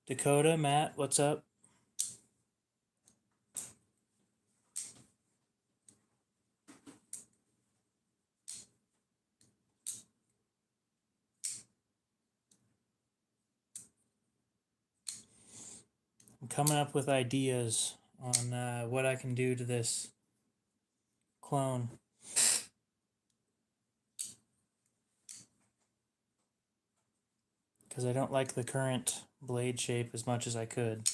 Dakota, Matt, what's up? I'm coming up with ideas on what I can do to this clone. Because I don't like the current blade shape as much as I could.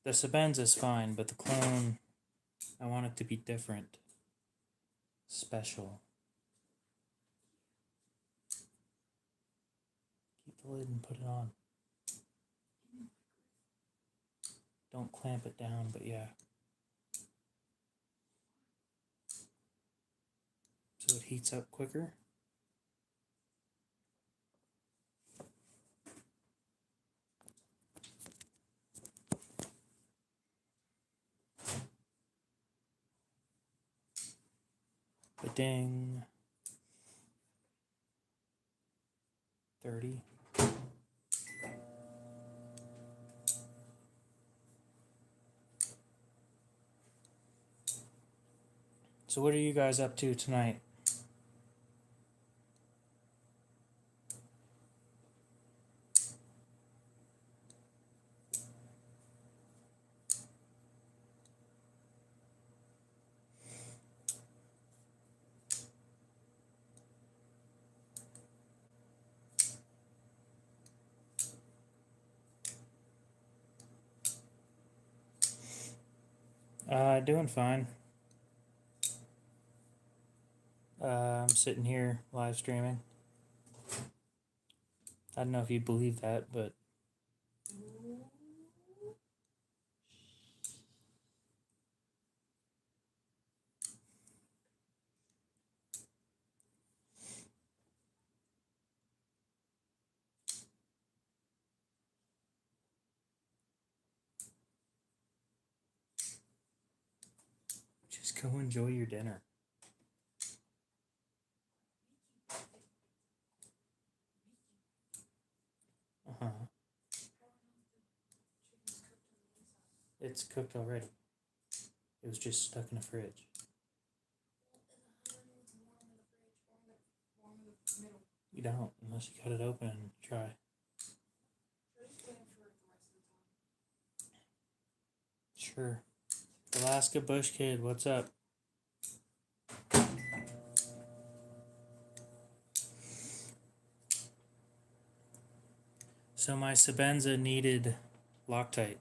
The Sebenza is fine, but the clone, I want it to be different. Special. Keep the lid and put it on. Don't clamp it down, but yeah. So it heats up quicker. Ba-ding. 30. So what are you guys up to tonight? Doing fine. I'm sitting here live streaming. I don't know if you believe that, but just go enjoy your dinner. Uh-huh. It's cooked already. It was just stuck in the fridge. You don't, unless you cut it open and try. Sure. Alaska Bush Kid, what's up? So my Sebenza needed Loctite.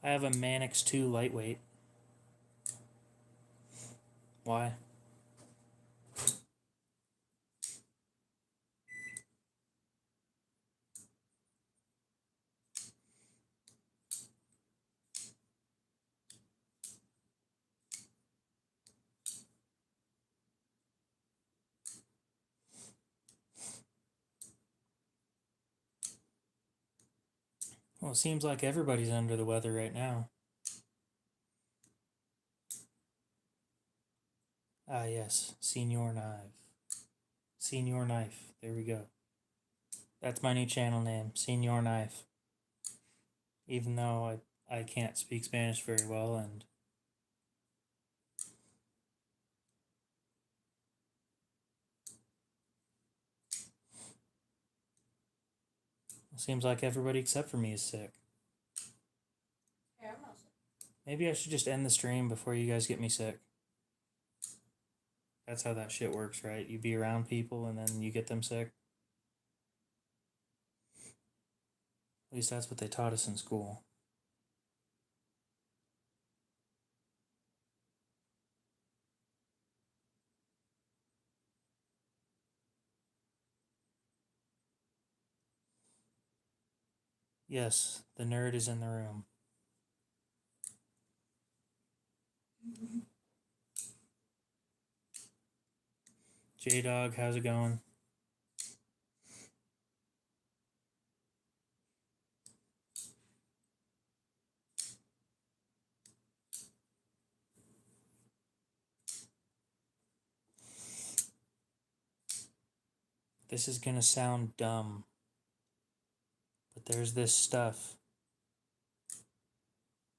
I have a Manix 2 lightweight. Why? Well, it seems like everybody's under the weather right now. Ah, yes. Senior Knife. Senior Knife. There we go. That's my new channel name, Senior Knife. Even though I can't speak Spanish very well, and it seems like everybody except for me is sick. Yeah, I'm not sick. Maybe I should just end the stream before you guys get me sick. That's how that shit works, right? You be around people and then you get them sick. At least that's what they taught us in school. Yes, the nerd is in the room. J-Dog, how's it going? This is gonna sound dumb. But there's this stuff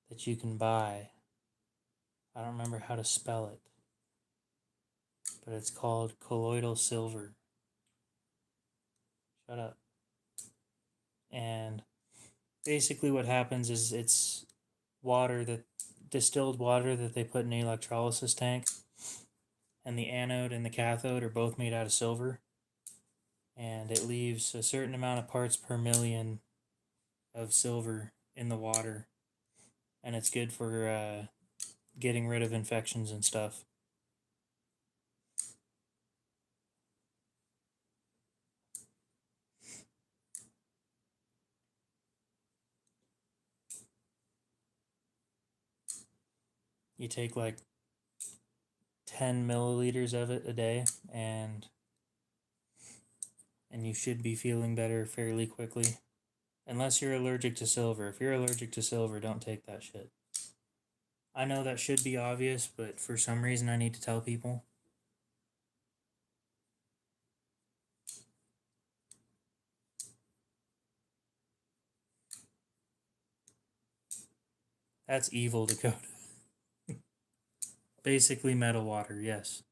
that you can buy. I don't remember how to spell it, but it's called colloidal silver. Shut up. And basically what happens is it's distilled water that they put in an electrolysis tank, and the anode and the cathode are both made out of silver, and it leaves a certain amount of parts per million of silver in the water, and it's good for getting rid of infections and stuff. You take like 10 milliliters of it a day, and you should be feeling better fairly quickly. Unless you're allergic to silver. If you're allergic to silver, don't take that shit. I know that should be obvious, but for some reason I need to tell people. That's evil, Dakota. Basically metal water, yes.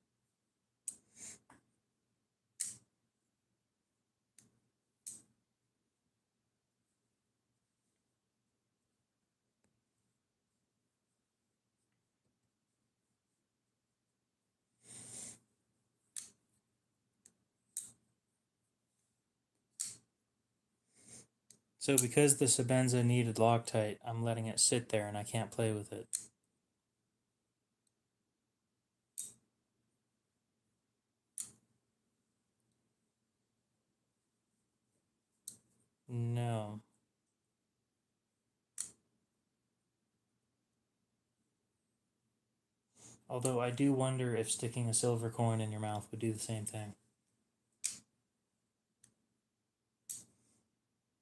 So because the Sabenza needed Loctite, I'm letting it sit there and I can't play with it. No. Although I do wonder if sticking a silver coin in your mouth would do the same thing.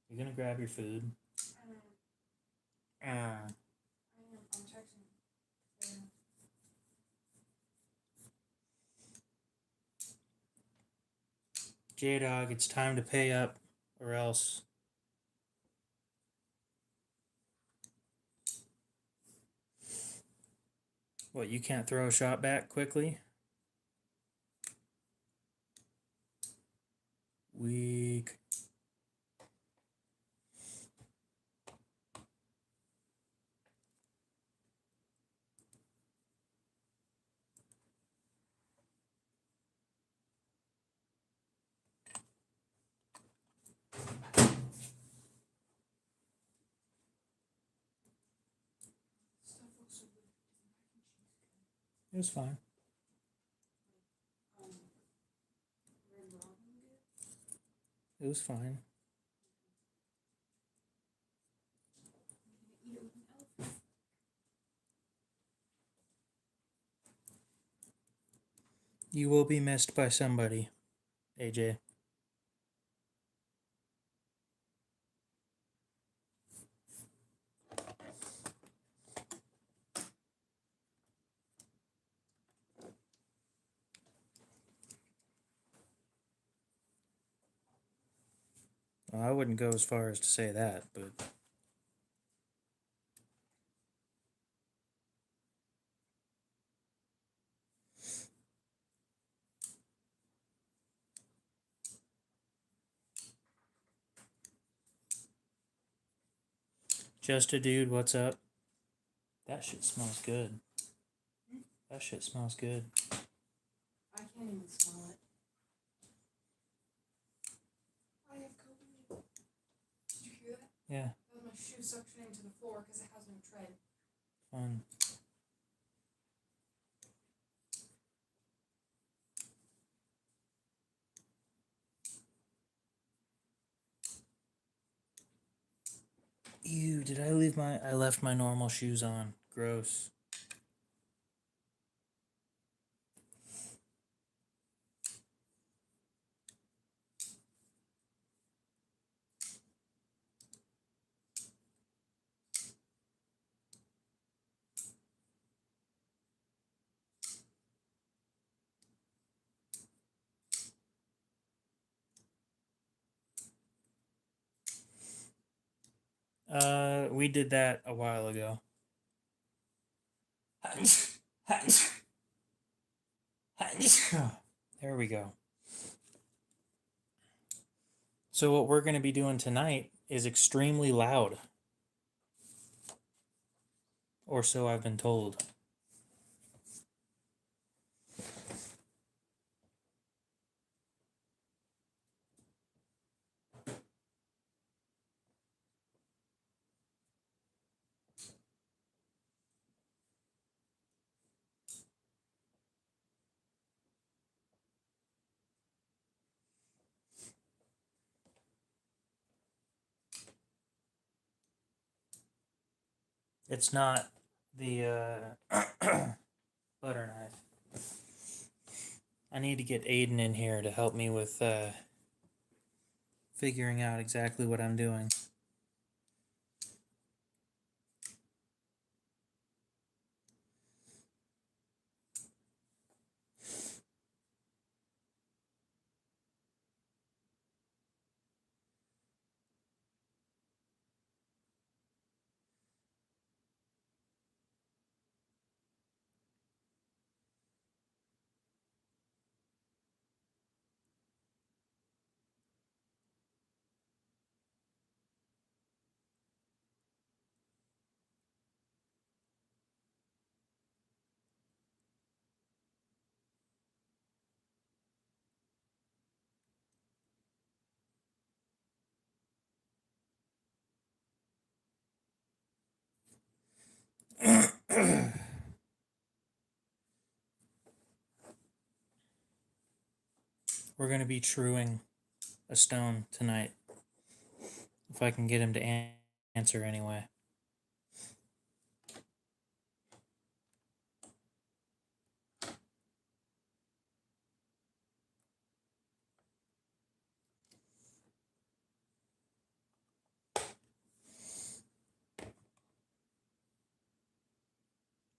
You gonna grab your food? I'm texting. J-Dog, it's time to pay up, or else. What, you can't throw a shot back quickly? Weak. Stuff looks so good. It was fine. Red Robin good? It was fine. I'm gonna eat it with an elephant. You will be missed by somebody, AJ. Well, I wouldn't go as far as to say that, but just a dude, what's up? That shit smells good. That shit smells good. I can't even smell it. I have COVID. Did you hear that? Yeah, That was my shoe suctioning to the floor because it has no tread. fun. Ew, did I left my normal shoes on. Gross. We did that a while ago. There we go. So what we're going to be doing tonight is extremely loud. Or so I've been told. It's not the butter knife. I need to get Aiden in here to help me with figuring out exactly what I'm doing. We're going to be truing a stone tonight. If I can get him to answer anyway.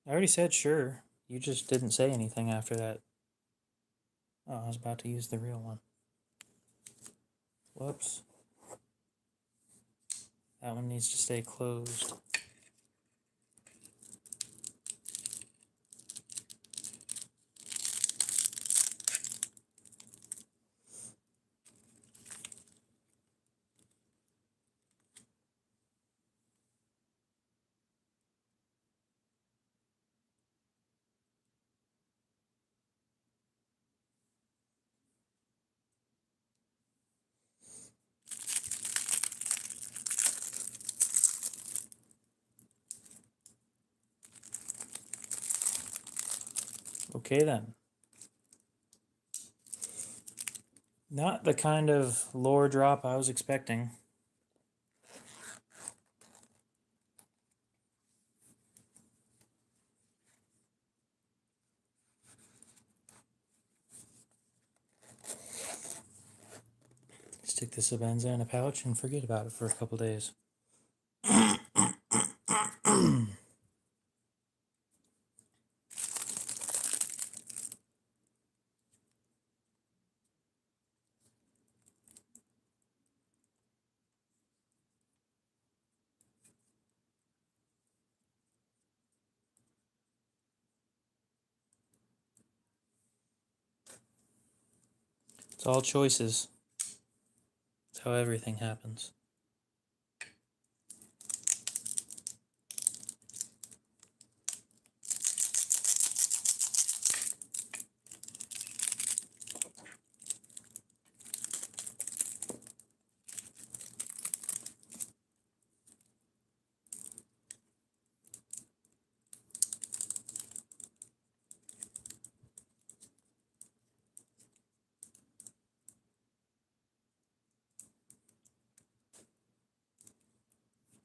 I already said sure. You just didn't say anything after that. Oh, I was about to use the real one. Whoops. That one needs to stay closed. Okay then. Not the kind of lore drop I was expecting. Stick the Sabenza in a pouch and forget about it for a couple days. It's all choices. It's how everything happens.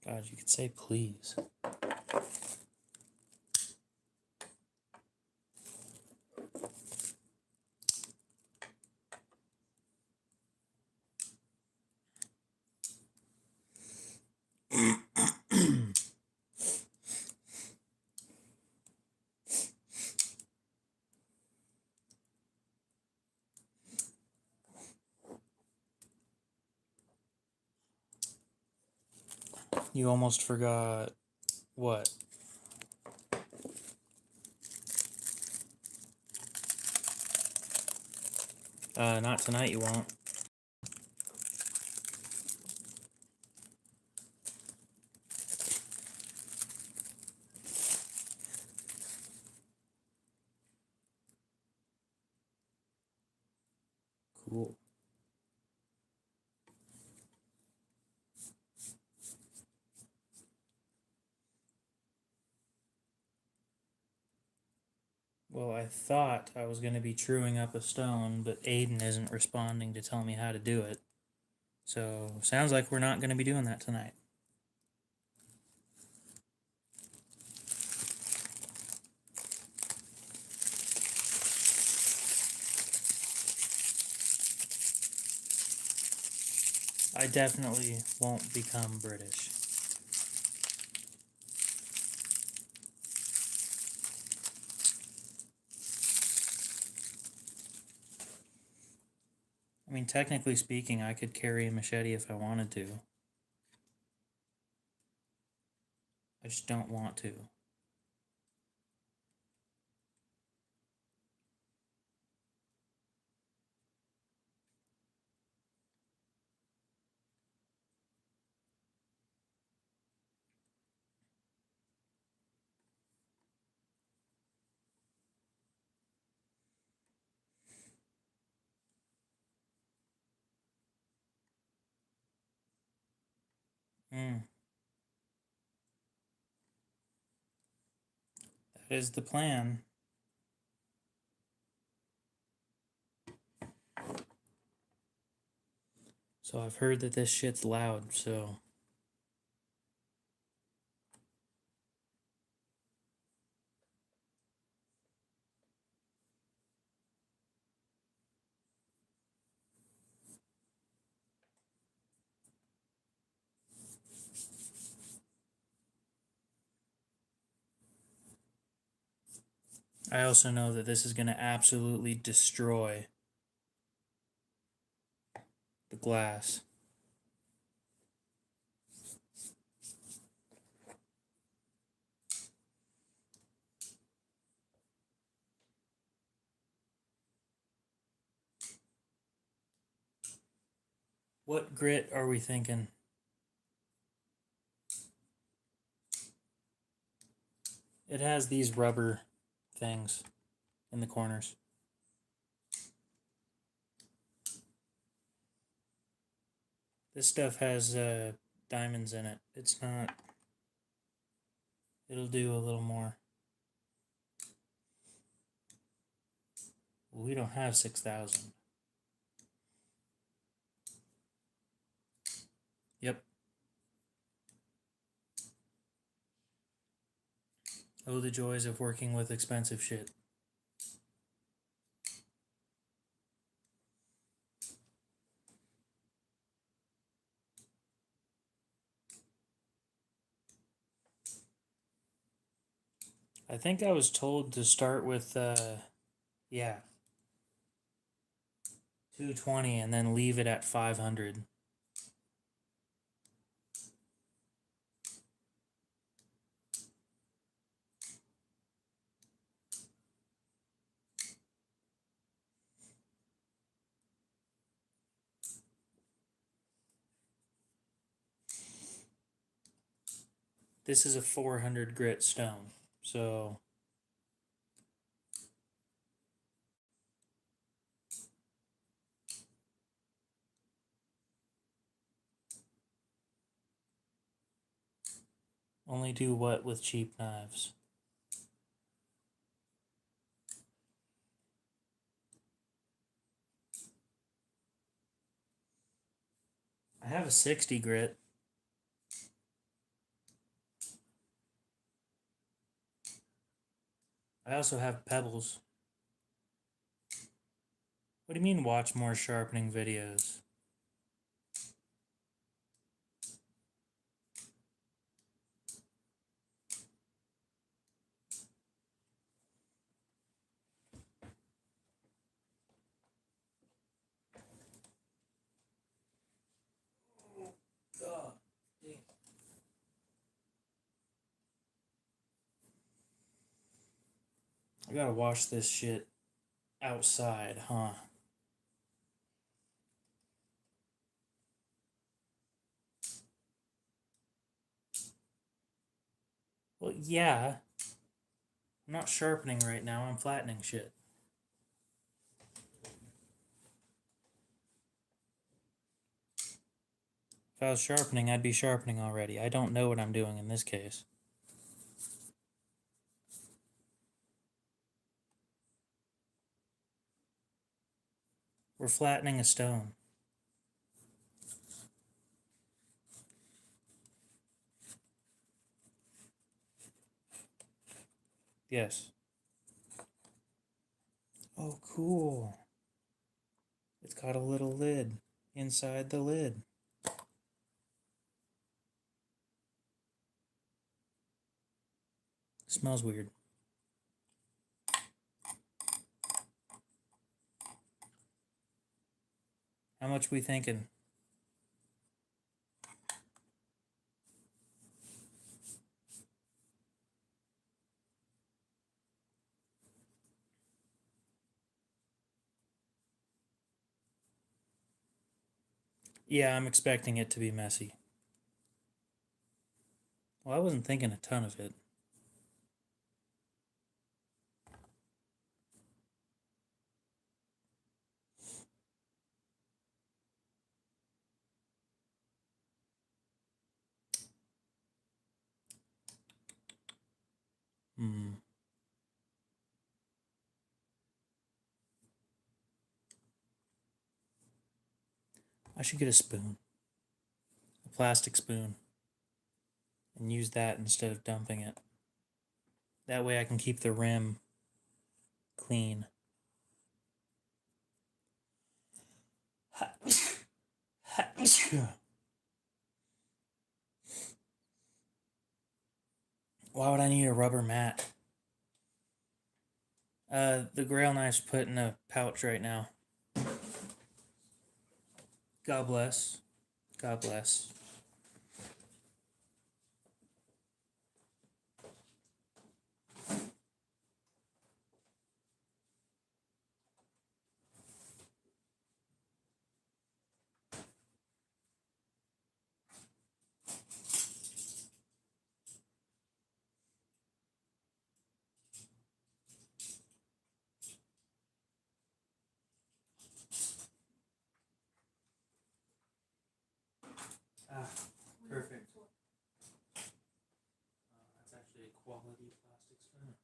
God, you could say please. You almost forgot what? Not tonight you won't. Cool. Well, I thought I was going to be truing up a stone, but Aiden isn't responding to tell me how to do it. So, sounds like we're not going to be doing that tonight. I definitely won't become British. I mean, technically speaking, I could carry a machete if I wanted to. I just don't want to. That is the plan. So I've heard that this shit's loud, so... I also know that this is going to absolutely destroy the glass. What grit are we thinking? It has these rubber things in the corners. This stuff has diamonds in it. It's not... It'll do a little more. We don't have 6,000. Yep. Oh, the joys of working with expensive shit. I think I was told to start with, yeah, 220 and then leave it at 500. This is a 400 grit stone, so... Only do what with cheap knives? I have a 60 grit. I also have pebbles. What do you mean watch more sharpening videos? God damn. gotta wash this shit outside, huh? Well, yeah. I'm not sharpening right now, I'm flattening shit. If I was sharpening, I'd be sharpening already. I don't know what I'm doing in this case. We're flattening a stone. Yes. Oh, cool. It's got a little lid inside the lid. Smells weird. How much we thinking? Yeah, I'm expecting it to be messy. Well, I wasn't thinking a ton of it. I should get a spoon. A plastic spoon. And use that instead of dumping it. That way I can keep the rim clean. Why would I need a rubber mat? The grail knife's put in a pouch right now. God bless. God bless. Ah, perfect. That's actually a quality plastic spoon.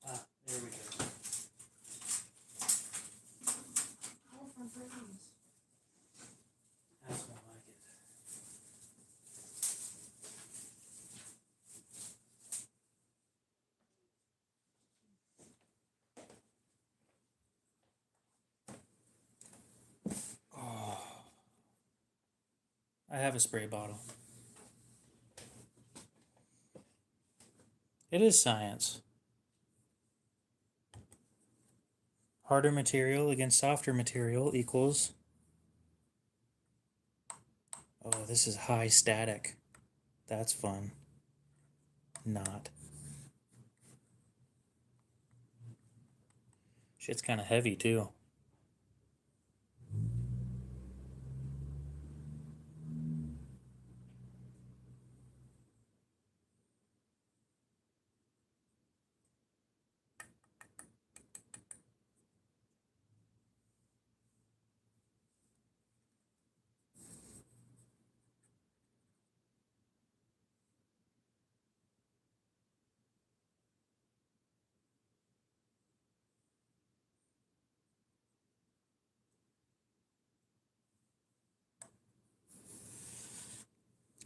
Ah, there we go. All from friends. That's more like it. Oh. I have a spray bottle. It is science. Harder material against softer material equals... Oh, this is high static. That's fun. Not. Shit's kind of heavy, too.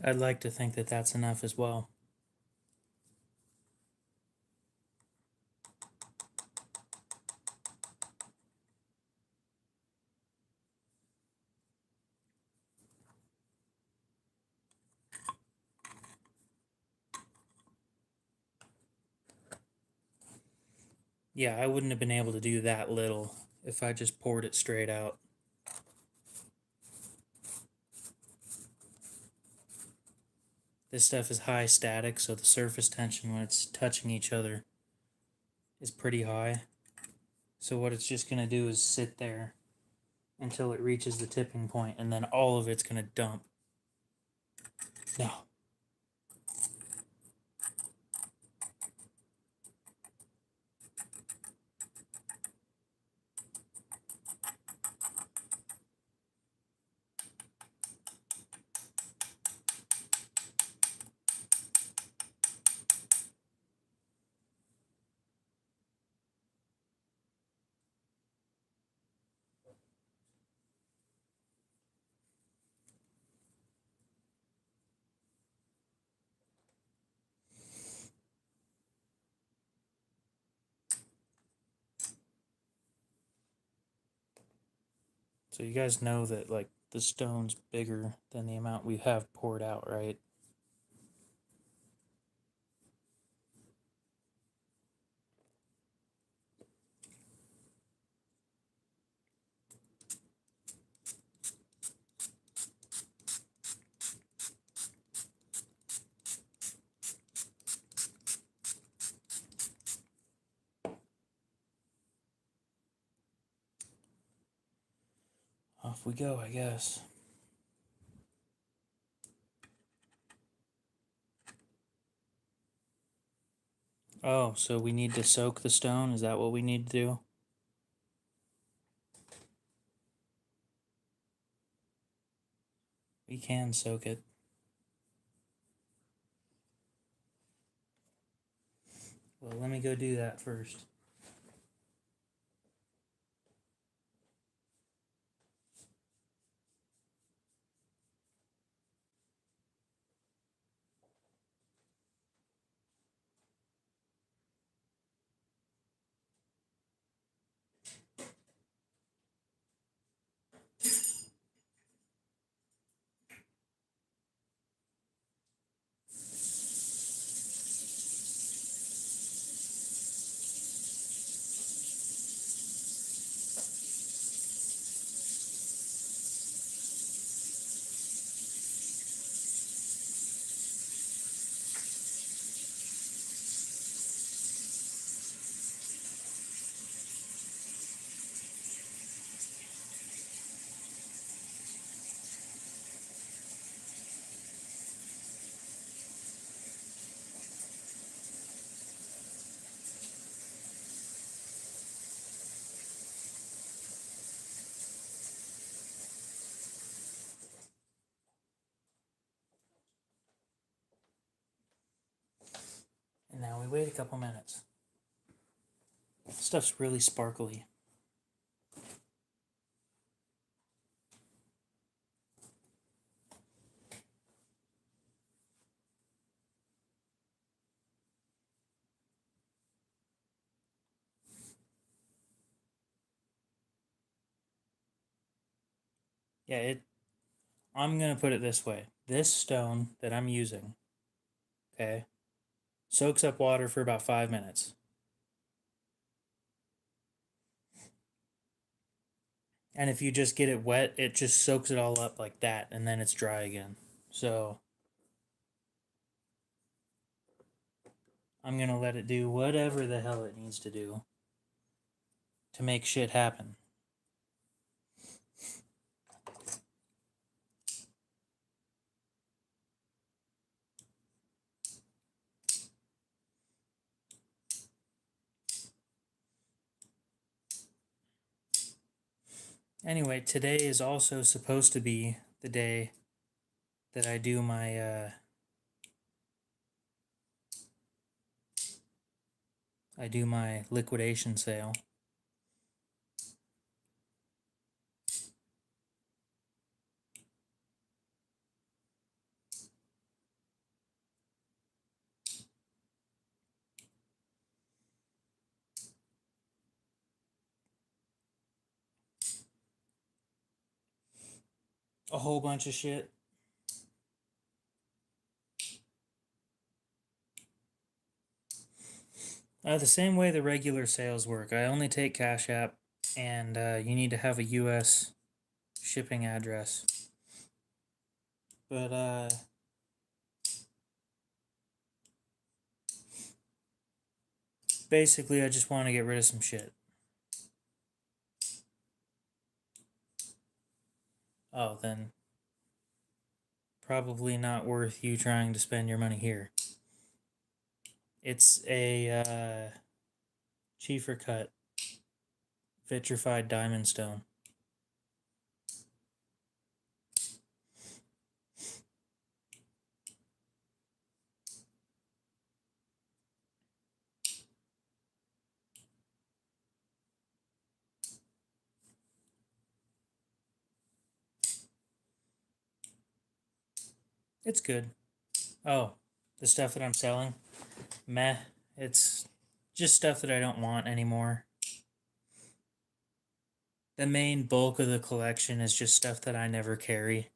I'd like to think that that's enough as well. Yeah, I wouldn't have been able to do that little if I just poured it straight out. This stuff is high static, so the surface tension when it's touching each other is pretty high. So what it's just going to do is sit there until it reaches the tipping point, and then all of it's going to dump. No. So you guys know that, like, the stone's bigger than the amount we have poured out, right? Off we go, I guess. Oh, so we need to soak the stone? Is that what we need to do? We can soak it. Well, let me go do that first. And now we wait a couple minutes. Stuff's really sparkly. Yeah, I'm going to put it this way. This stone that I'm using, okay, soaks up water for about 5 minutes. And if you just get it wet, it just soaks it all up like that, and then it's dry again. So I'm going to let it do whatever the hell it needs to do to make shit happen. Anyway, today is also supposed to be the day that I do my liquidation sale. A whole bunch of shit. The same way the regular sales work. I only take Cash App, and you need to have a U.S. shipping address. But basically I just want to get rid of some shit. Oh, then probably not worth you trying to spend your money here. It's a Chiefre cut vitrified diamond stone. It's good. Oh, the stuff that I'm selling, meh. It's just stuff that I don't want anymore. The main bulk of the collection is just stuff that I never carry.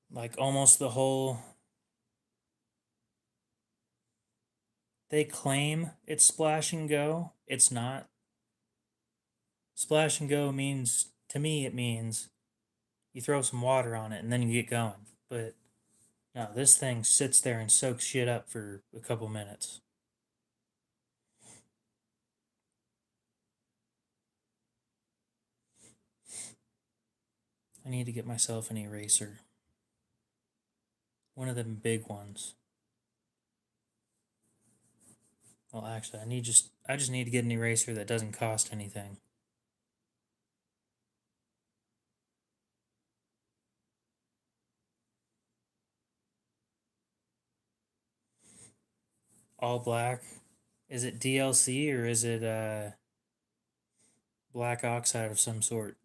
Like almost the whole. They claim it's splash and go. It's not. Splash and go means, to me, it means you throw some water on it and then you get going. But no, this thing sits there and soaks shit up for a couple minutes. I need to get myself an eraser. One of them big ones. Well, actually, I just need to get an eraser that doesn't cost anything. All black. Is it DLC or is it black oxide of some sort?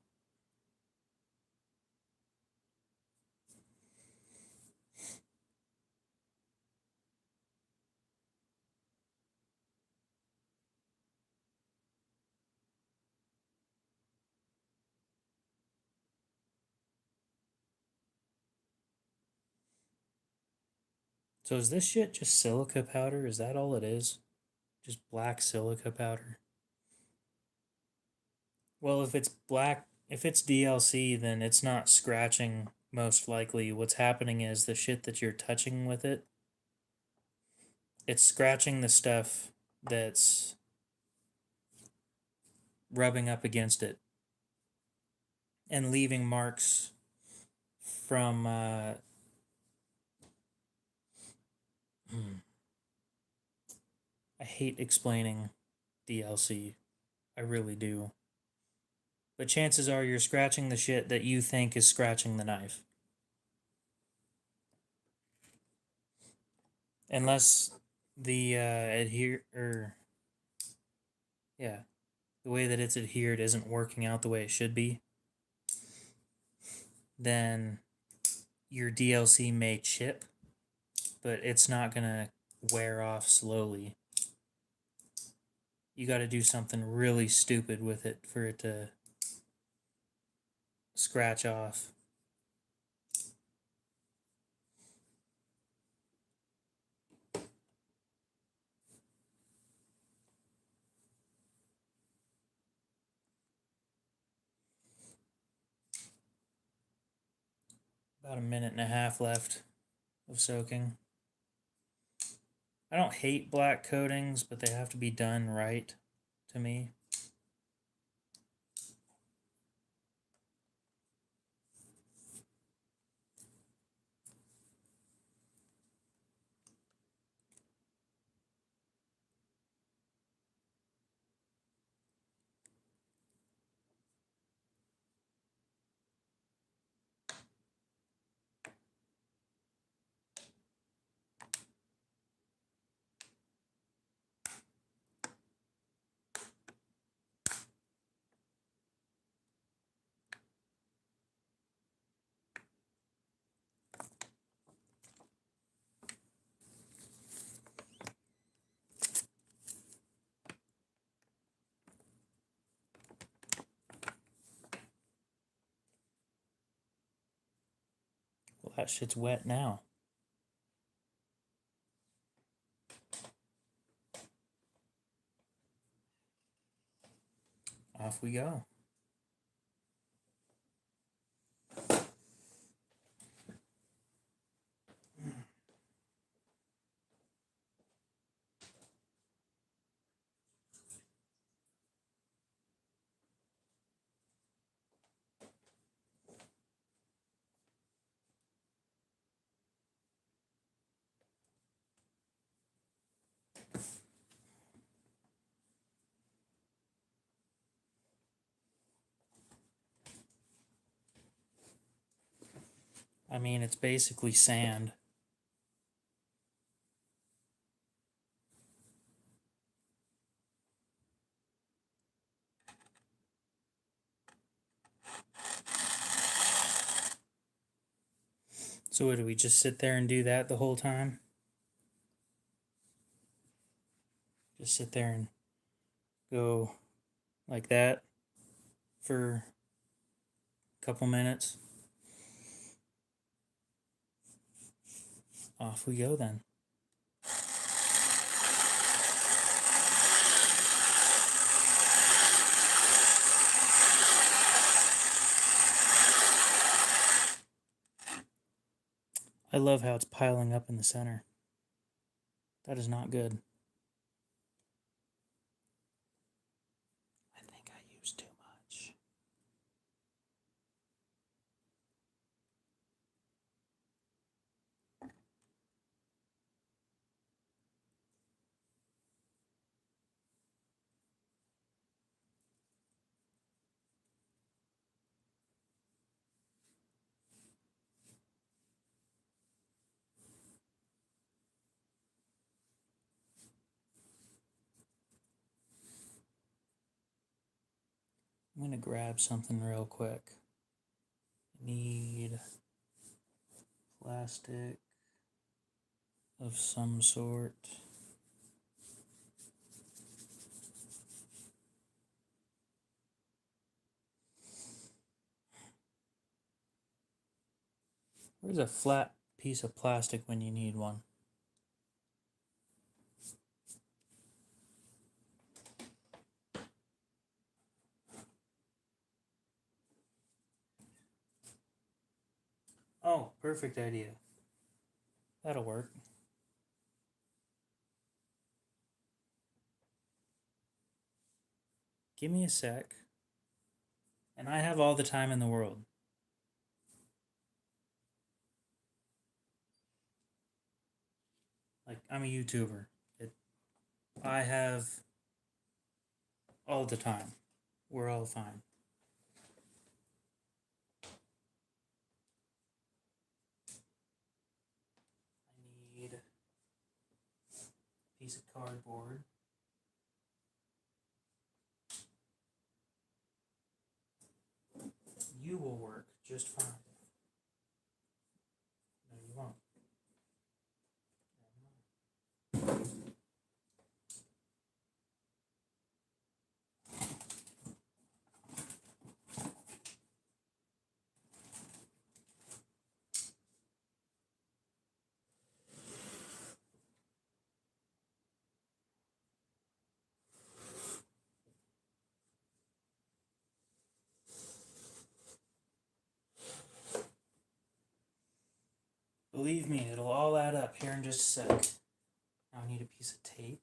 So is this shit just silica powder? Is that all it is? Just black silica powder? Well, if it's DLC, then it's not scratching, most likely. What's happening is the shit that you're touching with it, it's scratching the stuff that's rubbing up against it and leaving marks from I hate explaining DLC. I really do. But chances are you're scratching the shit that you think is scratching the knife. Unless the yeah, the way that it's adhered isn't working out the way it should be, then your DLC may chip, but it's not gonna wear off slowly. You gotta do something really stupid with it for it to scratch off. About a minute and a half left of soaking. I don't hate black coatings, but they have to be done right to me. Well, that shit's wet now. Off we go. I mean, it's basically sand. So what, do we just sit there and do that the whole time? Just sit there and go like that for a couple minutes. Off we go then. I love how it's piling up in the center. That is not good. I think I used too much. I'm going to grab something real quick. Need plastic of some sort. Where's a flat piece of plastic when you need one? Oh, perfect idea. That'll work. Give me a sec. And I have all the time in the world. Like, I'm a YouTuber. I have all the time. We're all fine. I need a piece of cardboard. You will work just fine. No, you won't. Believe me, it'll all add up here in just a sec. Now I need a piece of tape.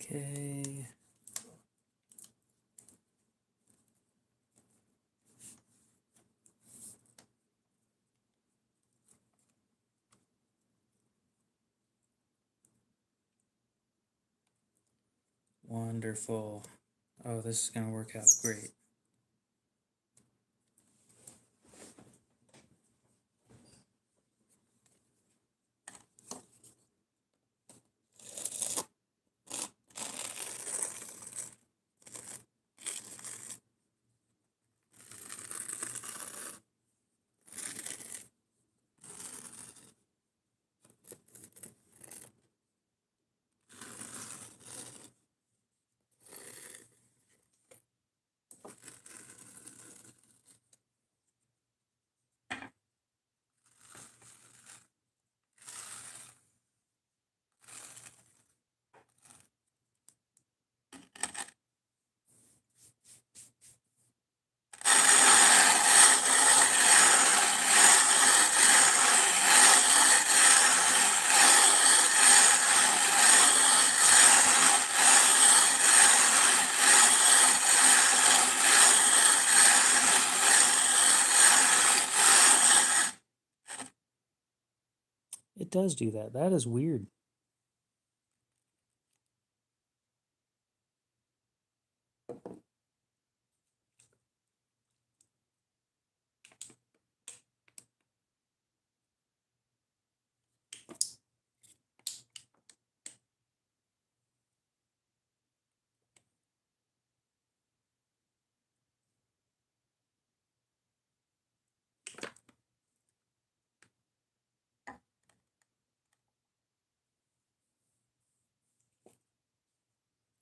Okay. Wonderful. Oh, this is going to work out great. It does do that. That is weird.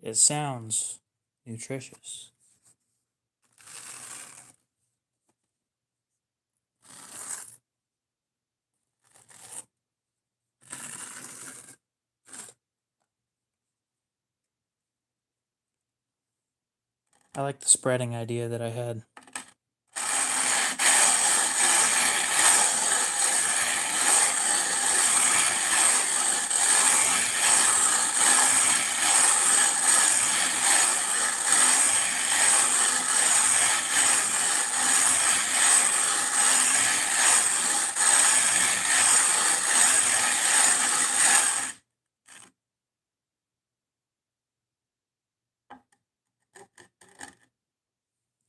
It sounds nutritious. I like the spreading idea that I had.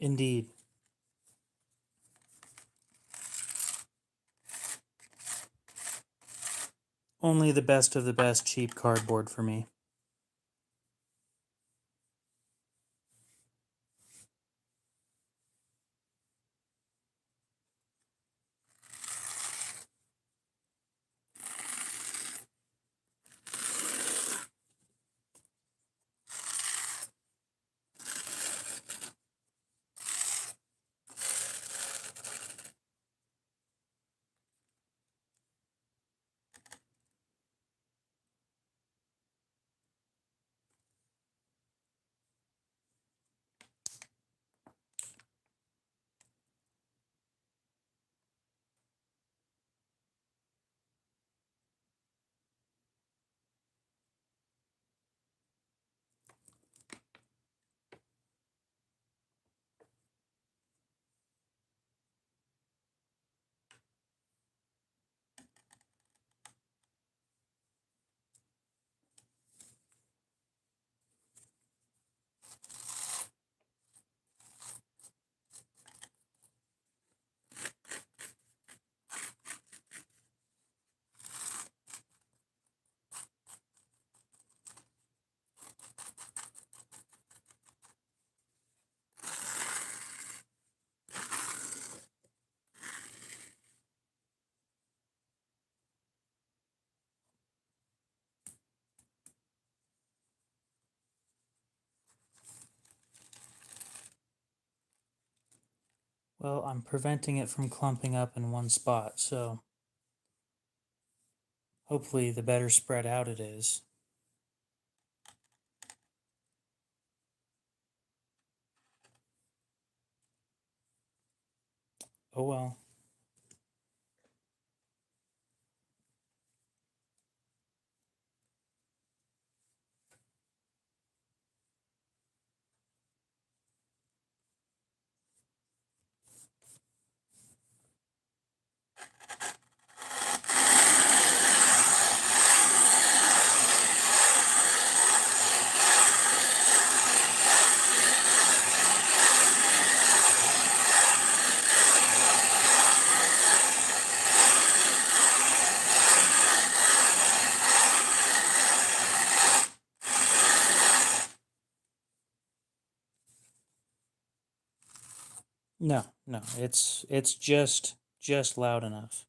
Indeed. Only the best of the best cheap cardboard for me. Well, I'm preventing it from clumping up in one spot, so hopefully the better spread out it is. Oh well. No, it's just loud enough.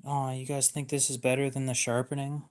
Oh, you guys think this is better than the sharpening?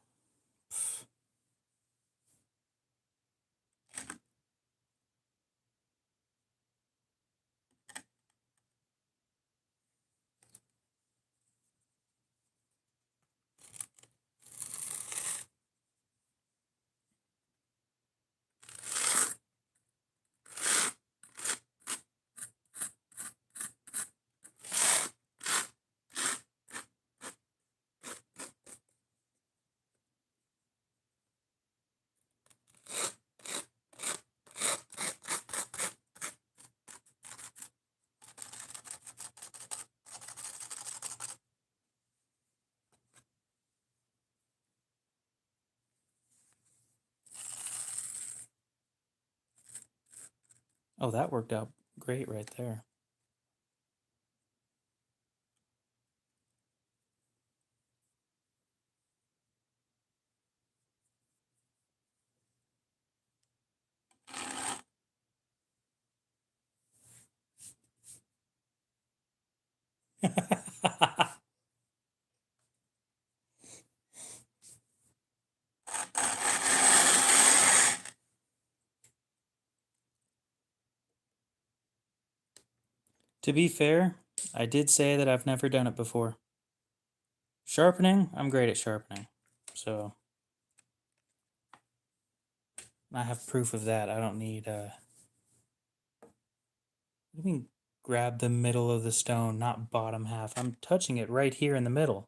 Oh, that worked out great right there. To be fair, I did say that I've never done it before. Sharpening, I'm great at sharpening. So I have proof of that. I don't need what do you mean grab the middle of the stone, not bottom half? I'm touching it right here in the middle.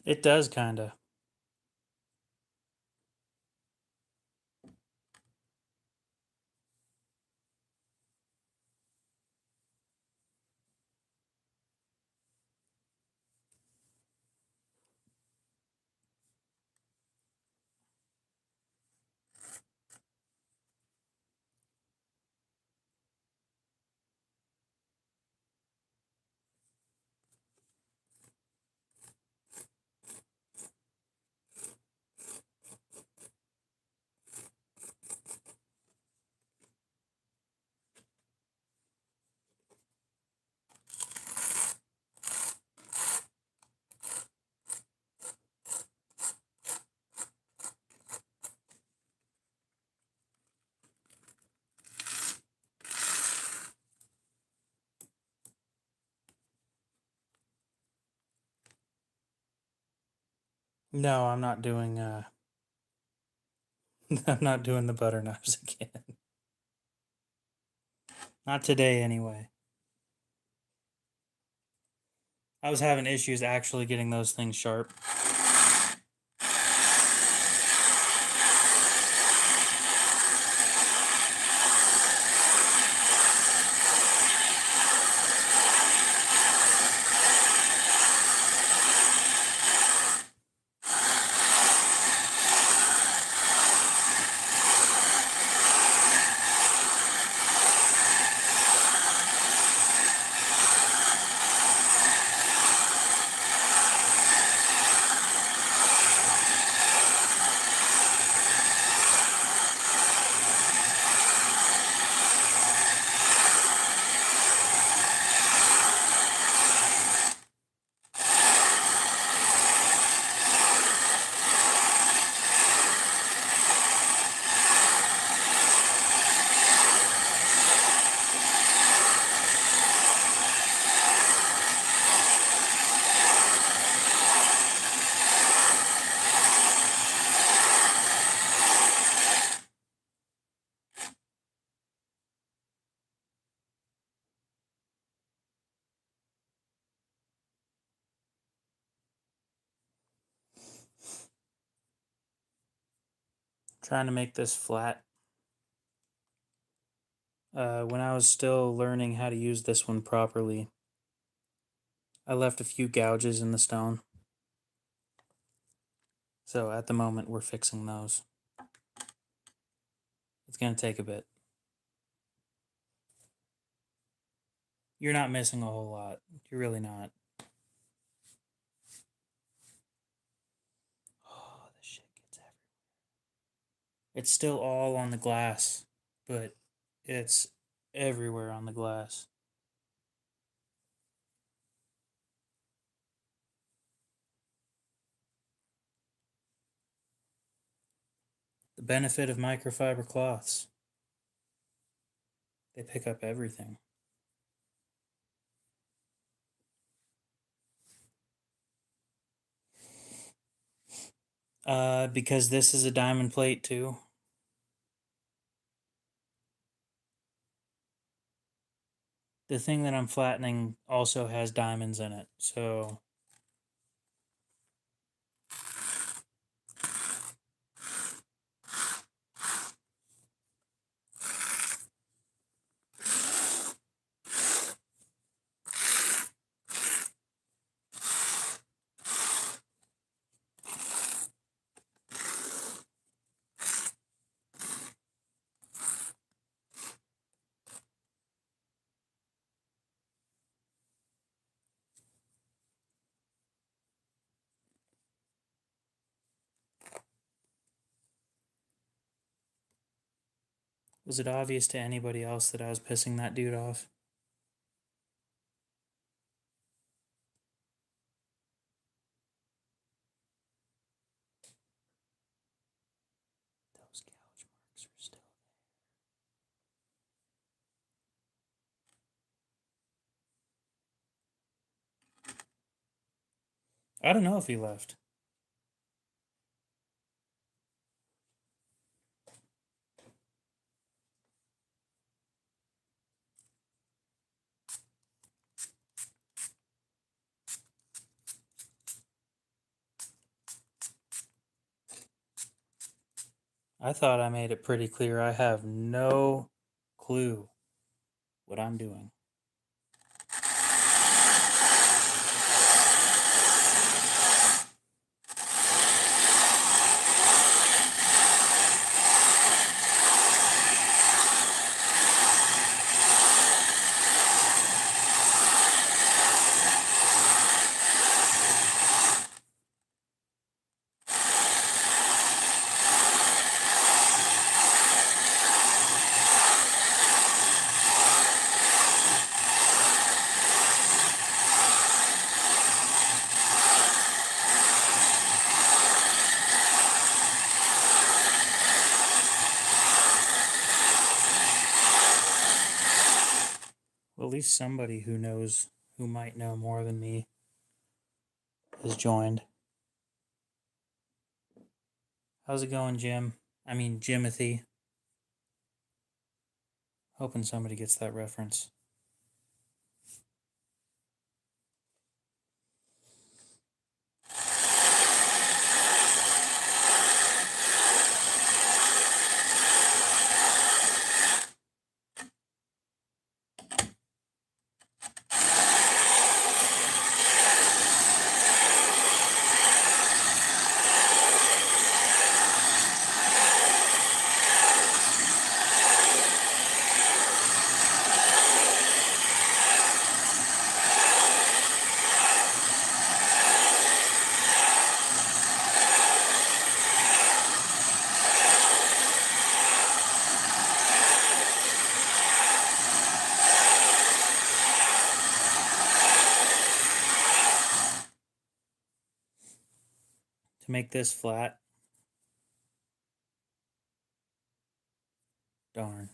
It does kinda. No, I'm not doing I'm not doing the butter knives again. Not today anyway. I was having issues actually getting those things sharp. trying to make this flat. When I was still learning how to use this one properly, I left a few gouges in the stone. So at the moment, we're fixing those. It's going to take a bit. You're not missing a whole lot. You're really not. Oh, this shit gets everywhere. It's still all on the glass, but it's everywhere on the glass. The benefit of microfiber cloths. They pick up everything. Because this is a diamond plate too. The thing that I'm flattening also has diamonds in it, so was it obvious to anybody else that I was pissing that dude off? Those gouge marks are still there. I don't know if he left. I thought I made it pretty clear. I have no clue what I'm doing. Well, at least somebody who knows, who might know more than me, has joined. How's it going, Jim? I mean, Jimothy. Hoping somebody gets that reference. To make this flat. Darn.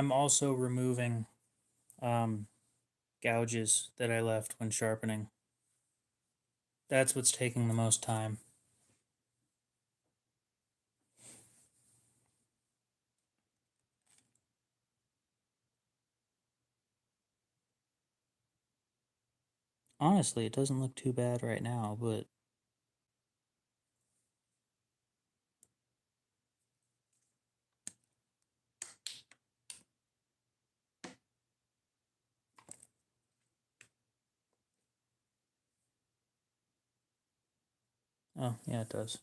I'm also removing gouges that I left when sharpening. That's what's taking the most time. Honestly, it doesn't look too bad right now, but oh, yeah, it does.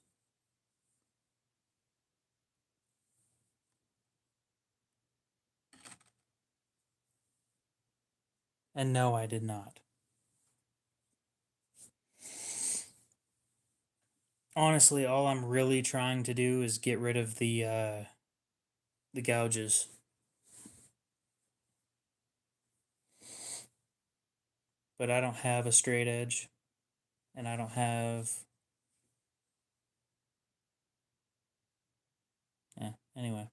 And no, I did not. Honestly, all I'm really trying to do is get rid of the gouges. But I don't have a straight edge, and I don't have. Yeah. Anyway.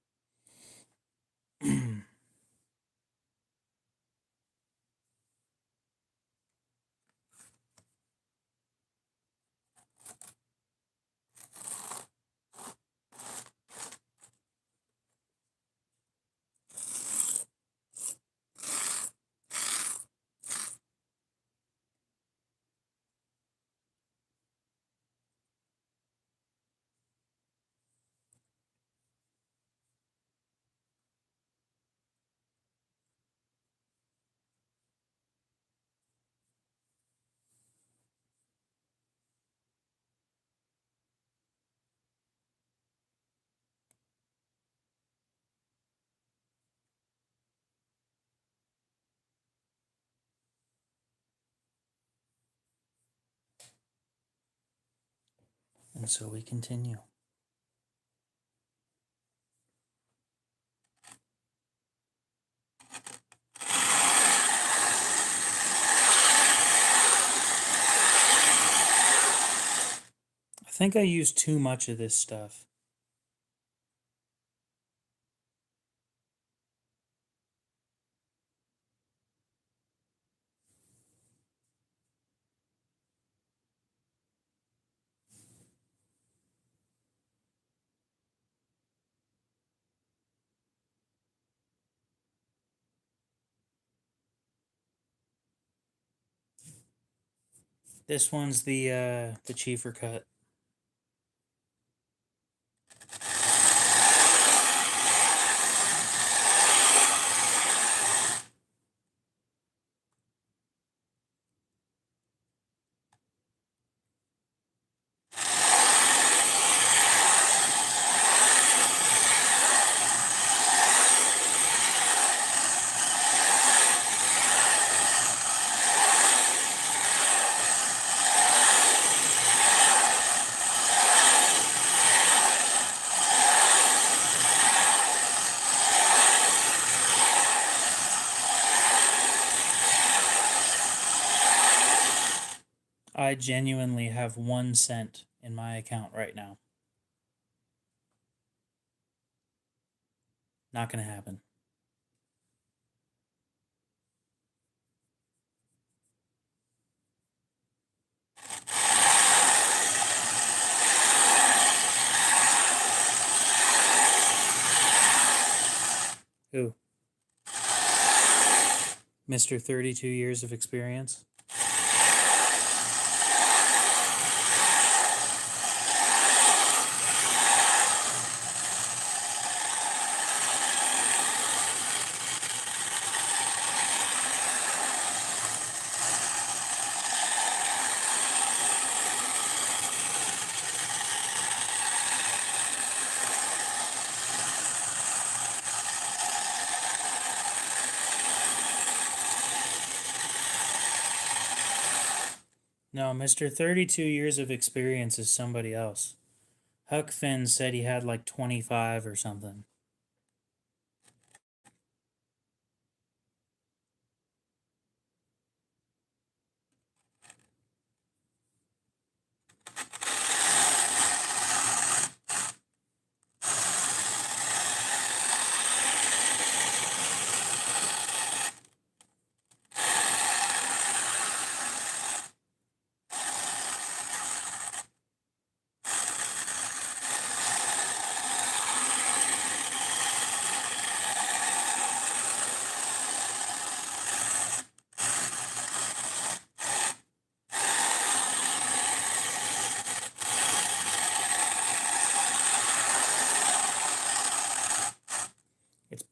And so we continue. I think I used too much of this stuff. This one's the Chiefer cut. I genuinely have 1 cent in my account right now. Not gonna happen. Who? Mr. 32 years of experience? No, Mr. 32 years of experience is somebody else. Huck Finn said he had like 25 or something.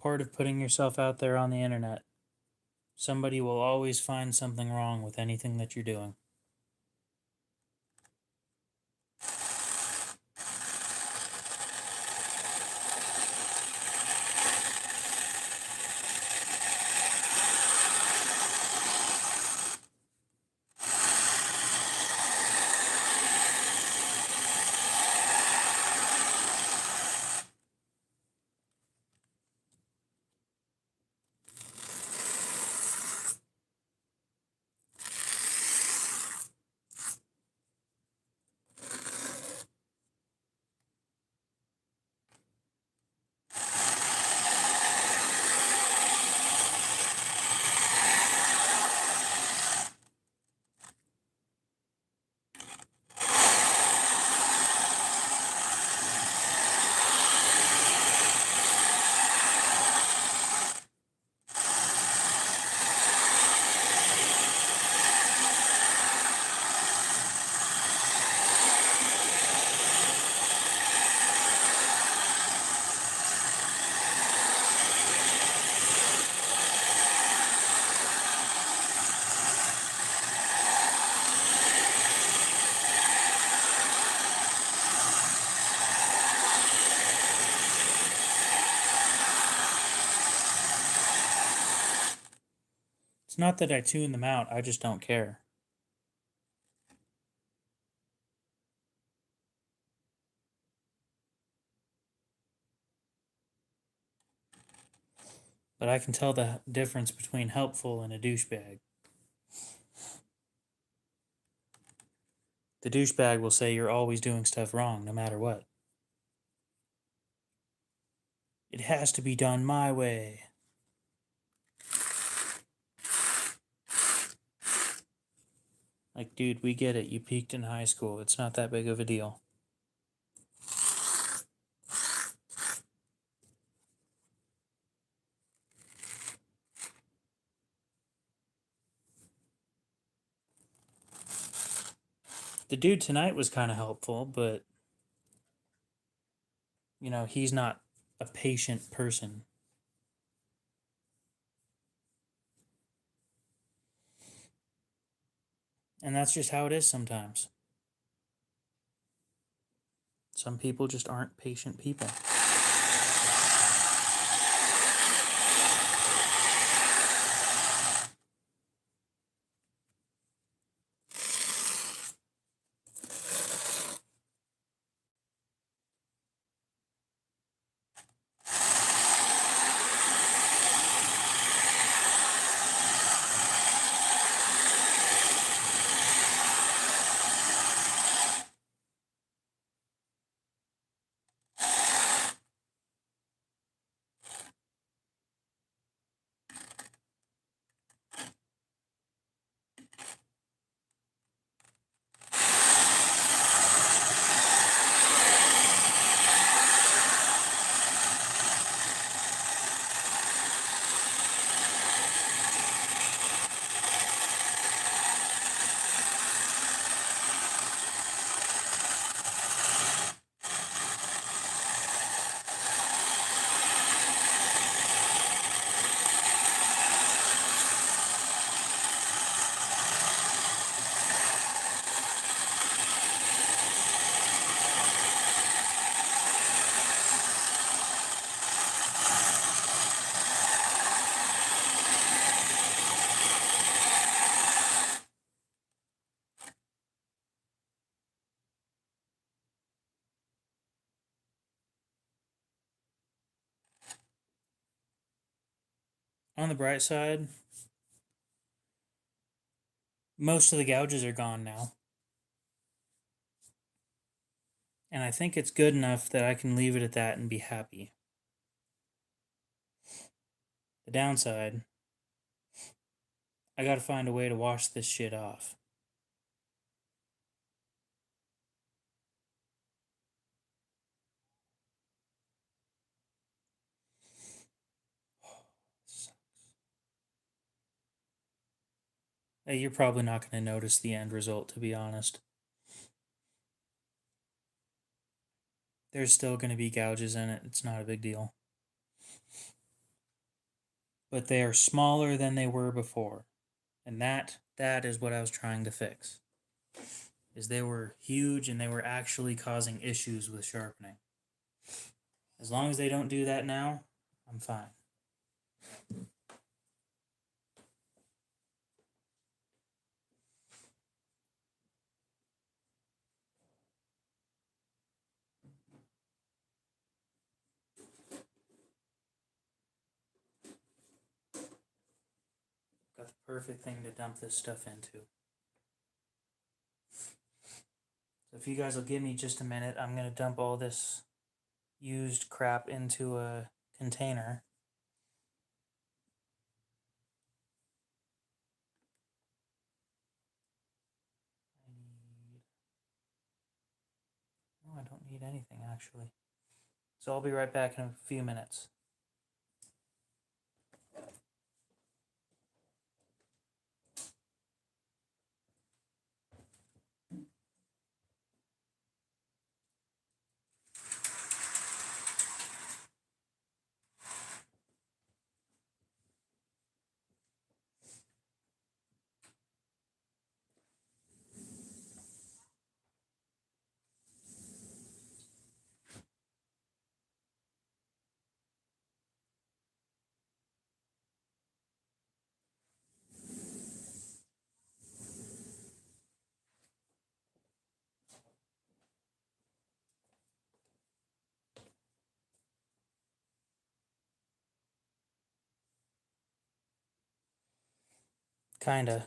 part of putting yourself out there on the internet. Somebody will always find something wrong with anything that you're doing. It's not that I tune them out, I just don't care. But I can tell the difference between helpful and a douchebag. The douchebag will say you're always doing stuff wrong, no matter what. It has to be done my way. Like, dude, we get it. You peaked in high school. It's not that big of a deal. The dude tonight was kind of helpful, but, you know, he's not a patient person. And that's just how it is sometimes. Some people just aren't patient people. On the bright side, most of the gouges are gone now. And I think it's good enough that I can leave it at that and be happy. The downside, I gotta find a way to wash this shit off. Hey, you're probably not going to notice the end result, to be honest. There's still going to be gouges in it. It's not a big deal. but they are smaller than they were before. And that is what I was trying to fix. Is they were huge and they were actually causing issues with sharpening. As long as they don't do that now, I'm fine. Got the perfect thing to dump this stuff into. So if you guys will give me just a minute, I'm going to dump all this used crap into a container. I don't need anything actually. So I'll be right back in a few minutes. Kinda.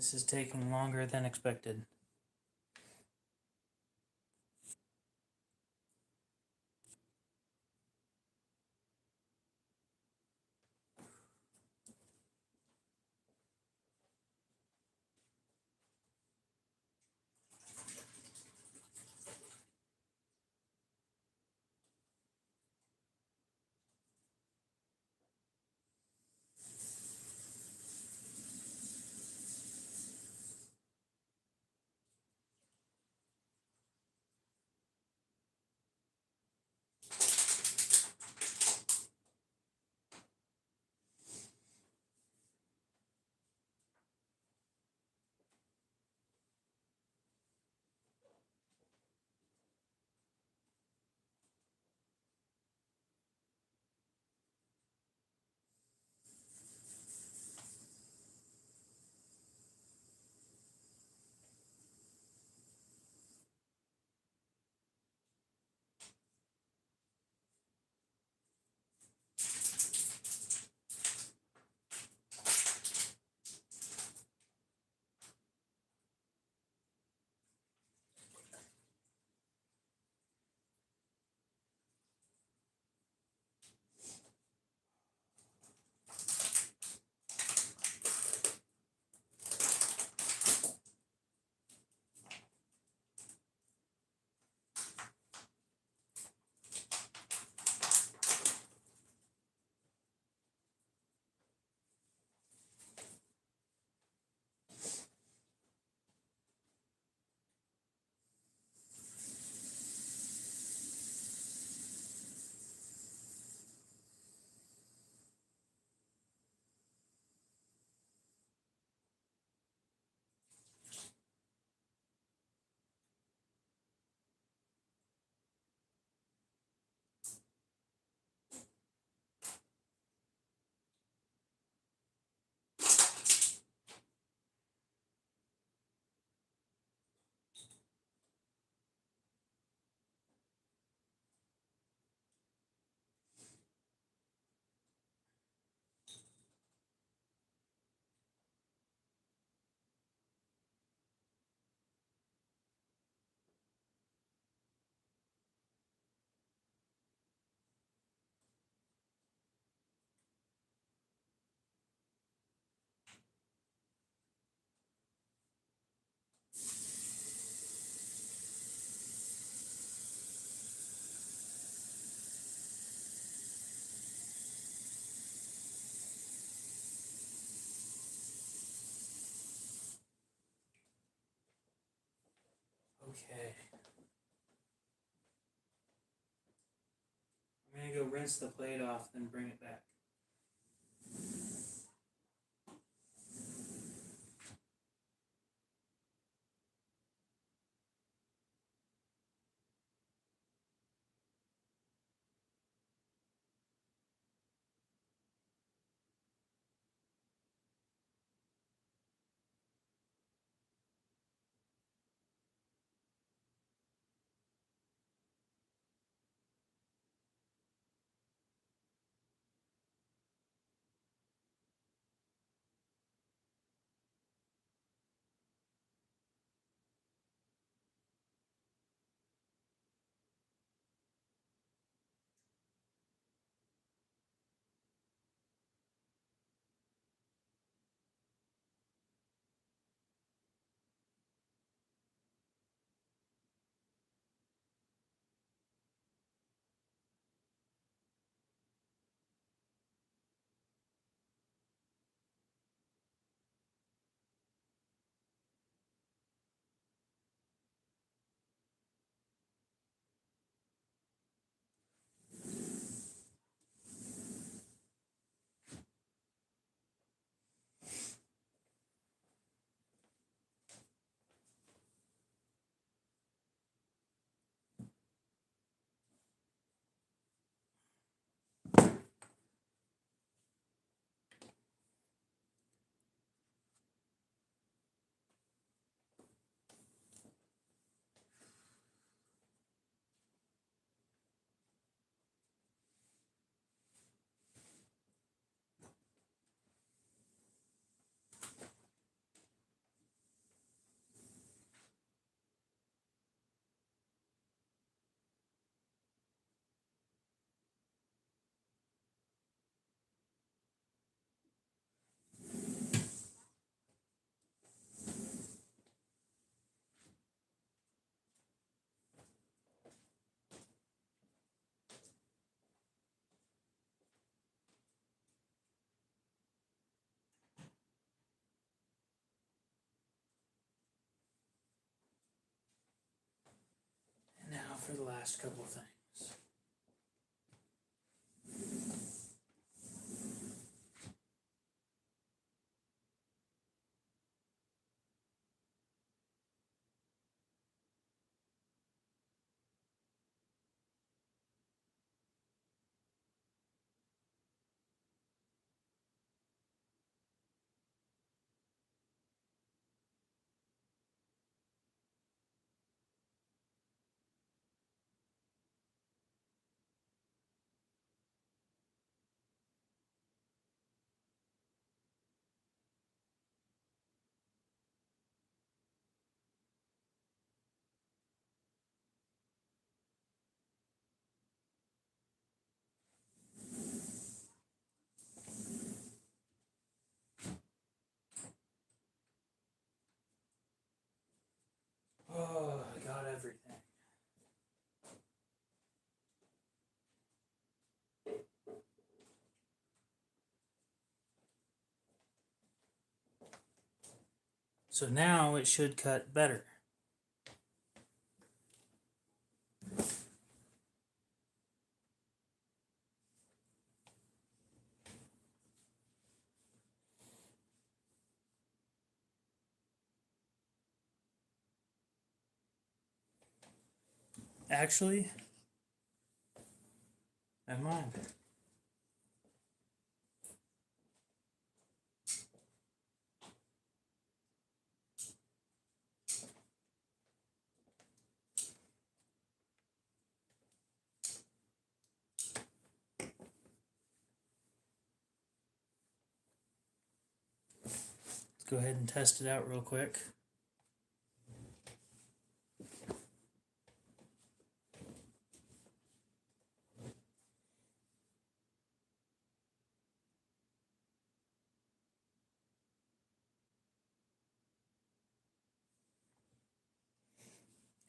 This is taking longer than expected. Okay. I'm gonna go rinse the plate off, then bring it back. for the last couple of things. Oh, I got everything. So now it should cut better. Actually, never mind. Let's go ahead and test it out real quick.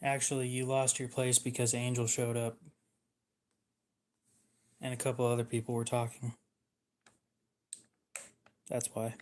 Actually, you lost your place because Angel showed up and a couple other people were talking. That's why.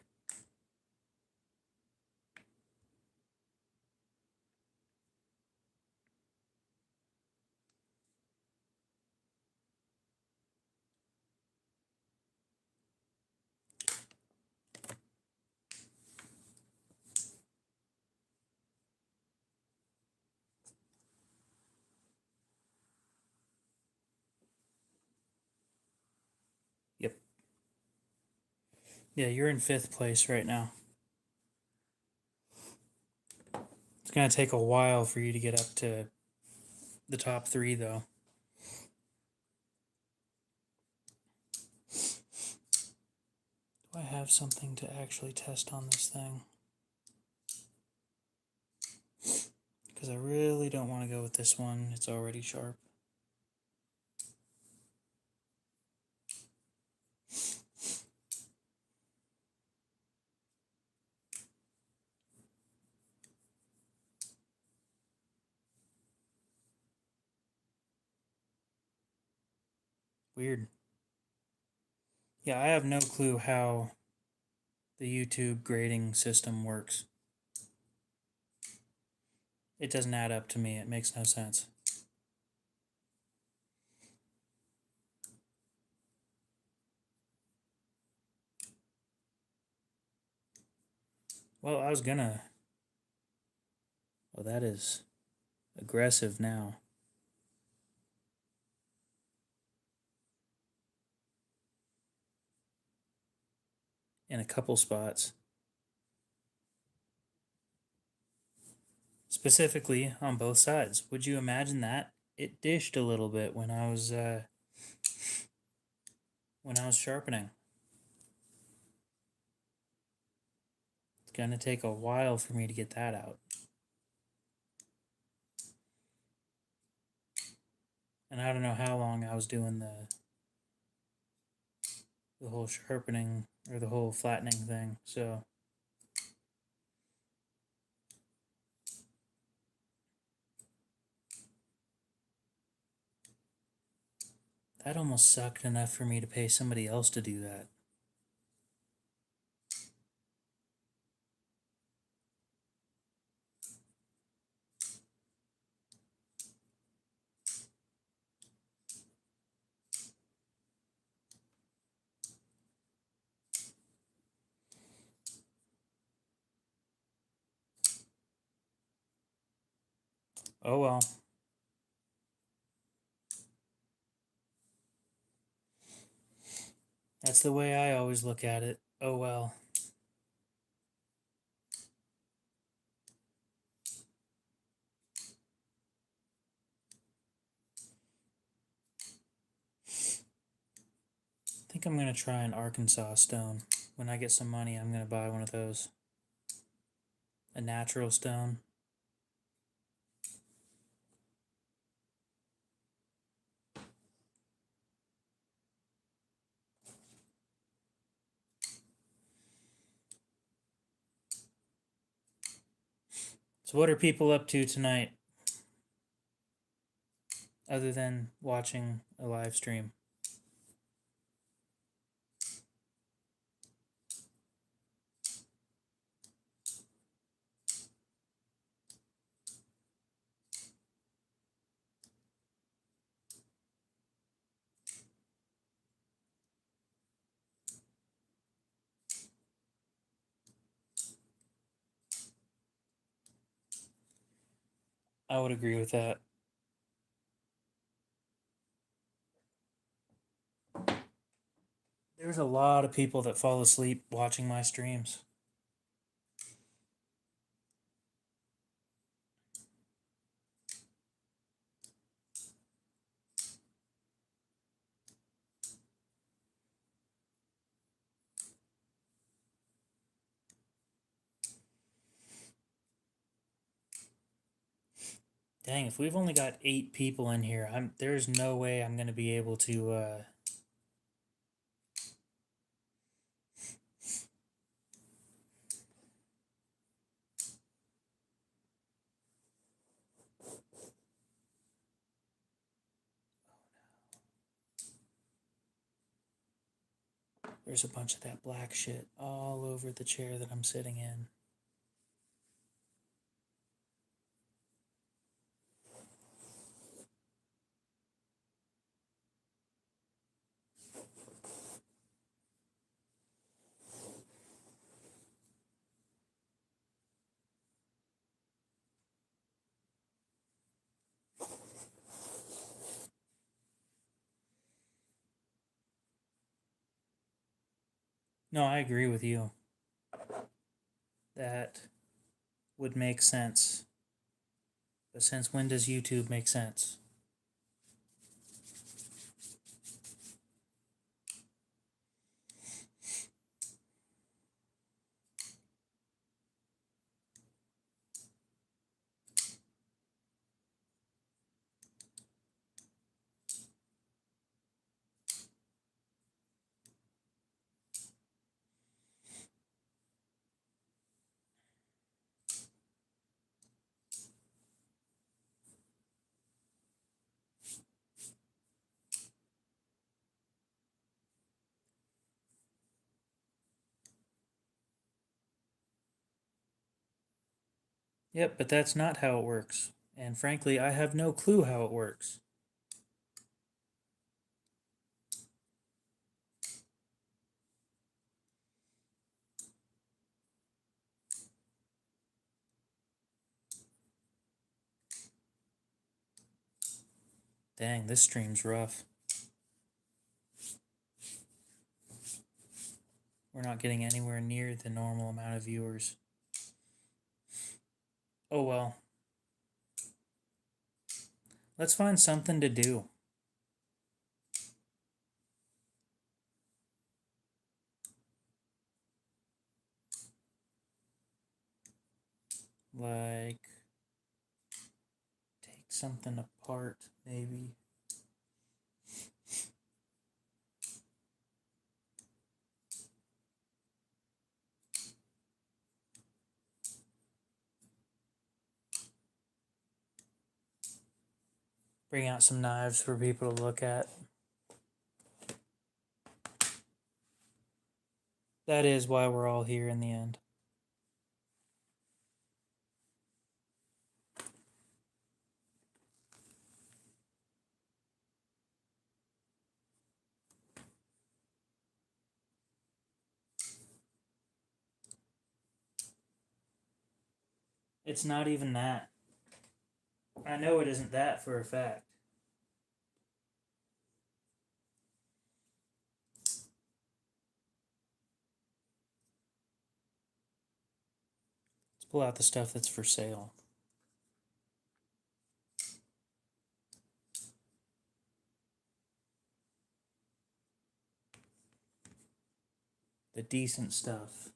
Yep. Yeah, you're in 5th place right now. It's going to take a while for you to get up to the top 3, though. Do I have something to actually test on this thing? Because I really don't want to go with this one. It's already sharp. Weird. Yeah, I have no clue how the YouTube grading system works. It doesn't add up to me. It makes no sense. Well, I was gonna... Well, that is aggressive now. In a couple spots. Specifically on both sides. Would you imagine that? It dished a little bit when I was sharpening. It's gonna take a while for me to get that out. And I don't know how long I was doing the whole sharpening or the whole flattening thing, so that almost sucked enough for me to pay somebody else to do that. Oh well. That's the way I always look at it. Oh well. I think I'm going to try an Arkansas stone. When I get some money, I'm going to buy one of those. A natural stone. So what are people up to tonight? Other than watching a live stream? I would agree with that. There's a lot of people that fall asleep watching my streams. Dang, if we've only got 8 people in here, there's no way I'm going to be able to there's a bunch of that black shit all over the chair that I'm sitting in. No, I agree with you. That would make sense. But since when does YouTube make sense? Yep, but that's not how it works. And frankly, I have no clue how it works. Dang, this stream's rough. We're not getting anywhere near the normal amount of viewers. Oh well. Let's find something to do. Like, take something apart, maybe. Bring out some knives for people to look at. That is why we're all here in the end. It's not even that. I know it isn't that for a fact. Let's pull out the stuff that's for sale. The decent stuff.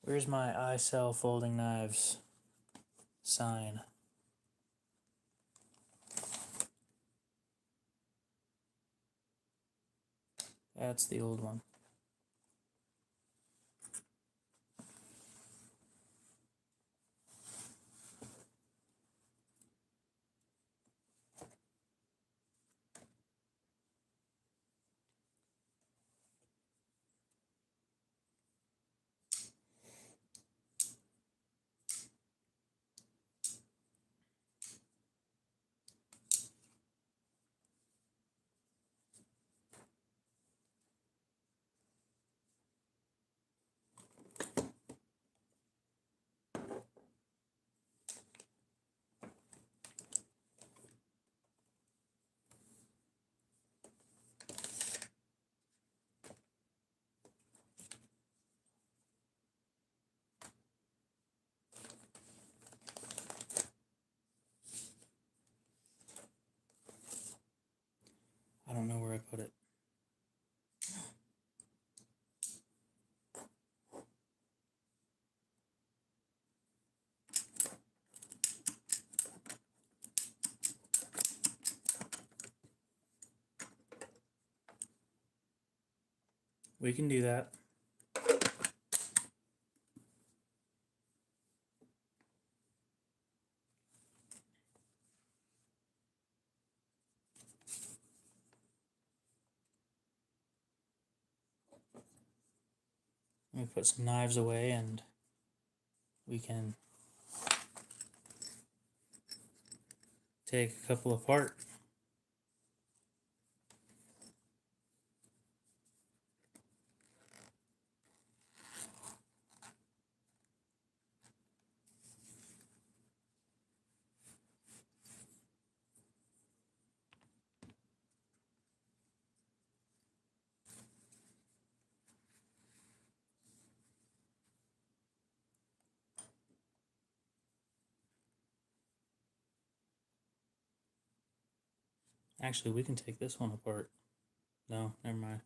Where's my I sell folding knives sign? That's the old one. I don't know where I put it. We can do that. Let me put some knives away and we can take a couple apart. Actually, we can take this one apart. No, never mind.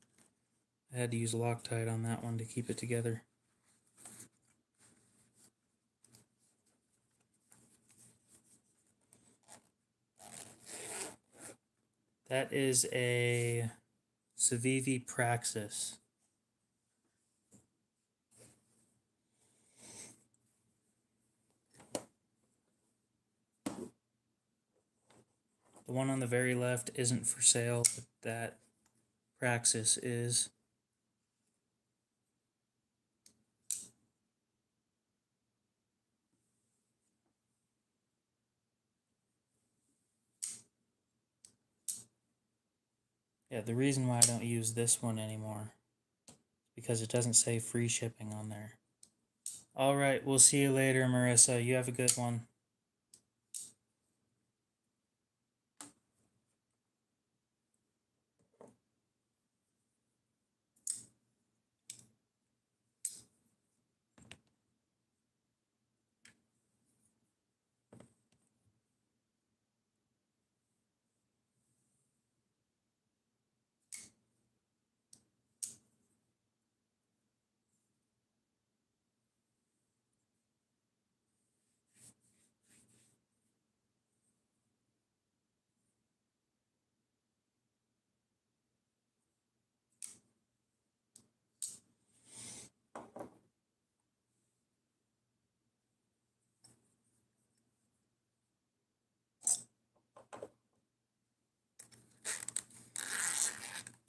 I had to use Loctite on that one to keep it together. That is a Civivi Praxis. The one on the very left isn't for sale, but that Praxis is. Yeah, the reason why I don't use this one anymore is because it doesn't say free shipping on there. All right, we'll see you later, Marissa. You have a good one.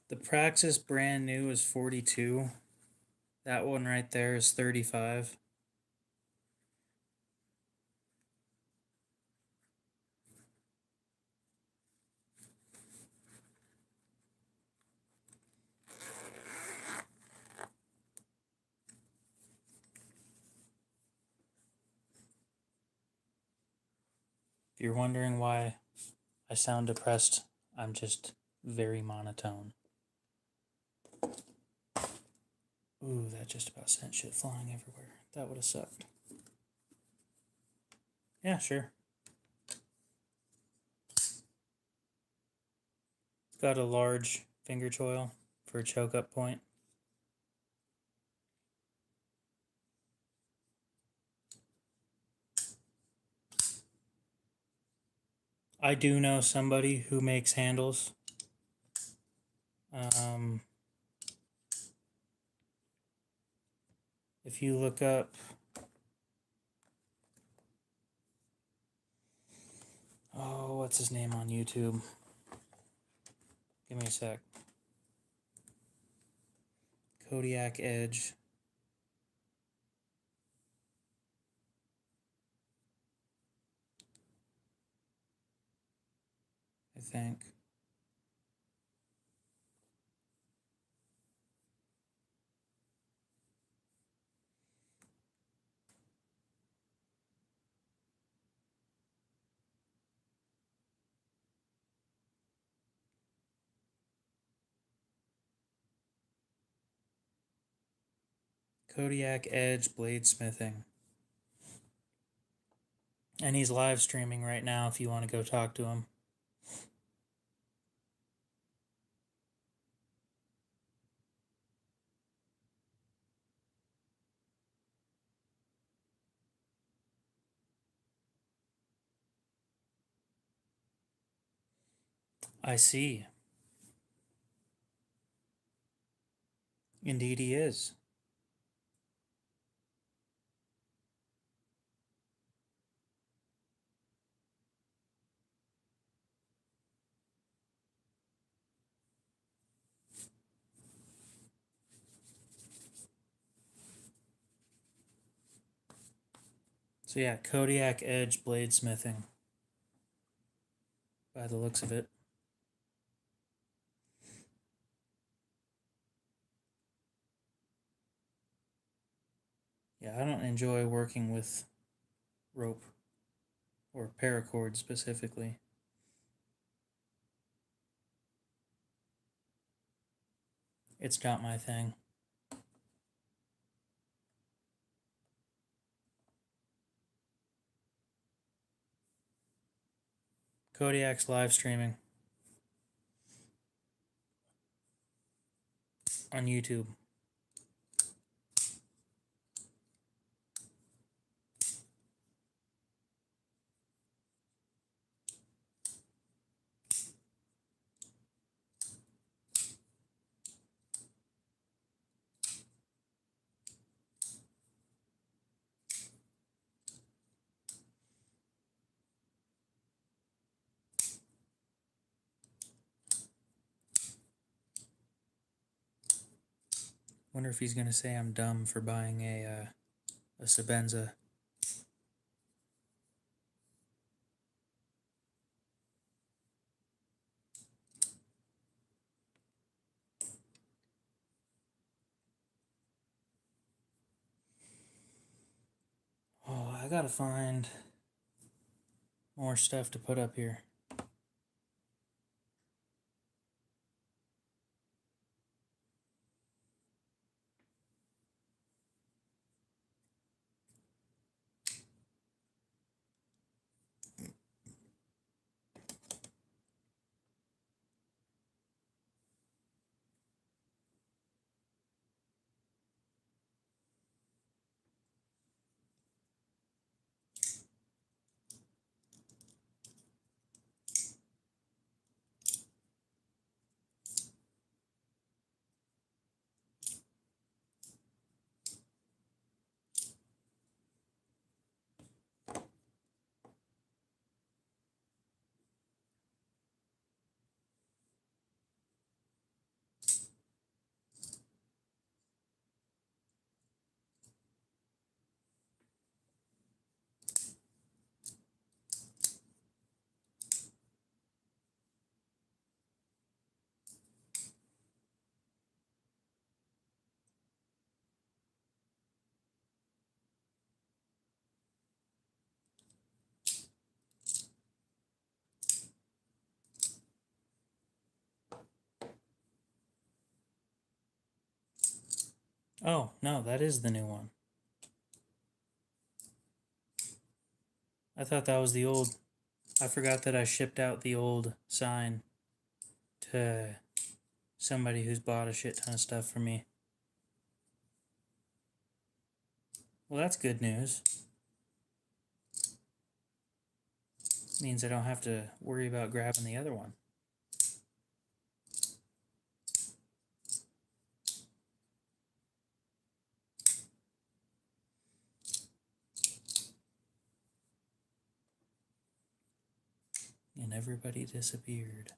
The Praxis brand new is 42. That one right there is 35. If you're wondering why I sound depressed, I'm just very monotone. Ooh, that just about sent shit flying everywhere. That would have sucked. Yeah, sure. It's got a large finger choil for a choke up point. I do know somebody who makes handles. If you look up, oh, what's his name on YouTube? Give me a sec. Kodiak Edge. I think. Kodiak Edge Bladesmithing. And he's live streaming right now if you want to go talk to him. I see. Indeed he is. So yeah, Kodiak Edge Bladesmithing. By the looks of it. Yeah, I don't enjoy working with rope or paracord specifically. It's not my thing. Kodiak's live streaming on YouTube. Wonder if he's gonna say I'm dumb for buying a Sabenza. Oh, I gotta find more stuff to put up here. Oh, no, that is the new one. I thought that was the old. I forgot that I shipped out the old sign to somebody who's bought a shit ton of stuff from me. Well, that's good news. Means I don't have to worry about grabbing the other one. And everybody disappeared.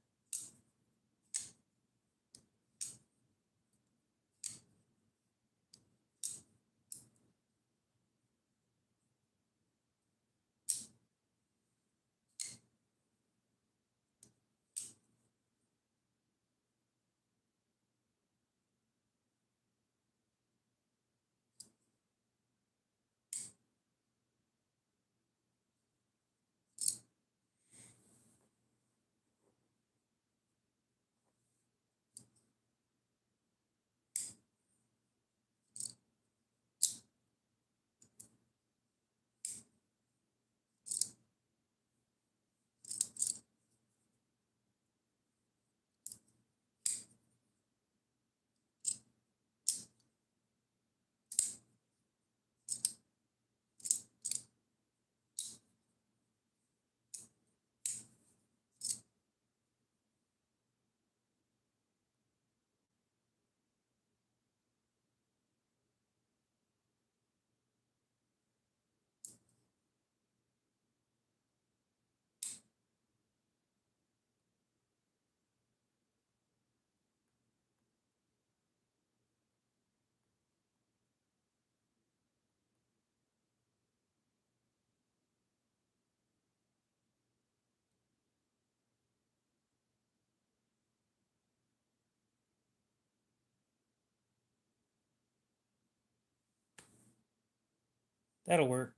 That'll work.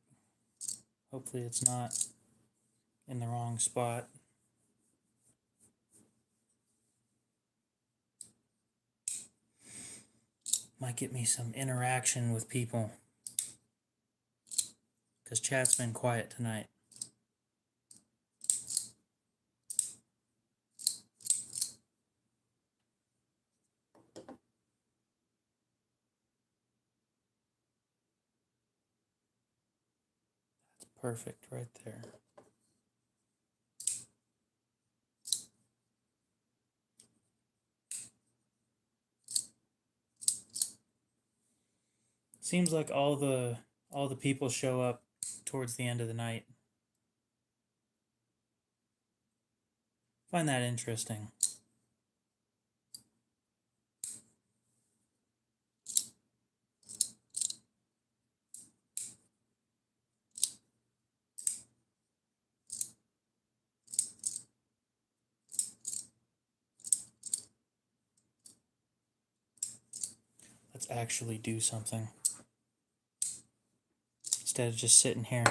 Hopefully it's not in the wrong spot. Might get me some interaction with people. Because chat's been quiet tonight. Perfect right there. Seems like all the people show up towards the end of the night. Find that interesting. Let's actually do something instead of just sitting here.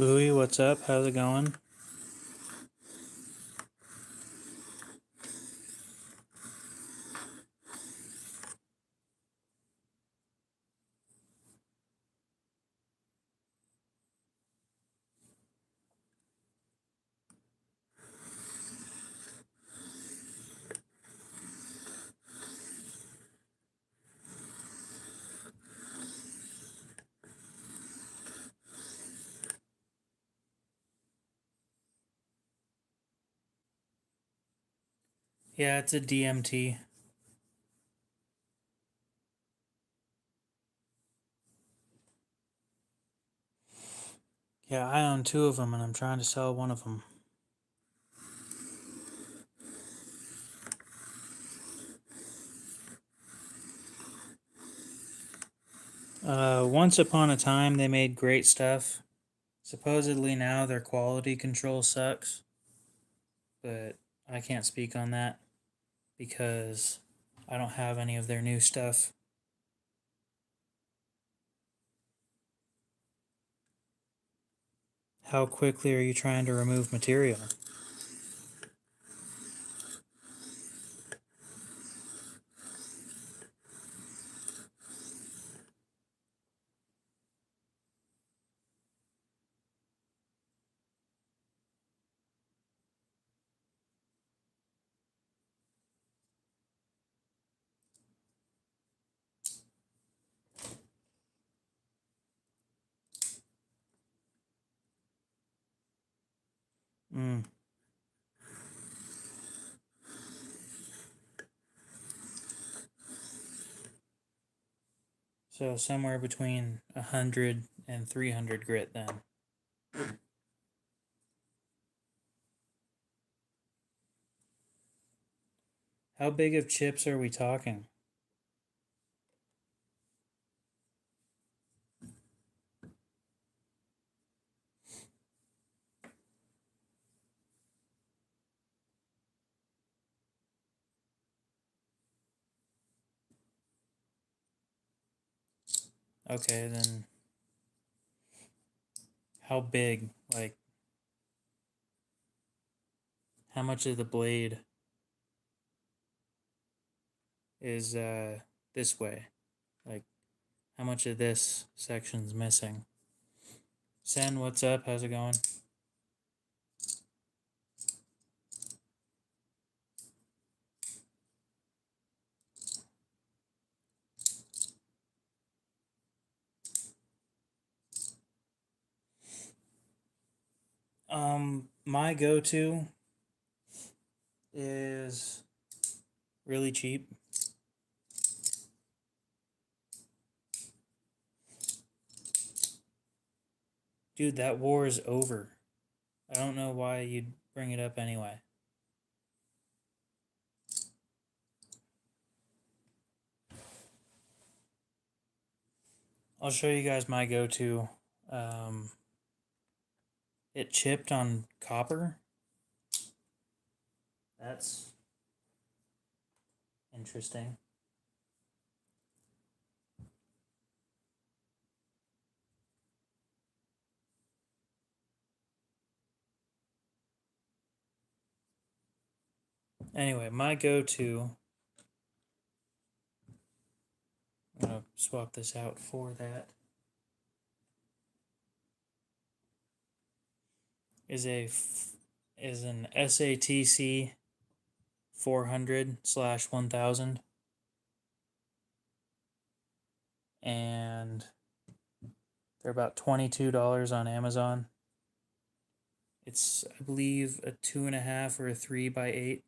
Louie, what's up? How's it going? Yeah, it's a DMT. Yeah, I own 2 of them and I'm trying to sell one of them. Once upon a time, they made great stuff. Supposedly now their quality control sucks, but I can't speak on that because I don't have any of their new stuff. How quickly are you trying to remove material? Mm. So somewhere between 100 and 300 grit then. How big of chips are we talking? Okay, then how big? Like, how much of the blade is this way? Like, how much of this section's missing? Sen, what's up? How's it going? My go-to is really cheap. Dude, that war is over. I don't know why you'd bring it up anyway. I'll show you guys my go-to. It chipped on copper. That's interesting. Anyway, my go-to, I'm gonna swap this out for that, is an SATC 400/1000, and they're about $22 on Amazon. It's, I believe, a 2.5 or a 3x8.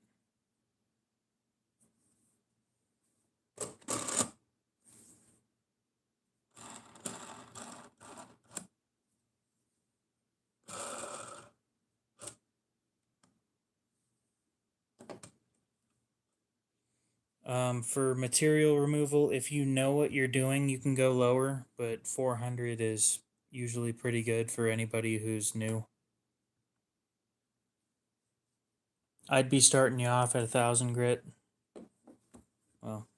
For material removal, if you know what you're doing, you can go lower, but 400 is usually pretty good for anybody who's new. I'd be starting you off at 1,000 grit. Well,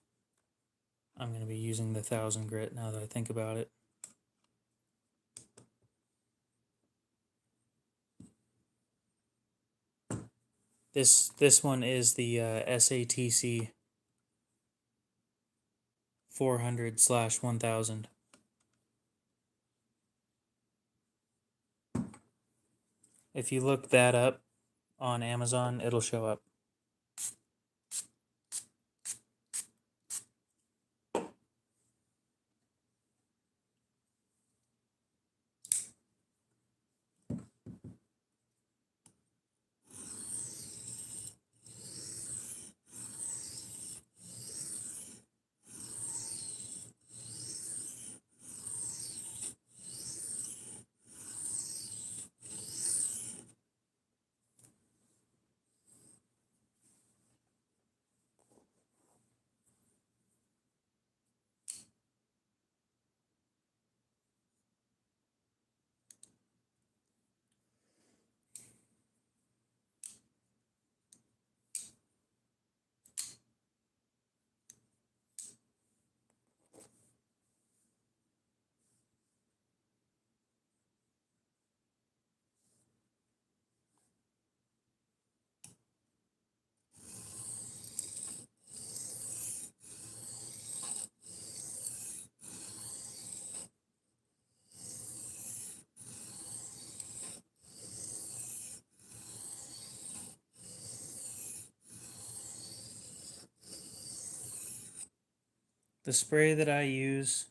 I'm going to be using the 1,000 grit now that I think about it. This one is the SATC 400/1000. If you look that up on Amazon, it'll show up. The spray that I use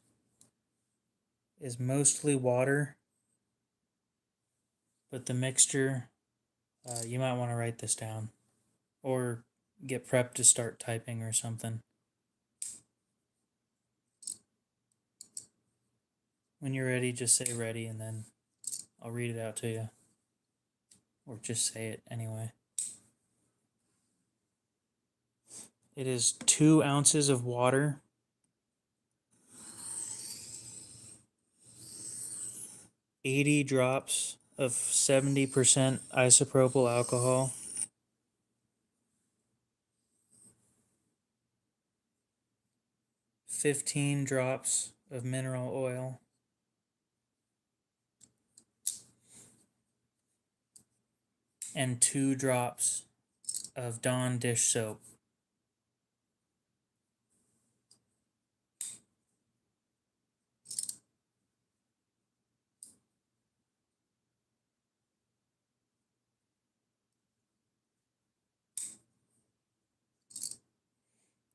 is mostly water, but the mixture, you might want to write this down or get prepped to start typing or something. When you're ready, just say ready and then I'll read it out to you. Or just say it anyway. It is 2 ounces of water, 80 drops of 70% isopropyl alcohol, 15 drops of mineral oil, and 2 drops of Dawn dish soap.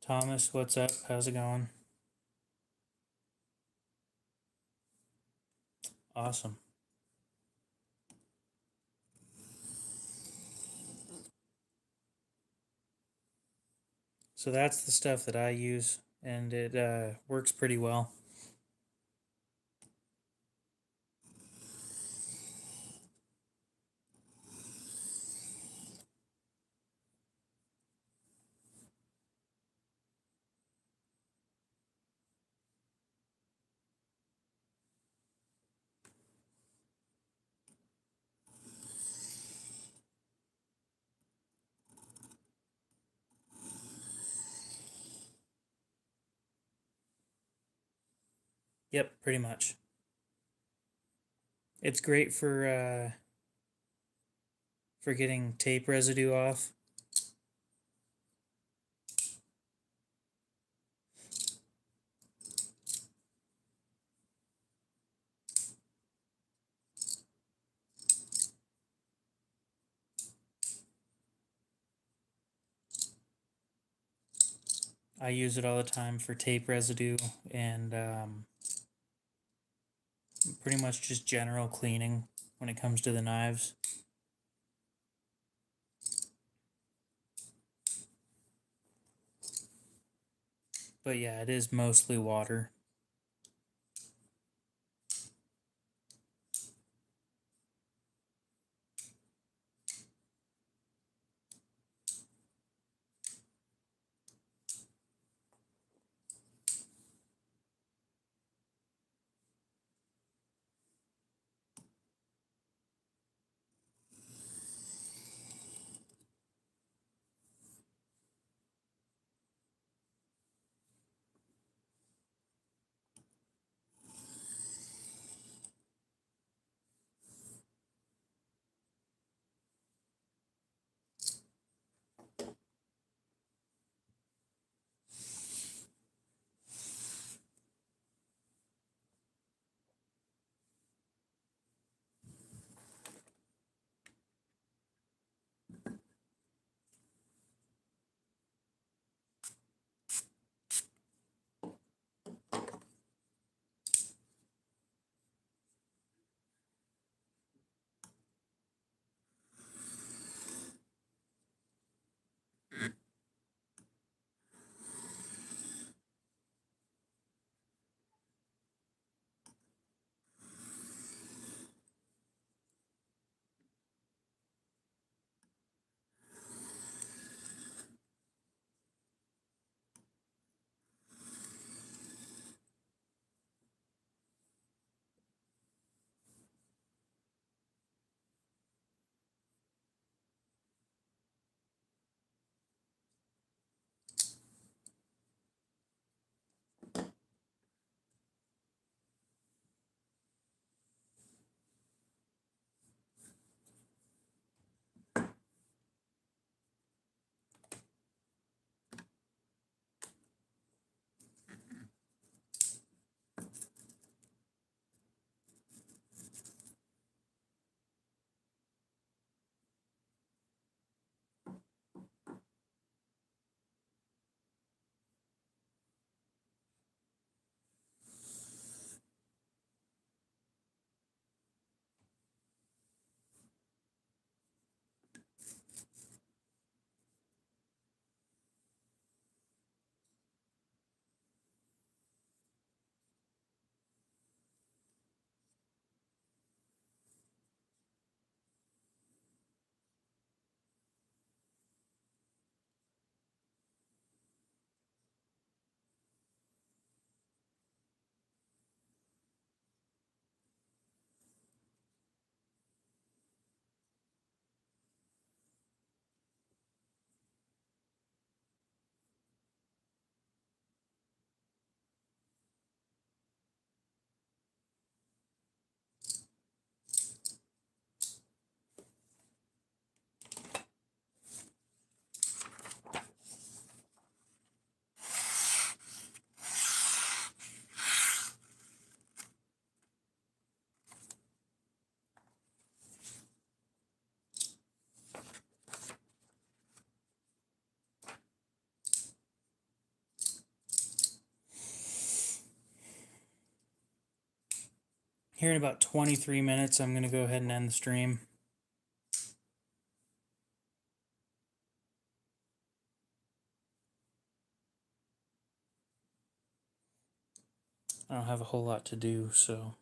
Thomas, what's up? How's it going? Awesome. So that's the stuff that I use, and it works pretty well. Yep, pretty much. It's great for getting tape residue off. I use it all the time for tape residue and pretty much just general cleaning when it comes to the knives. But yeah, it is mostly water. Here in about 23 minutes, I'm going to go ahead and end the stream. I don't have a whole lot to do, so.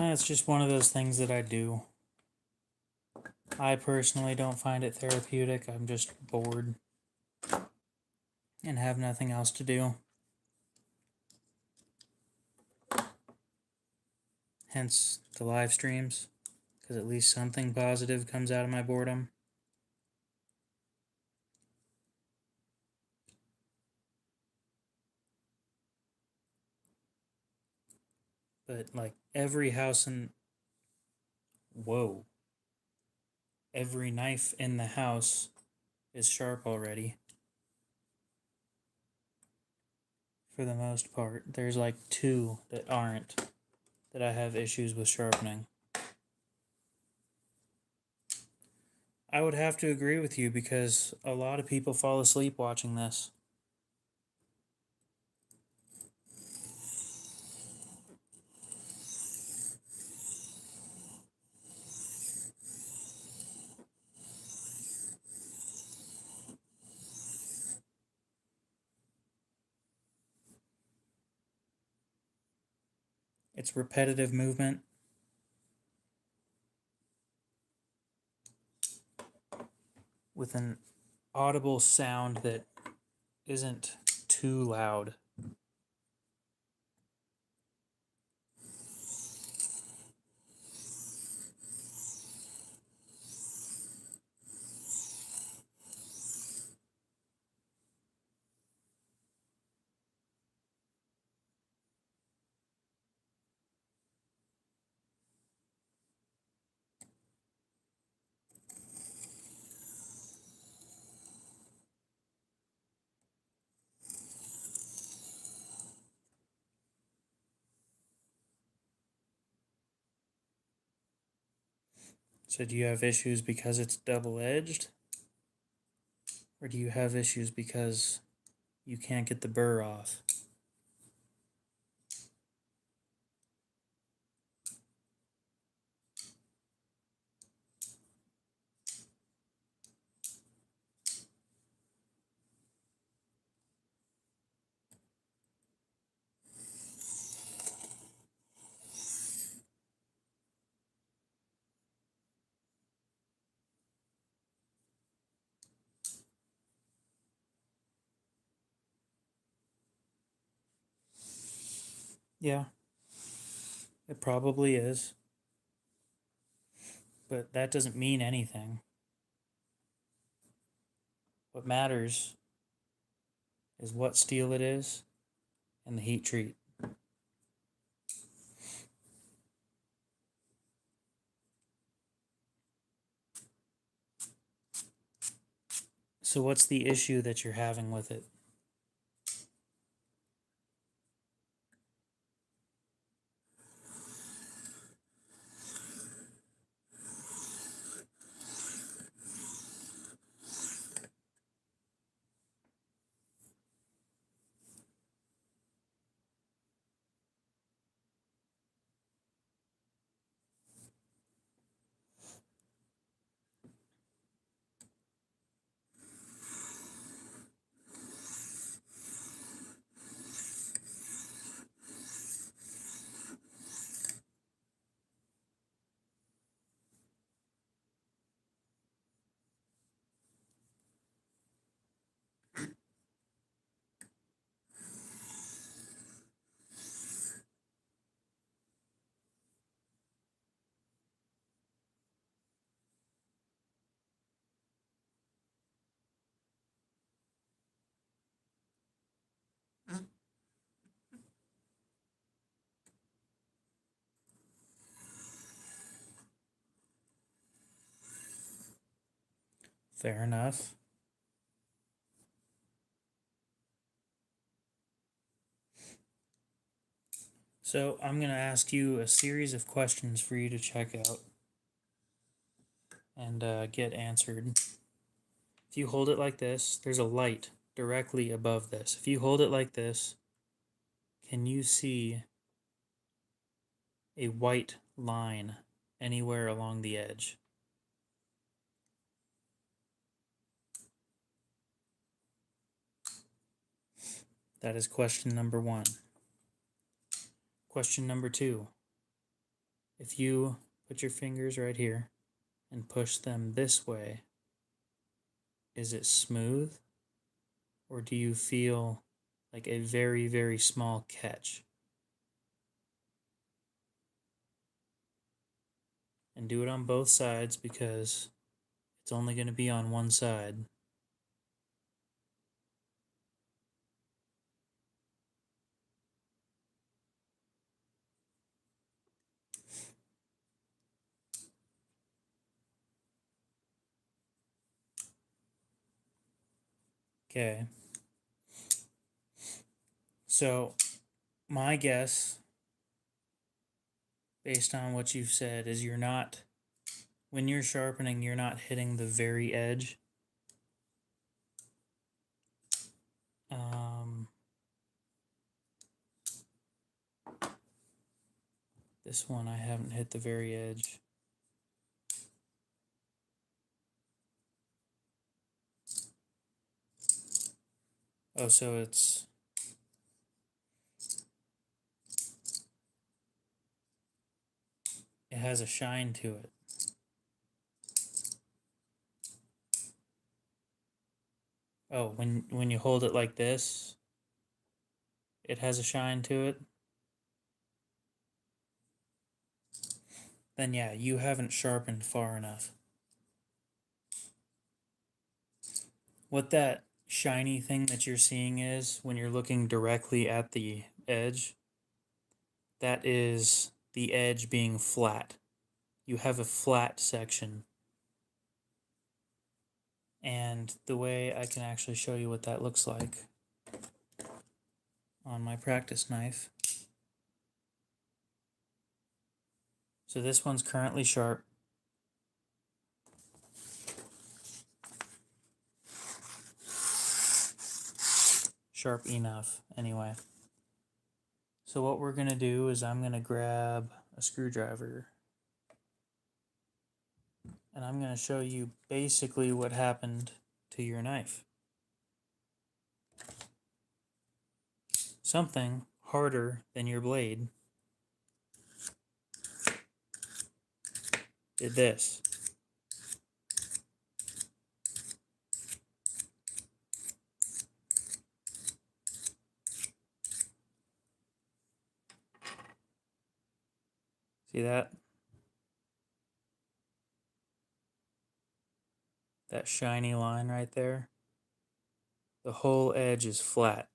It's just one of those things that I do. I personally don't find it therapeutic. I'm just bored and have nothing else to do. Hence the live streams, because at least something positive comes out of my boredom. But like every house in... Whoa. Every knife in the house is sharp already. For the most part. There's like 2 that aren't, that I have issues with sharpening. I would have to agree with you because a lot of people fall asleep watching this. It's repetitive movement with an audible sound that isn't too loud. So do you have issues because it's double-edged? Or do you have issues because you can't get the burr off? Yeah, it probably is. But that doesn't mean anything. What matters is what steel it is and the heat treat. So what's the issue that you're having with it? Fair enough. So I'm going to ask you a series of questions for you to check out and get answered. If you hold it like this, there's a light directly above this. If you hold it like this, can you see a white line anywhere along the edge? That is question number 1. Question number 2. If you put your fingers right here and push them this way, is it smooth? Or do you feel like a very, very small catch? And do it on both sides because it's only going to be on one side. Okay. So, my guess, based on what you've said, is when you're sharpening, you're not hitting the very edge. This one, I haven't hit the very edge. Oh, so it has a shine to it. Oh, when you hold it like this, it has a shine to it. Then yeah, you haven't sharpened far enough. What that shiny thing that you're seeing is, when you're looking directly at the edge, that is the edge being flat. You have a flat section. And the way I can actually show you what that looks like on my practice knife. So this one's currently sharp. Sharp enough, anyway. So what we're going to do is I'm going to grab a screwdriver and I'm going to show you basically what happened to your knife. Something harder than your blade did this. See that? That shiny line right there? The whole edge is flat.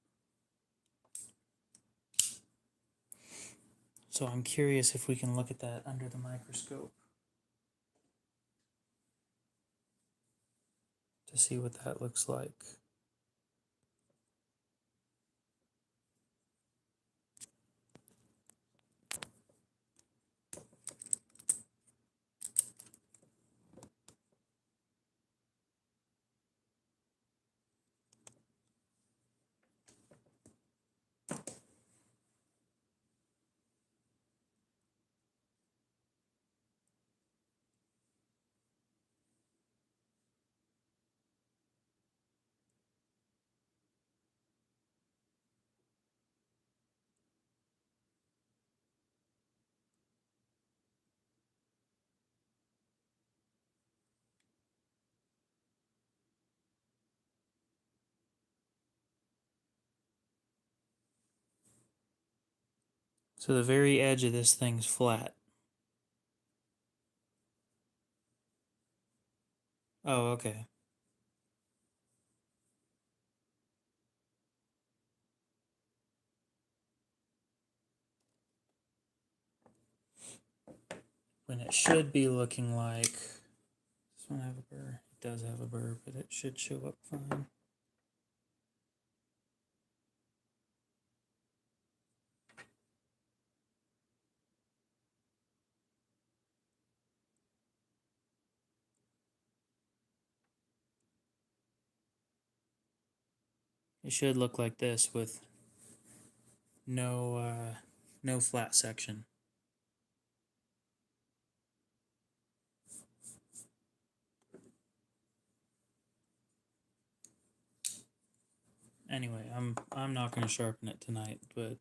So I'm curious if we can look at that under the microscope to see what that looks like. So the very edge of this thing's flat. Oh, okay. When it should be looking like... Does this one have a burr? It does have a burr, but it should show up fine. It should look like this with no flat section. Anyway, I'm not going to sharpen it tonight, but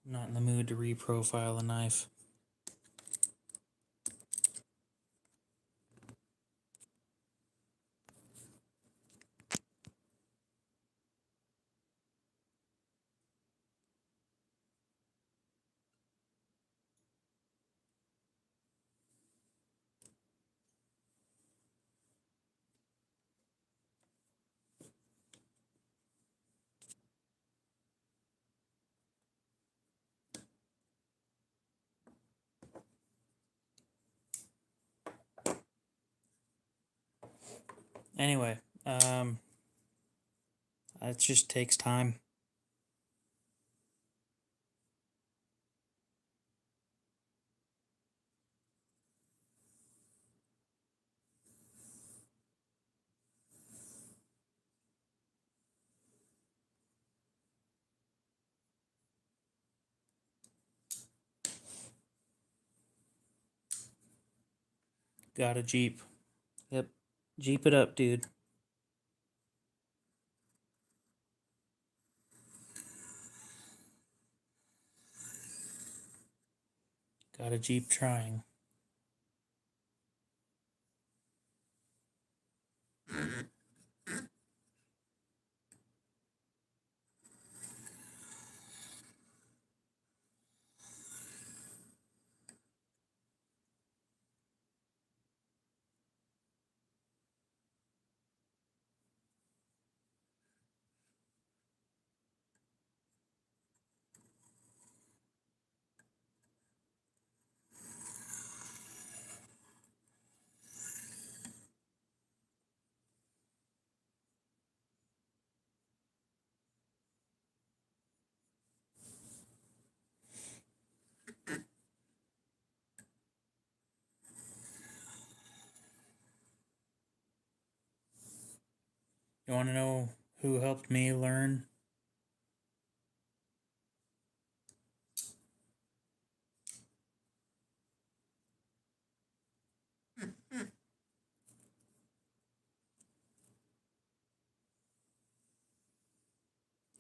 I'm not in the mood to reprofile a knife. Anyway, it just takes time. Got a Jeep. Yep. Jeep it up, dude. Got a Jeep trying. You want to know who helped me learn?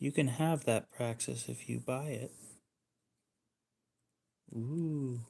You can have that praxis if you buy it. Ooh.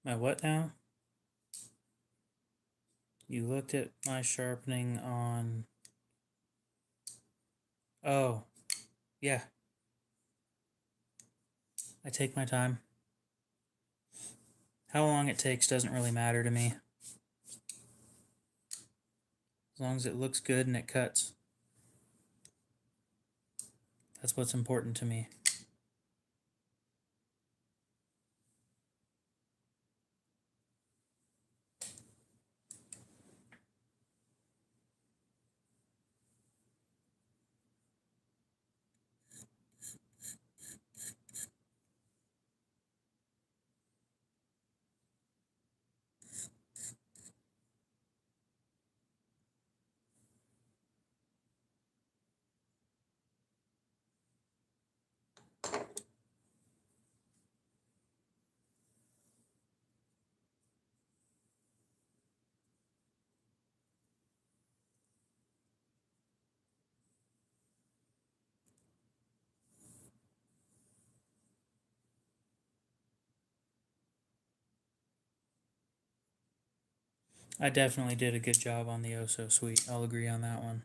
My what now? You looked at my sharpening on... Oh, yeah. I take my time. How long it takes doesn't really matter to me. As long as it looks good and it cuts. That's what's important to me. I definitely did a good job on the Oh So Sweet. I'll agree on that one.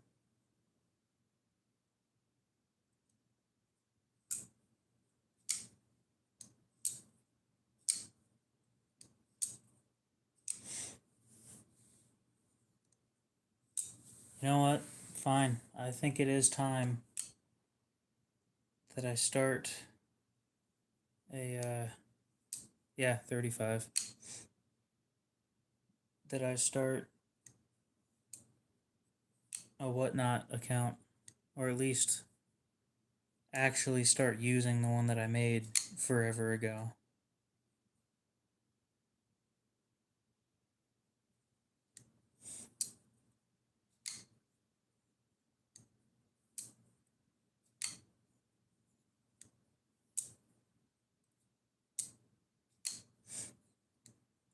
You know what? Fine. I think it is time that I start a, yeah, 35. That I start a Whatnot account. Or at least actually start using the one that I made forever ago.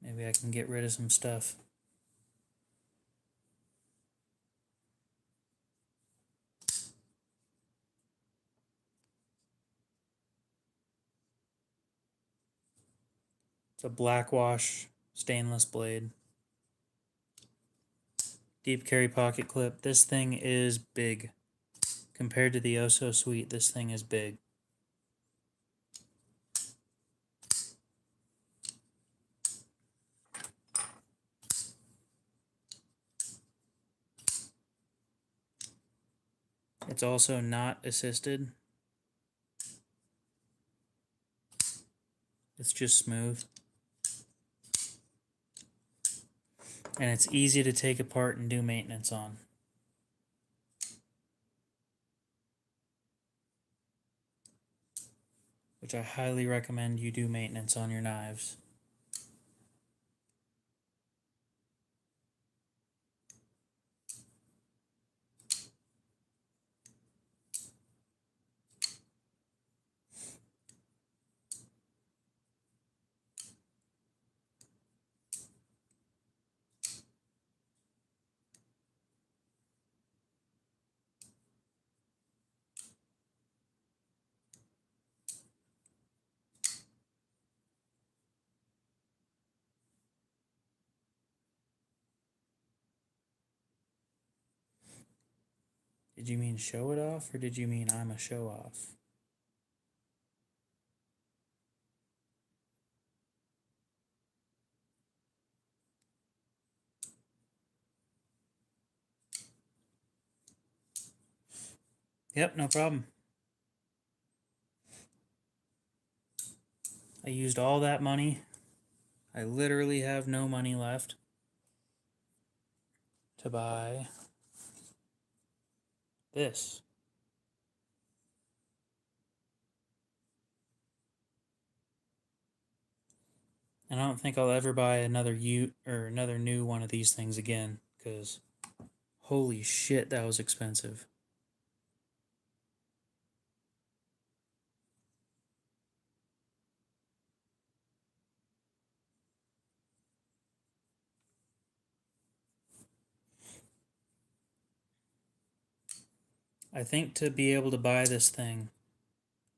Maybe I can get rid of some stuff. It's a blackwash stainless blade. Deep carry pocket clip. This thing is big. Compared to the Oh So Sweet, this thing is big. It's also not assisted. It's just smooth. And it's easy to take apart and do maintenance on. Which I highly recommend you do maintenance on your knives. Did you mean show it off, or did you mean I'm a show off? Yep, no problem. I used all that money. I literally have no money left to buy this. And I don't think I'll ever buy another another new one of these things again, because holy shit, that was expensive. I think to be able to buy this thing,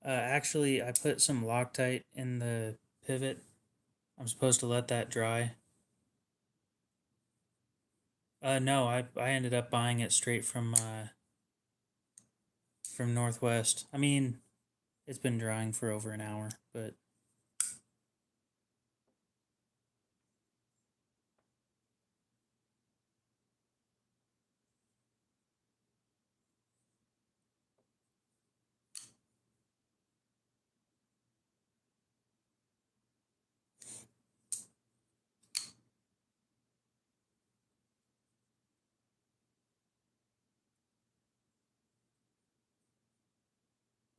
actually I put some Loctite in the pivot I'm supposed to let that dry. No, I ended up buying it straight from Northwest. I mean, it's been drying for over an hour, but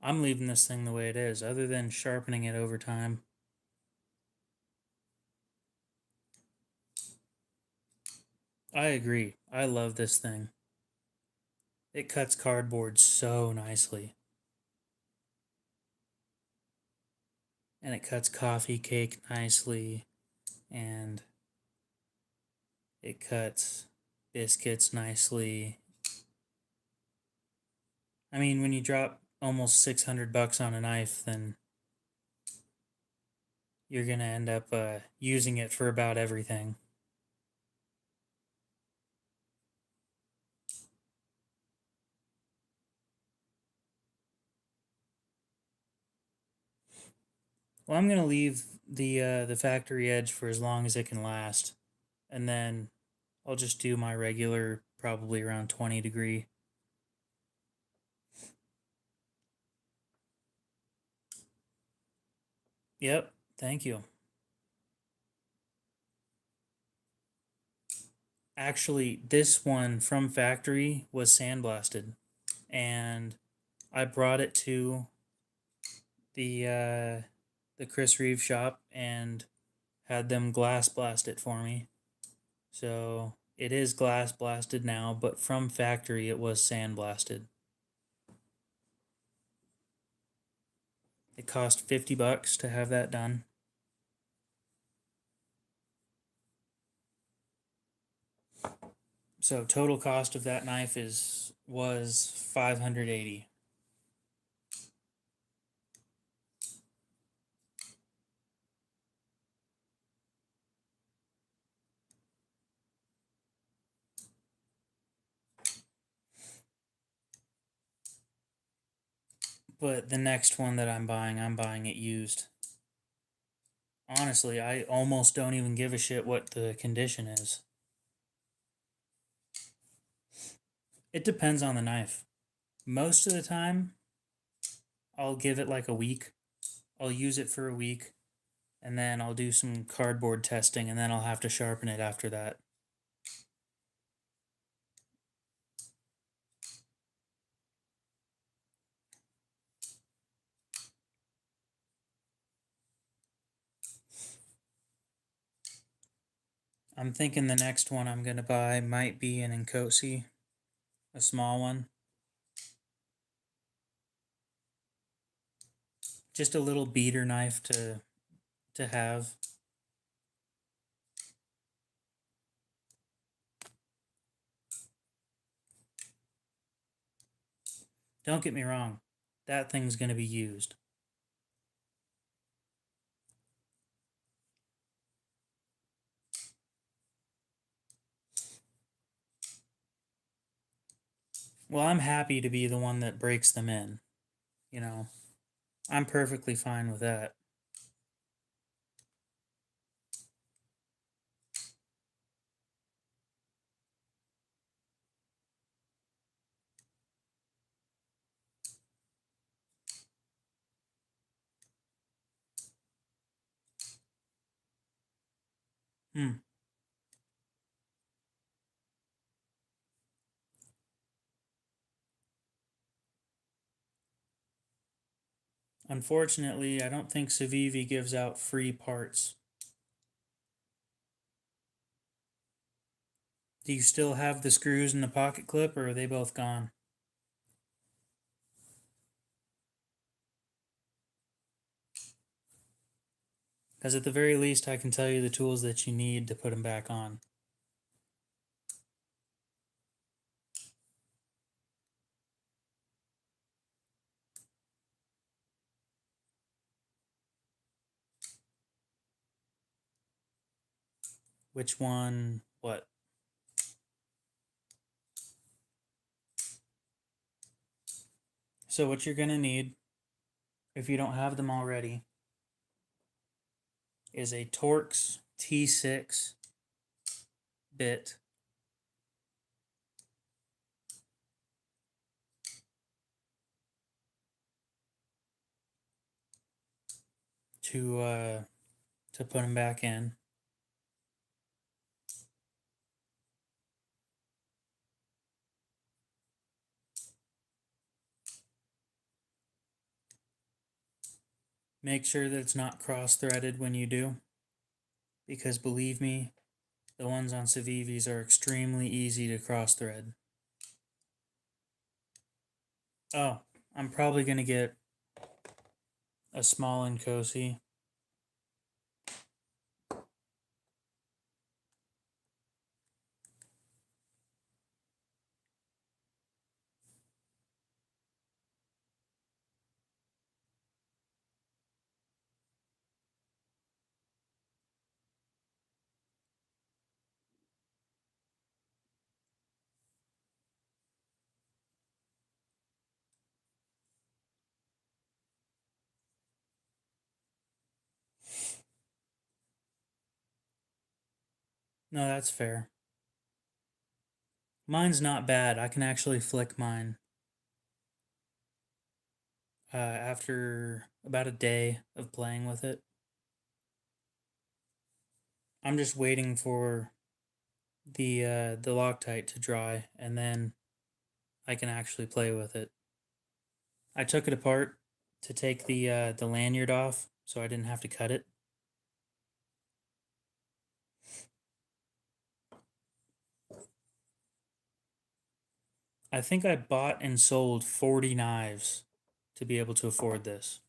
I'm leaving this thing the way it is, other than sharpening it over time. I agree. I love this thing. It cuts cardboard so nicely. And it cuts coffee cake nicely. And it cuts biscuits nicely. I mean, when you drop almost $600 on a knife, then you're going to end up using it for about everything. Well, I'm going to leave the factory edge for as long as it can last. And then I'll just do my regular, probably around 20 degree. Yep, thank you. Actually, this one from factory was sandblasted, and I brought it to the Chris Reeve shop and had them glass blast it for me. So it is glass blasted now, but from factory it was sandblasted. It cost $50 to have that done. So total cost of that knife was $580. But the next one that I'm buying it used. Honestly, I almost don't even give a shit what the condition is. It depends on the knife. Most of the time, I'll give it like a week. I'll use it for a week, and then I'll do some cardboard testing, and then I'll have to sharpen it after that. I'm thinking the next one I'm going to buy might be an Inkosi, a small one. Just a little beater knife to have. Don't get me wrong, that thing's going to be used. Well, I'm happy to be the one that breaks them in. You know, I'm perfectly fine with that. Hmm. Unfortunately, I don't think Civivi gives out free parts. Do you still have the screws and the pocket clip, or are they both gone? Because at the very least, I can tell you the tools that you need to put them back on. which one, what? So what you're going to need, if you don't have them already, is a Torx T6 bit. To put them back in. Make sure that it's not cross-threaded when you do, because believe me, the ones on Civivis are extremely easy to cross-thread. Oh, I'm probably going to get a small Nkosi. No, that's fair. Mine's not bad. I can actually flick mine. After about a day of playing with it. I'm just waiting for the Loctite to dry, and then I can actually play with it. I took it apart to take the lanyard off, so I didn't have to cut it. I think I bought and sold 40 knives to be able to afford this.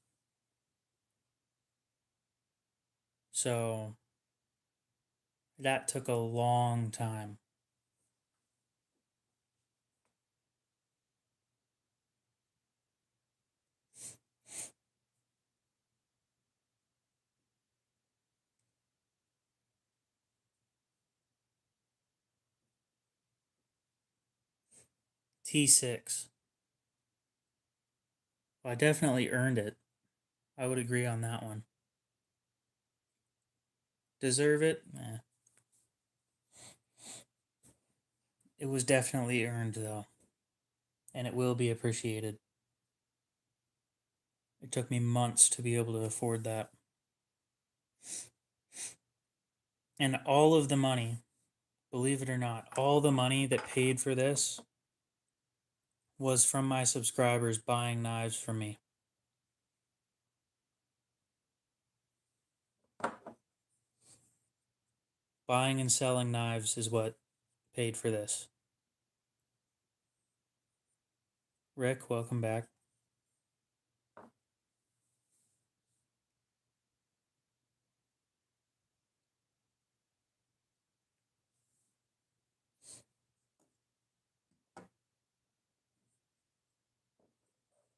So that took a long time. T6. Well, I definitely earned it. I would agree on that one. Deserve it? Eh. It was definitely earned, though. And it will be appreciated. It took me months to be able to afford that. And all of the money, believe it or not, all the money that paid for this was from my subscribers buying knives from me. Buying and selling knives is what paid for this. Rick, welcome back.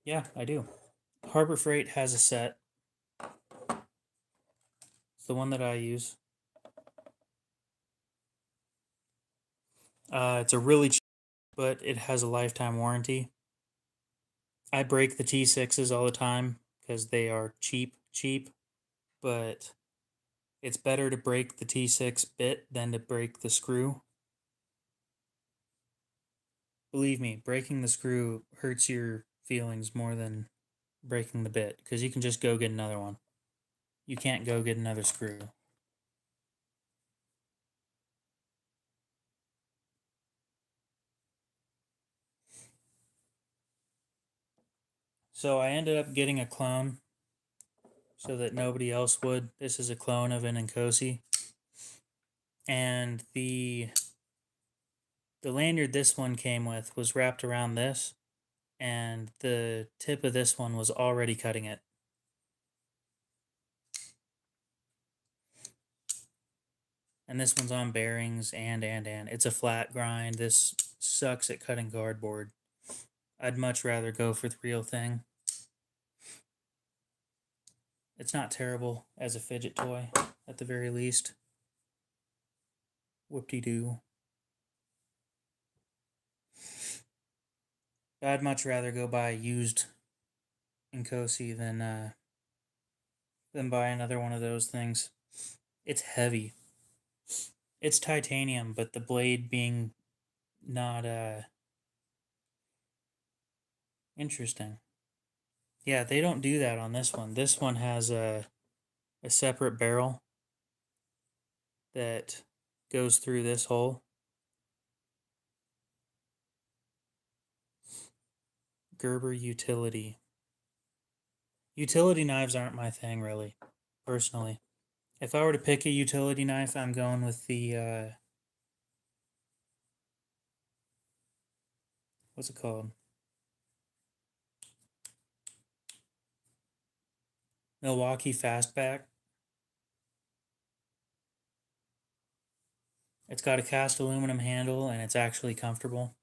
Yeah, I do. Harbor Freight has a set. It's the one that I use. It's a really cheap, but it has a lifetime warranty. I break the T6s all the time because they are cheap, but it's better to break the T6 bit than to break the screw. Believe me, breaking the screw hurts your feelings more than breaking the bit because you can just go get another one. You can't go get another screw. So I ended up getting a clone so that nobody else would. This is a clone of an Nkosi. And the lanyard this one came with was wrapped around this, and the tip of this one was already cutting it. And this one's on bearings and. It's a flat grind. This sucks at cutting cardboard. I'd much rather go for the real thing. It's not terrible as a fidget toy, at the very least. Whoop-de-doo. I'd much rather go buy used Nkosi than buy another one of those things. It's heavy. It's titanium, but the blade being not interesting. Yeah, they don't do that on this one. This one has a separate barrel that goes through this hole. Gerber utility. Utility knives aren't my thing, really, personally. If I were to pick a utility knife, I'm going with the what's it called? Milwaukee Fastback. It's got a cast aluminum handle and it's actually comfortable.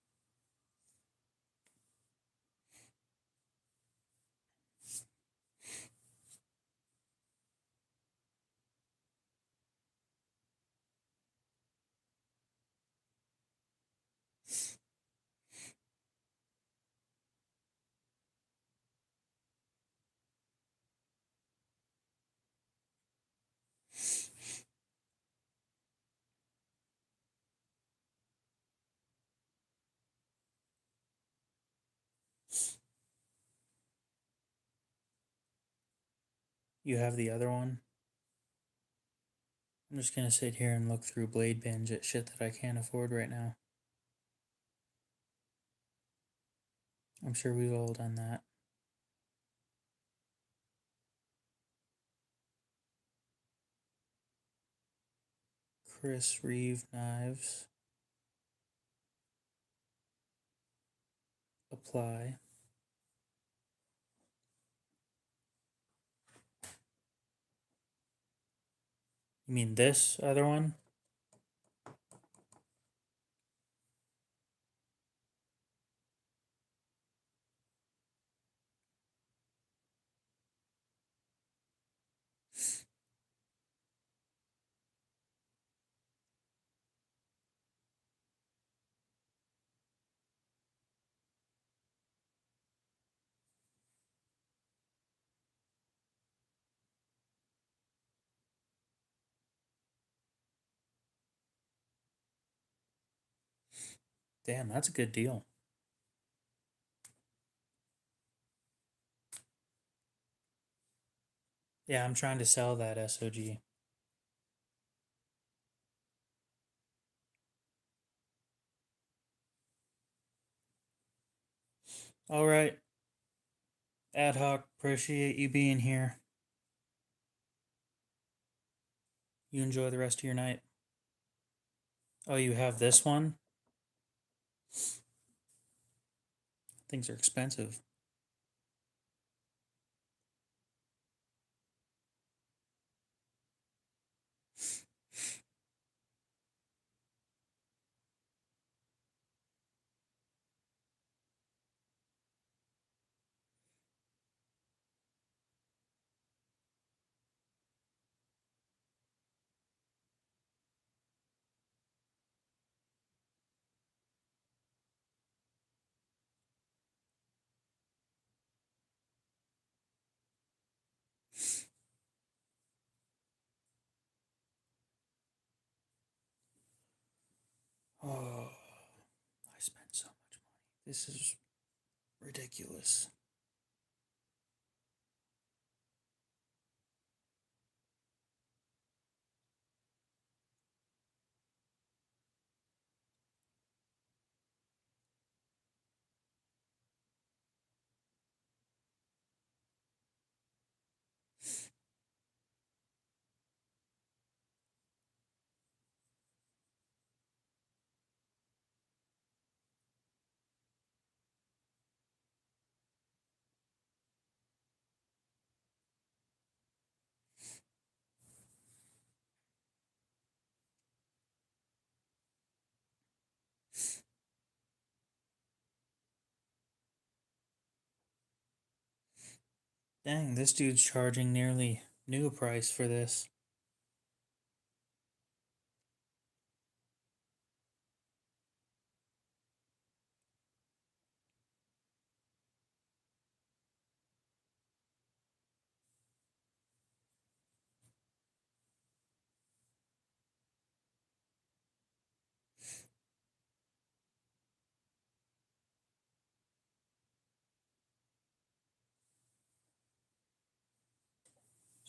You have the other one. I'm just gonna sit here and look through Blade Binge at shit that I can't afford right now. I'm sure we've all done that. Chris Reeve knives. Apply. You mean this other one? Damn, that's a good deal. Yeah, I'm trying to sell that SOG. All right. Ad hoc, appreciate you being here. You enjoy the rest of your night. Oh, you have this one? Things are expensive. Oh, I spent so much money. This is ridiculous. Dang, this dude's charging nearly new price for this.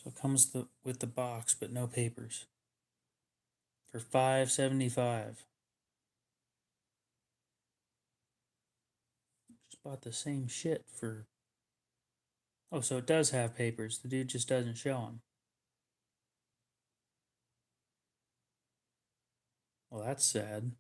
So it comes with the box, but no papers. For $5.75. Just bought the same shit for. Oh, so it does have papers. The dude just doesn't show them. Well, that's sad.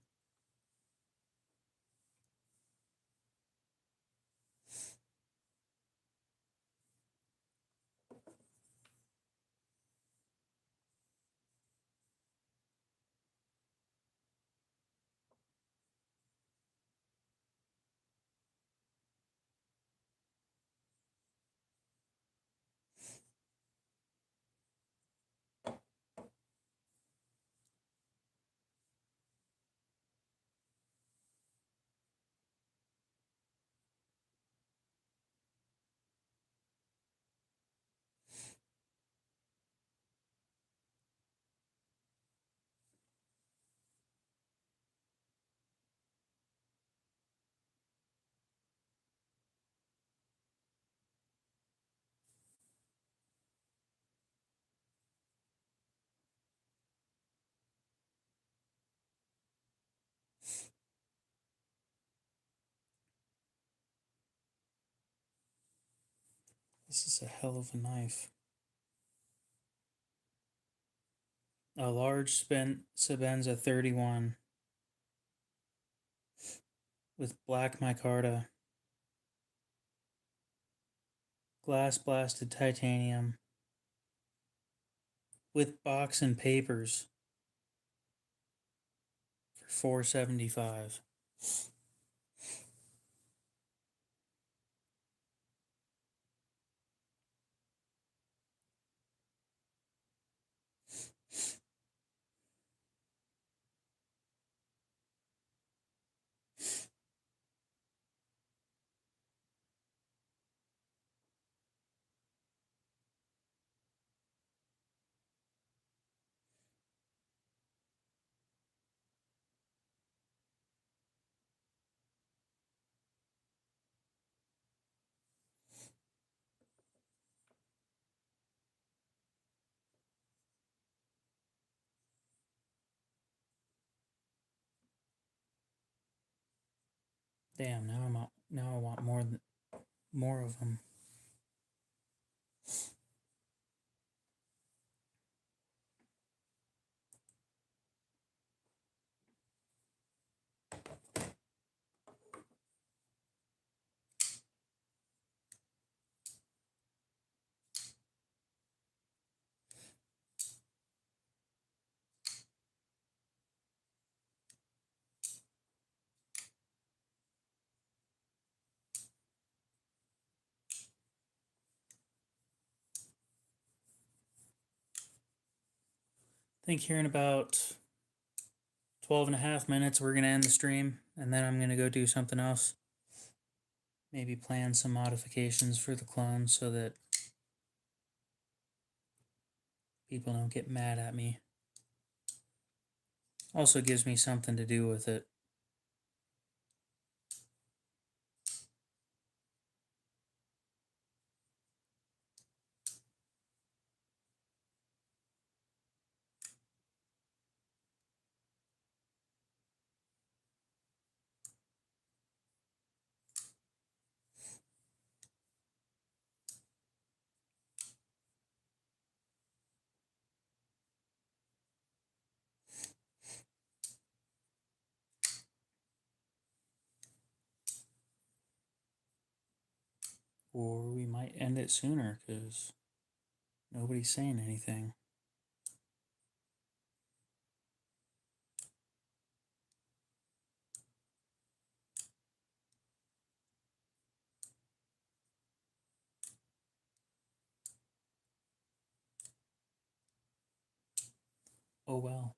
This is a hell of a knife. A large Sebenza 31 with black micarta, glass blasted titanium, with box and papers for $4.75. Damn, now I want more of them. I think here in about 12 and a half minutes, we're going to end the stream, and then I'm going to go do something else. Maybe plan some modifications for the clone so that people don't get mad at me. Also gives me something to do with it. Or we might end it sooner because nobody's saying anything. Oh well.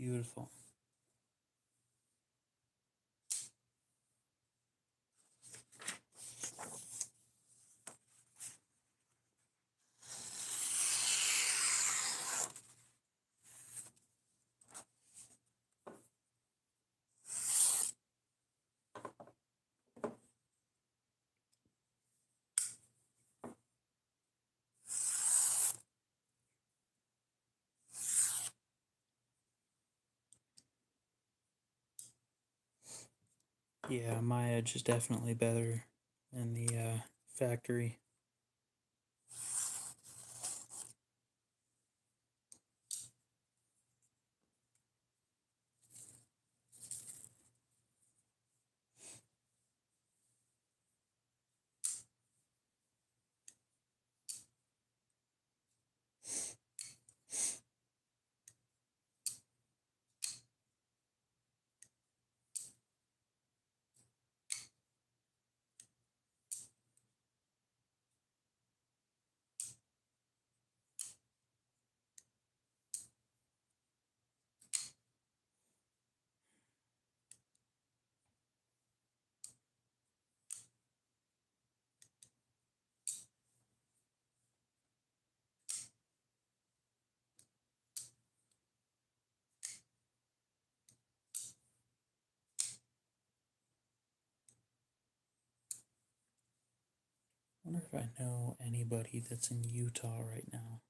Beautiful. Yeah, my edge is definitely better than the factory. I wonder if I know anybody that's in Utah right now.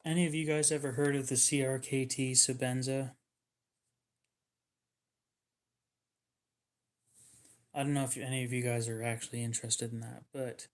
Any of you guys ever heard of the CRKT Sabenza? I don't know if any of you guys are actually interested in that, but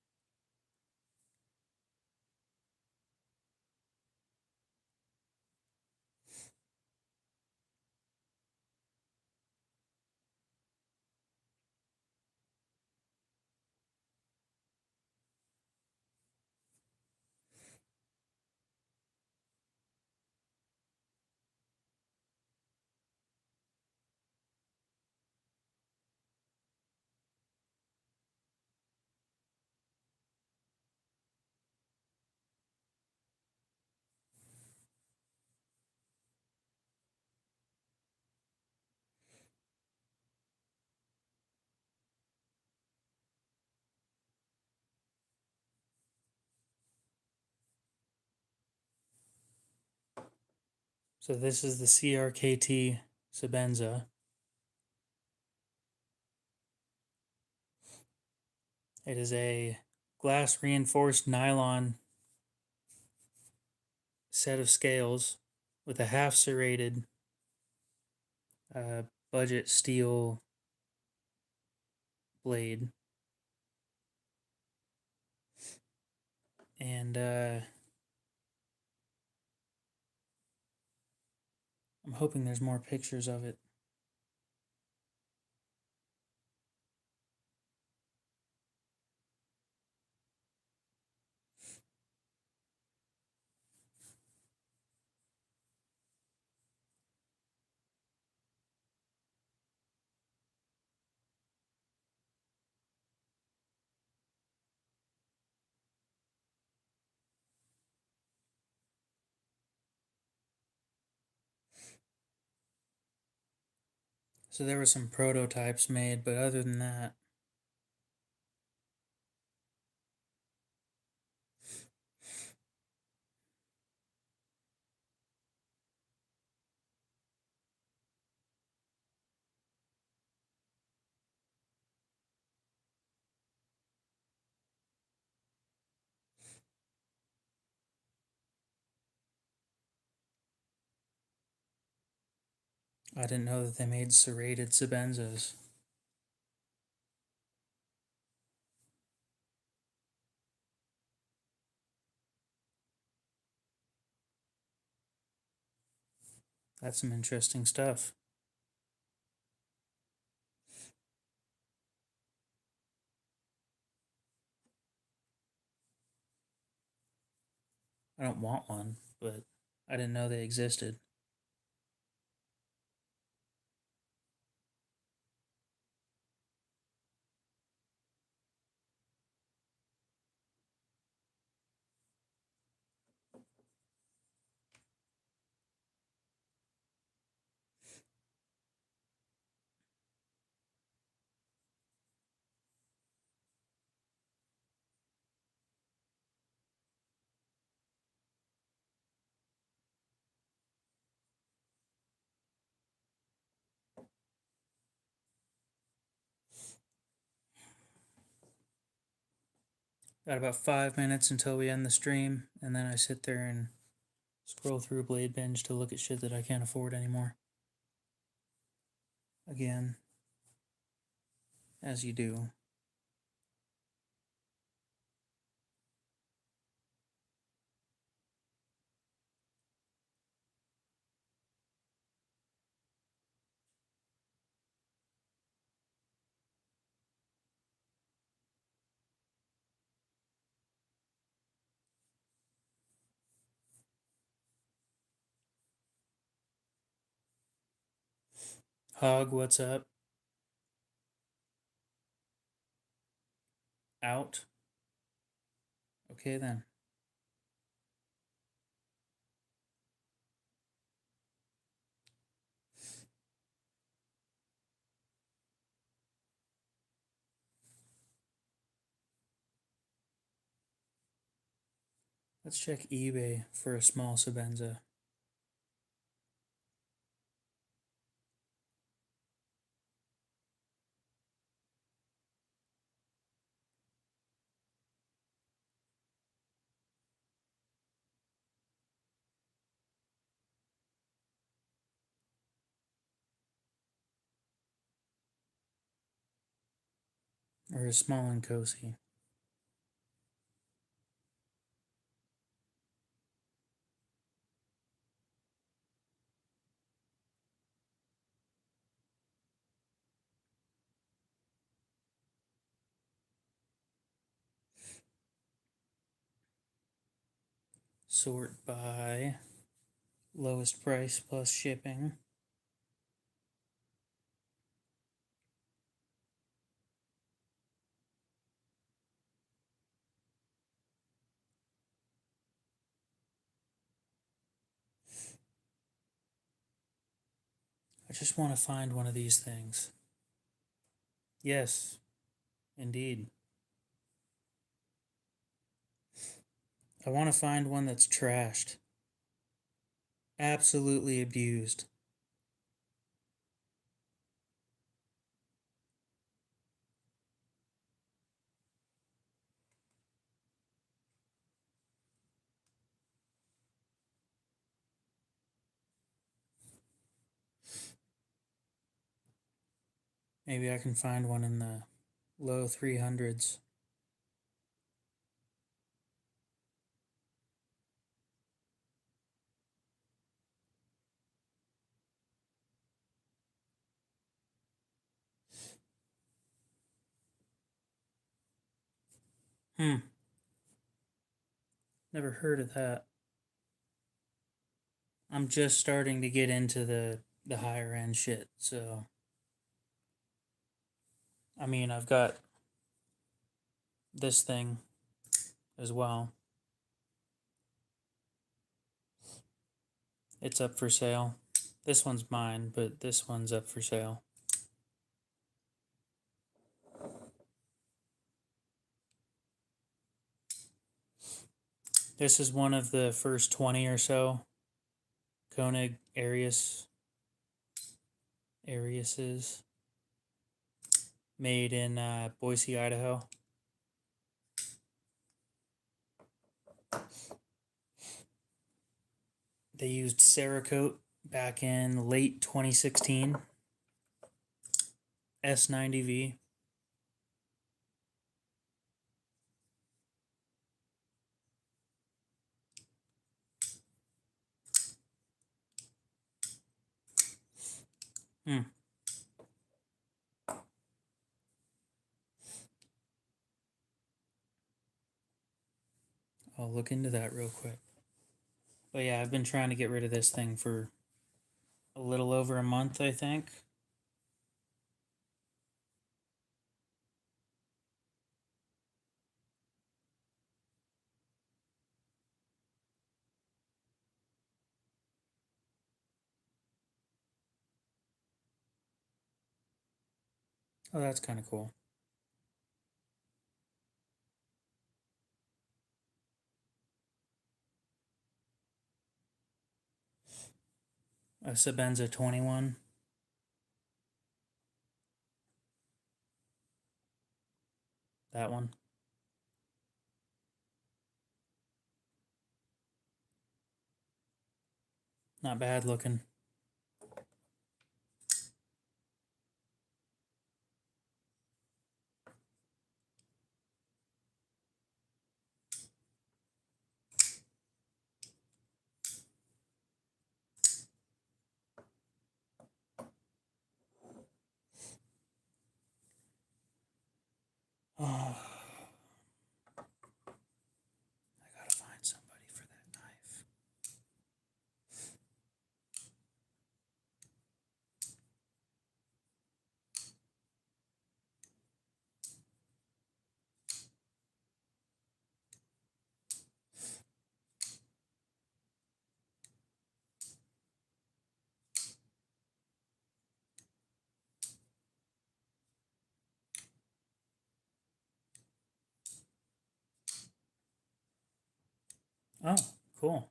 so this is the CRKT Sabenza. It is a glass reinforced nylon set of scales with a half serrated budget steel blade. And I'm hoping there's more pictures of it. So there were some prototypes made, but other than that, I didn't know that they made serrated Sabenzas. That's some interesting stuff. I don't want one, but I didn't know they existed. Got about 5 minutes until we end the stream, and then I sit there and scroll through Blade Binge to look at shit that I can't afford anymore. Again, as you do. Hog, what's up? Out? Okay then. Let's check eBay for a small Sabenza. Or a small and cozy. Sort by lowest price plus shipping. I just want to find one of these things. Yes, indeed. I want to find one that's trashed. Absolutely abused. Maybe I can find one in the low 300s. Never heard of that. I'm just starting to get into the higher end shit, so I mean, I've got this thing as well. It's up for sale. This one's mine, but this one's up for sale. This is one of the first 20 or so Koenig Ariuses made in Boise, Idaho. They used Cerakote back in late 2016. S90V. I'll look into that real quick. But yeah, I've been trying to get rid of this thing for a little over a month, I think. Oh, that's kind of cool. A Sabenza 21. That one. Not bad looking. Oh, I gotta find somebody for that knife. Oh, cool.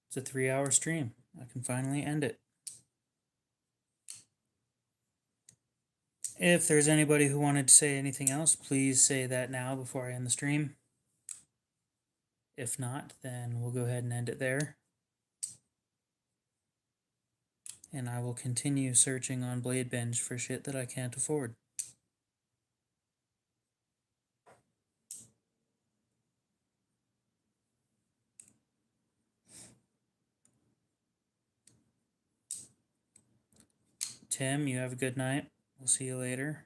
It's a 3-hour stream. I can finally end it. If there's anybody who wanted to say anything else, please say that now before I end the stream. If not, then we'll go ahead and end it there. And I will continue searching on Blade Binge for shit that I can't afford. Tim, you have a good night. We'll see you later.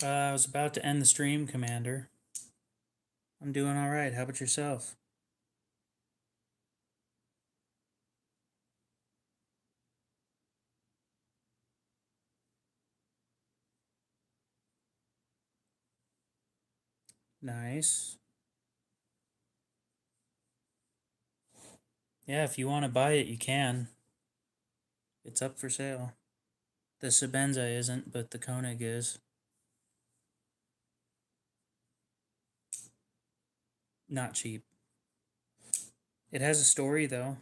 I was about to end the stream, Commander. I'm doing all right. How about yourself? Nice. Yeah, if you want to buy it, you can. It's up for sale. The Sabenza isn't, but the Koenig is. Not cheap. It has a story, though.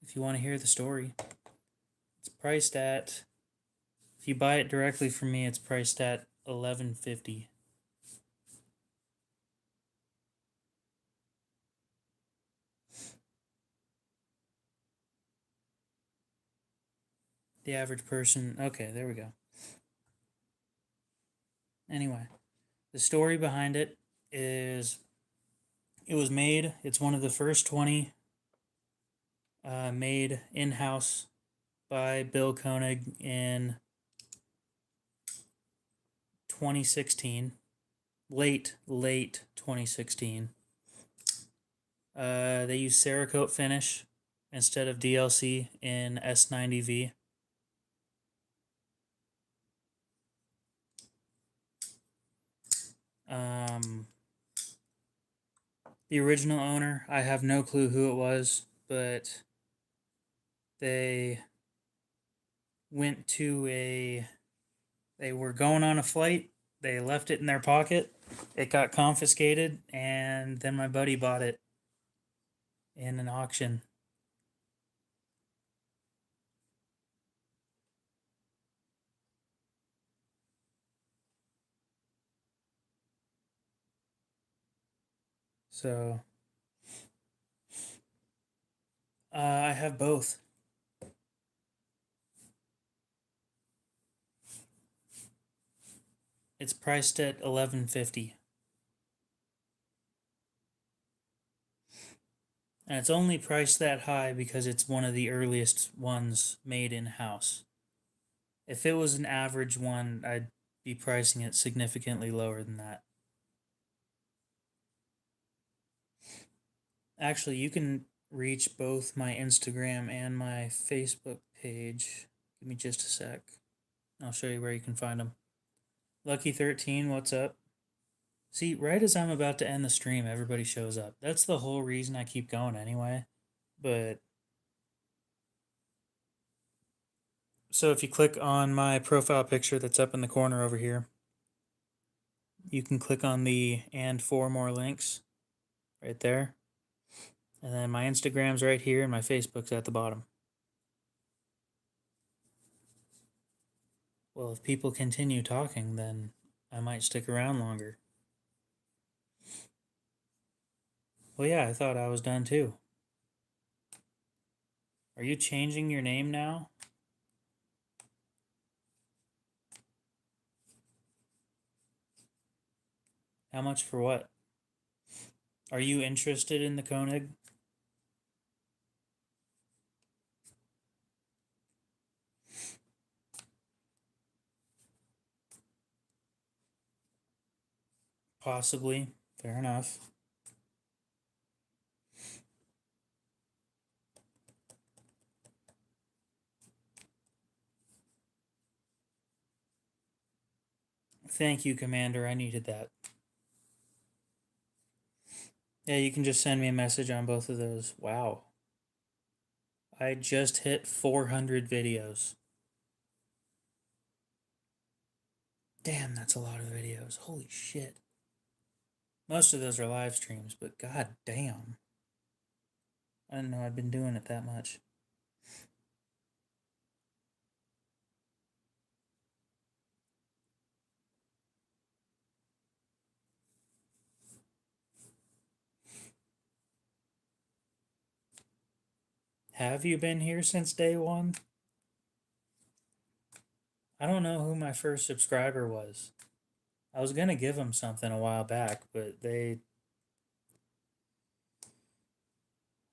If you want to hear the story, it's priced at. If you buy it directly from me, it's priced at $11.50. The average person. Okay, there we go. Anyway, the story behind it is it was made, it's one of the first 20 made in house by Bill Koenig in 2016. Late 2016. They use Cerakote finish instead of DLC in S90V. The original owner, I have no clue who it was, but They went to they were going on a flight. They left it in their pocket. It got confiscated, and then my buddy bought it in an auction. So I have both. It's priced at $11.50. And it's only priced that high because it's one of the earliest ones made in-house. If it was an average one, I'd be pricing it significantly lower than that. Actually, you can reach both my Instagram and my Facebook page. Give me just a sec. I'll show you where you can find them. Lucky13, what's up? See, right as I'm about to end the stream, everybody shows up. That's the whole reason I keep going anyway. But so if you click on my profile picture that's up in the corner over here, you can click on the and 4 more links right there. And then my Instagram's right here and my Facebook's at the bottom. Well, if people continue talking, then I might stick around longer. Well, yeah, I thought I was done too. Are you changing your name now? How much for what? Are you interested in the Koenig? Possibly. Fair enough. Thank you, Commander. I needed that. Yeah, you can just send me a message on both of those. Wow. I just hit 400 videos. Damn, that's a lot of videos. Holy shit. Most of those are live streams, but god damn. I didn't know I'd been doing it that much. Have you been here since day one? I don't know who my first subscriber was. I was gonna give them something a while back, but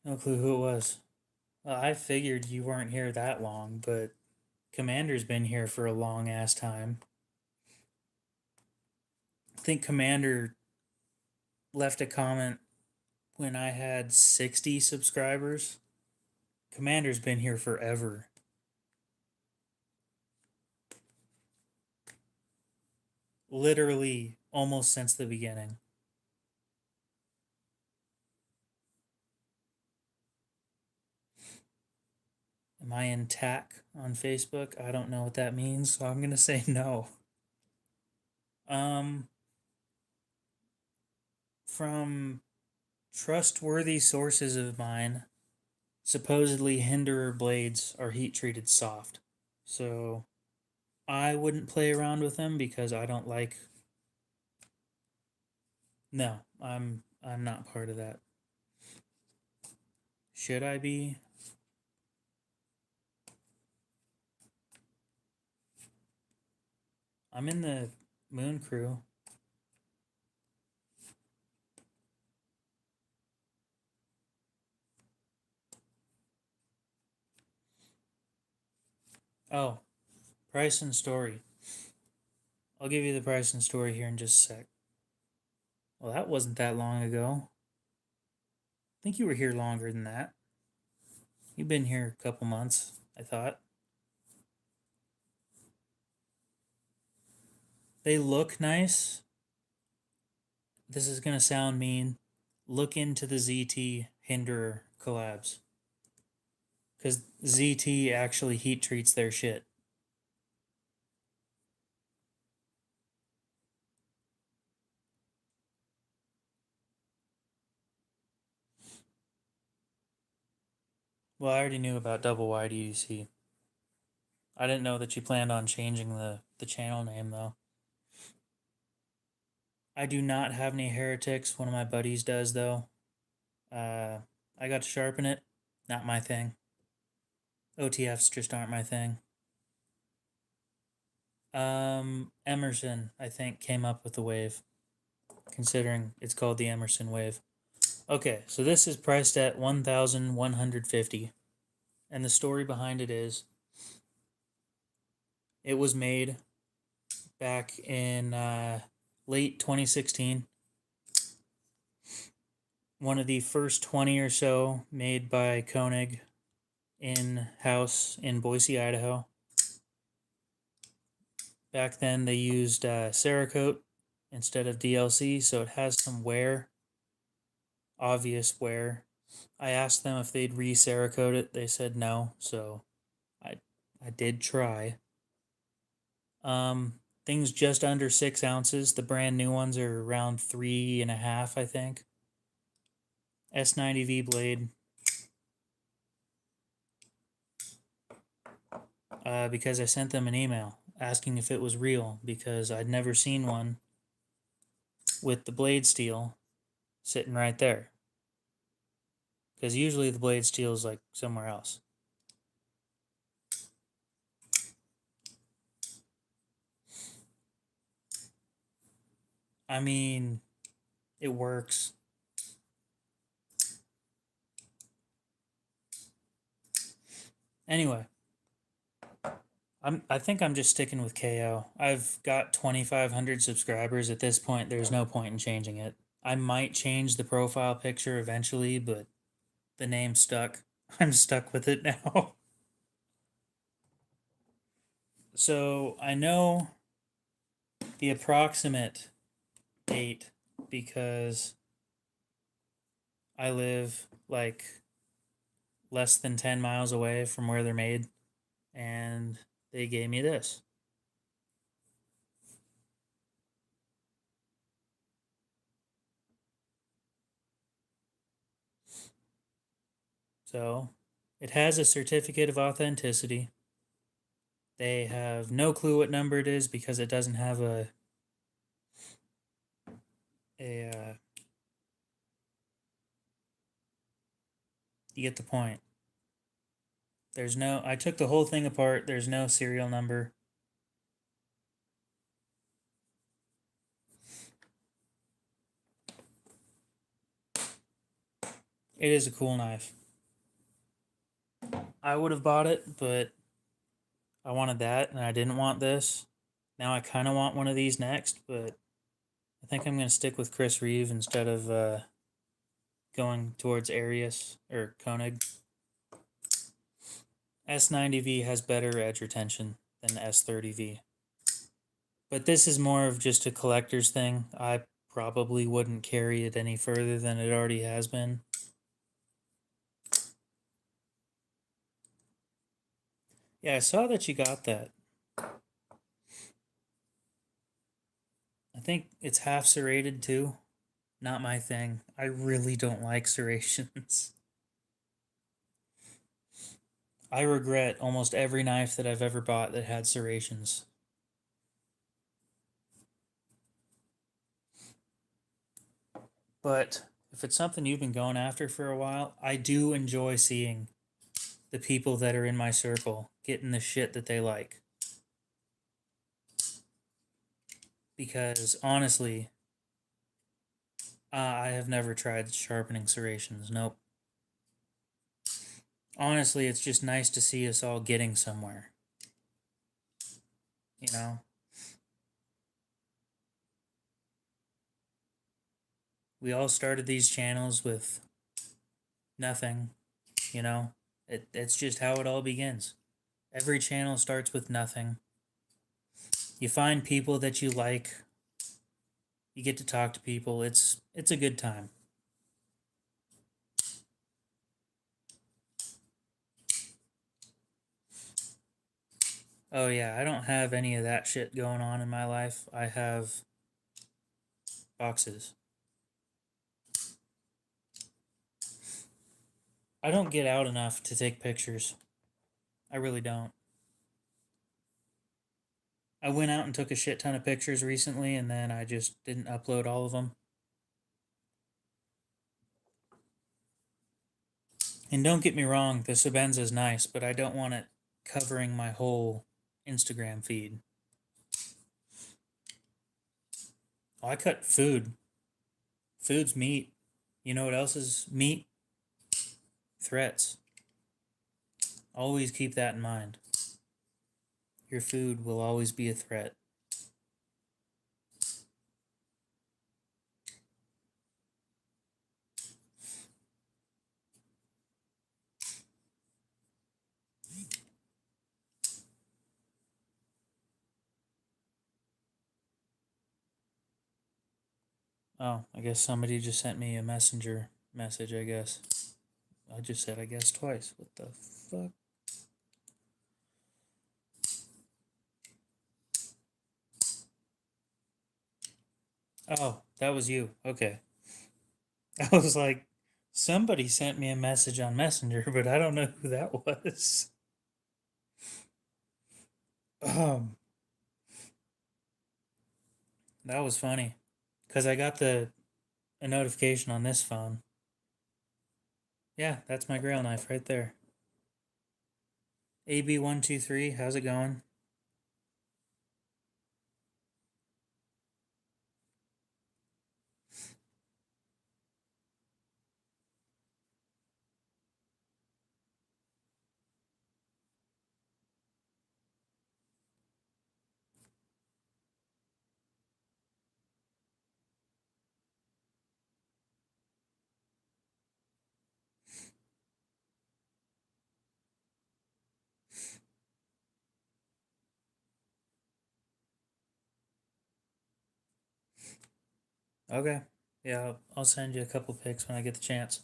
no clue who it was. Well, I figured you weren't here that long, but Commander's been here for a long ass time. I think Commander left a comment when I had 60 subscribers. Commander's been here forever. Literally almost since the beginning. Am I in TAC on Facebook? I don't know what that means, so I'm gonna say no. From trustworthy sources of mine, supposedly Hinderer blades are heat treated soft. So I wouldn't play around with them because I don't like. No, I'm not part of that. Should I be? I'm in the Moon Crew. Oh, price and story. I'll give you the price and story here in just a sec. Well, that wasn't that long ago. I think you were here longer than that. You've been here a couple months, I thought. They look nice. This is going to sound mean. Look into the ZT Hinderer collabs. Because ZT actually heat treats their shit. Well, I already knew about double wide EDC. I didn't know that you planned on changing the channel name, though. I do not have any heretics. One of my buddies does, though. I got to sharpen it. Not my thing. OTFs just aren't my thing. Emerson, I think, came up with the wave, considering it's called the Emerson wave. Okay, so this is priced at 1,150, and the story behind it is it was made back in late 2016. One of the first 20 or so made by Koenig in-house in Boise, Idaho. Back then they used Cerakote instead of DLC, so it has some wear, obvious wear. I asked them if they'd re-Cerakote it. They said no, so I did try. Things just under 6 ounces. The brand new ones are around 3.5, I think. S90V blade. Because I sent them an email asking if it was real, because I'd never seen one with the blade steel sitting right there. Because usually the blade steel is like somewhere else. I mean, it works. Anyway, I think I'm just sticking with KO. I've got 2,500 subscribers at this point. There's no point in changing it. I might change the profile picture eventually, but the name stuck. I'm stuck with it now. So I know the approximate date because I live like less than 10 miles away from where they're made, and they gave me this. So it has a certificate of authenticity. They have no clue what number it is because it doesn't have a you get the point. There's no, I took the whole thing apart. There's no serial number. It is a cool knife. I would have bought it, but I wanted that and I didn't want this. Now I kind of want one of these next, but I think I'm going to stick with Chris Reeve instead of going towards Arius or Koenig. S90V has better edge retention than S30V. But this is more of just a collector's thing. I probably wouldn't carry it any further than it already has been. Yeah, I saw that you got that. I think it's half serrated too. Not my thing. I really don't like serrations. I regret almost every knife that I've ever bought that had serrations. But if it's something you've been going after for a while, I do enjoy seeing the people that are in my circle getting the shit that they like. Because honestly, I have never tried sharpening serrations. Nope. Honestly, it's just nice to see us all getting somewhere. You know? We all started these channels with nothing, you know? It's just how it all begins. Every channel starts with nothing. You find people that you like. You get to talk to people. It's a good time. Oh yeah, I don't have any of that shit going on in my life. I have boxes. I don't get out enough to take pictures. I really don't. I went out and took a shit ton of pictures recently, and then I just didn't upload all of them. And don't get me wrong, the Sebenza is nice, but I don't want it covering my whole Instagram feed. Oh, I cut food. Food's meat. You know what else is meat? Threats. Always keep that in mind. Your food will always be a threat. Oh, I guess somebody just sent me a messenger message, I guess. I just said I guess twice. What the fuck? Oh, that was you. Okay. I was like, somebody sent me a message on Messenger, but I don't know who that was. Um, that was funny. Because I got a notification on this phone. Yeah, that's my grail knife right there. AB123, how's it going? Okay. Yeah, I'll send you a couple pics when I get the chance.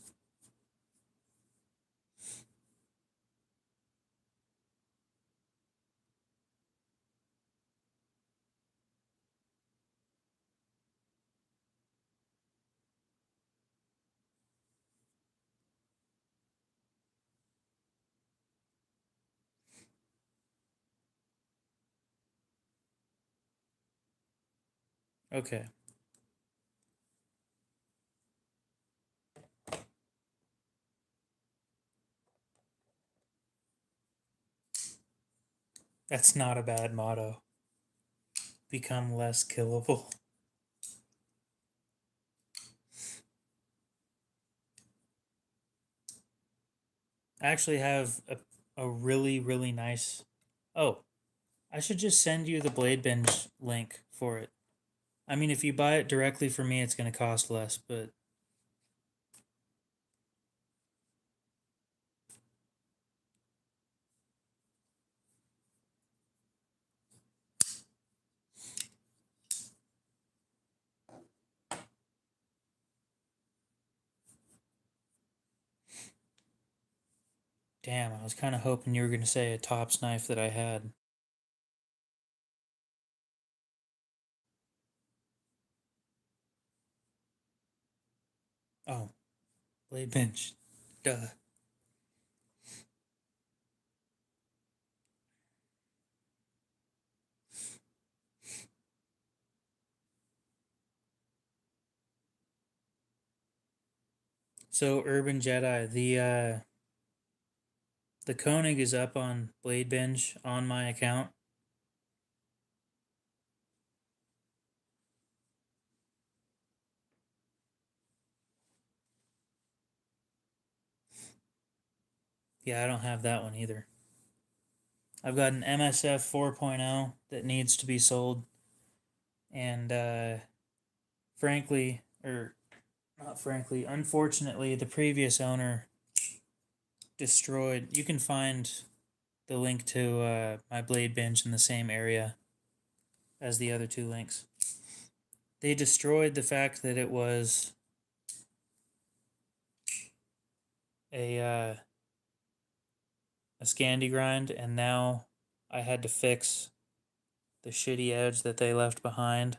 Okay. That's not a bad motto. Become less killable. I actually have a really, really nice. Oh, I should just send you the Blade Binge link for it. I mean, if you buy it directly from me, it's going to cost less, but. Damn, I was kind of hoping you were going to say a tops knife that I had. Oh, Blade Bench. Duh. So, Urban Jedi, the Koenig is up on Blade Bench on my account. Yeah, I don't have that one either. I've got an MSF 4.0 that needs to be sold, and frankly, or not frankly, unfortunately, the previous owner destroyed. You can find the link to my Blade Bench in the same area as the other two links. They destroyed the fact that it was a Scandi grind, and now I had to fix the shitty edge that they left behind.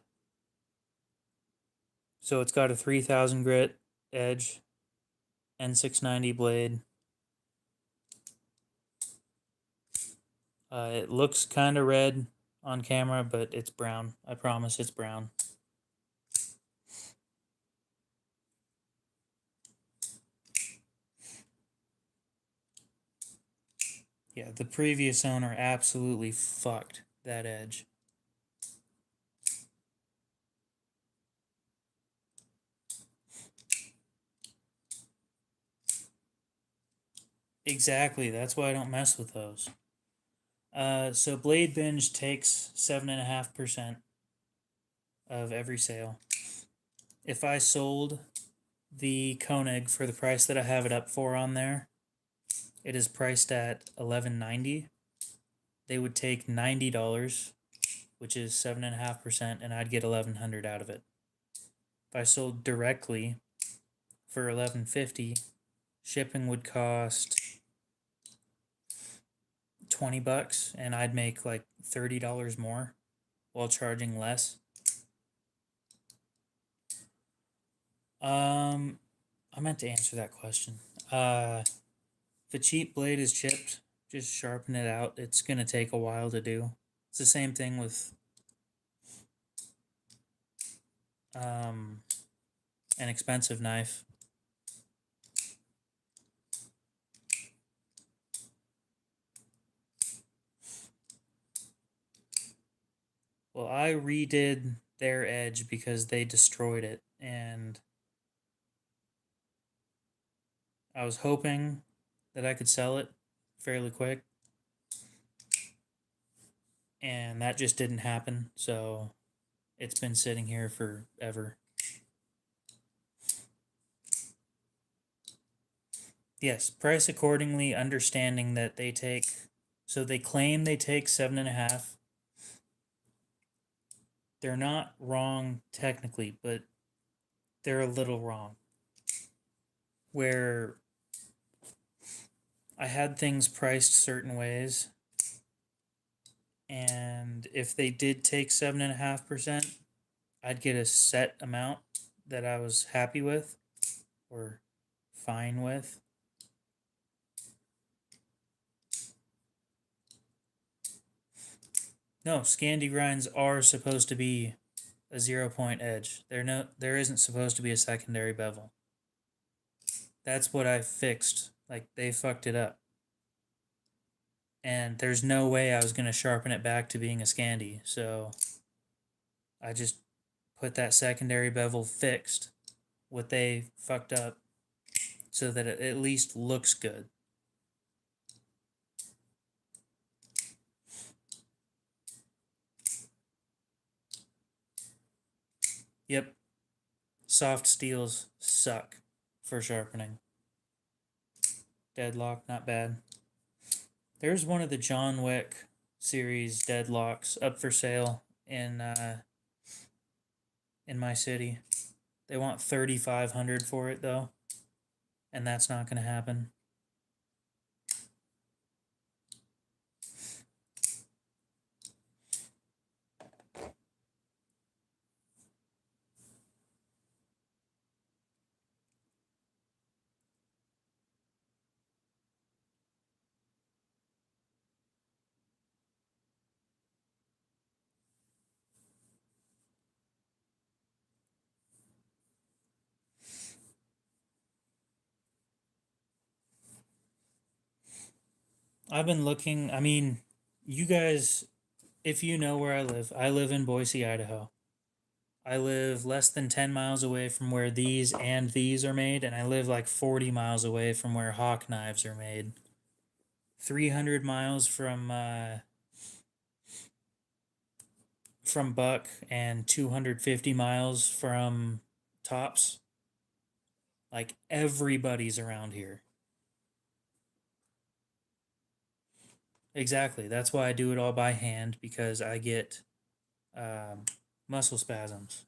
So it's got a 3000 grit edge, N690 blade. It looks kind of red on camera, but it's brown. I promise it's brown. Yeah, the previous owner absolutely fucked that edge. Exactly, that's why I don't mess with those. So Blade Binge takes 7.5% of every sale. If I sold the Koenig for the price that I have it up for on there, it is priced at $11.90. They would take $90, which is 7.5%, and I'd get $1,100 out of it. If I sold directly for $11.50, shipping would cost $20, and I'd make like $30 more while charging less. I meant to answer that question. If a cheap blade is chipped, just sharpen it out. It's gonna take a while to do. It's the same thing with an expensive knife. Well, I redid their edge because they destroyed it, and I was hoping that I could sell it fairly quick, and that just didn't happen, so it's been sitting here forever. Yes, price accordingly, understanding that they take, so they claim they take 7.5. They're not wrong technically, but they're a little wrong. Where I had things priced certain ways, and if they did take 7.5%, I'd get a set amount that I was happy with or fine with. No, Scandi grinds are supposed to be a 0-point edge. There isn't supposed to be a secondary bevel. That's what I fixed. Like, they fucked it up. And there's no way I was going to sharpen it back to being a Scandi, so I just put that secondary bevel fixed what they fucked up so that it at least looks good. Yep. Soft steels suck for sharpening. Deadlock, not bad. There's one of the John Wick series deadlocks up for sale in my city. They want $3,500 for it though, and that's not going to happen. I've been looking, I mean, you guys, if you know where I live in Boise, Idaho. I live less than 10 miles away from where these and these are made, and I live like 40 miles away from where hawk knives are made. 300 miles from Buck and 250 miles from Tops. Like, everybody's around here. Exactly. That's why I do it all by hand, because I get muscle spasms.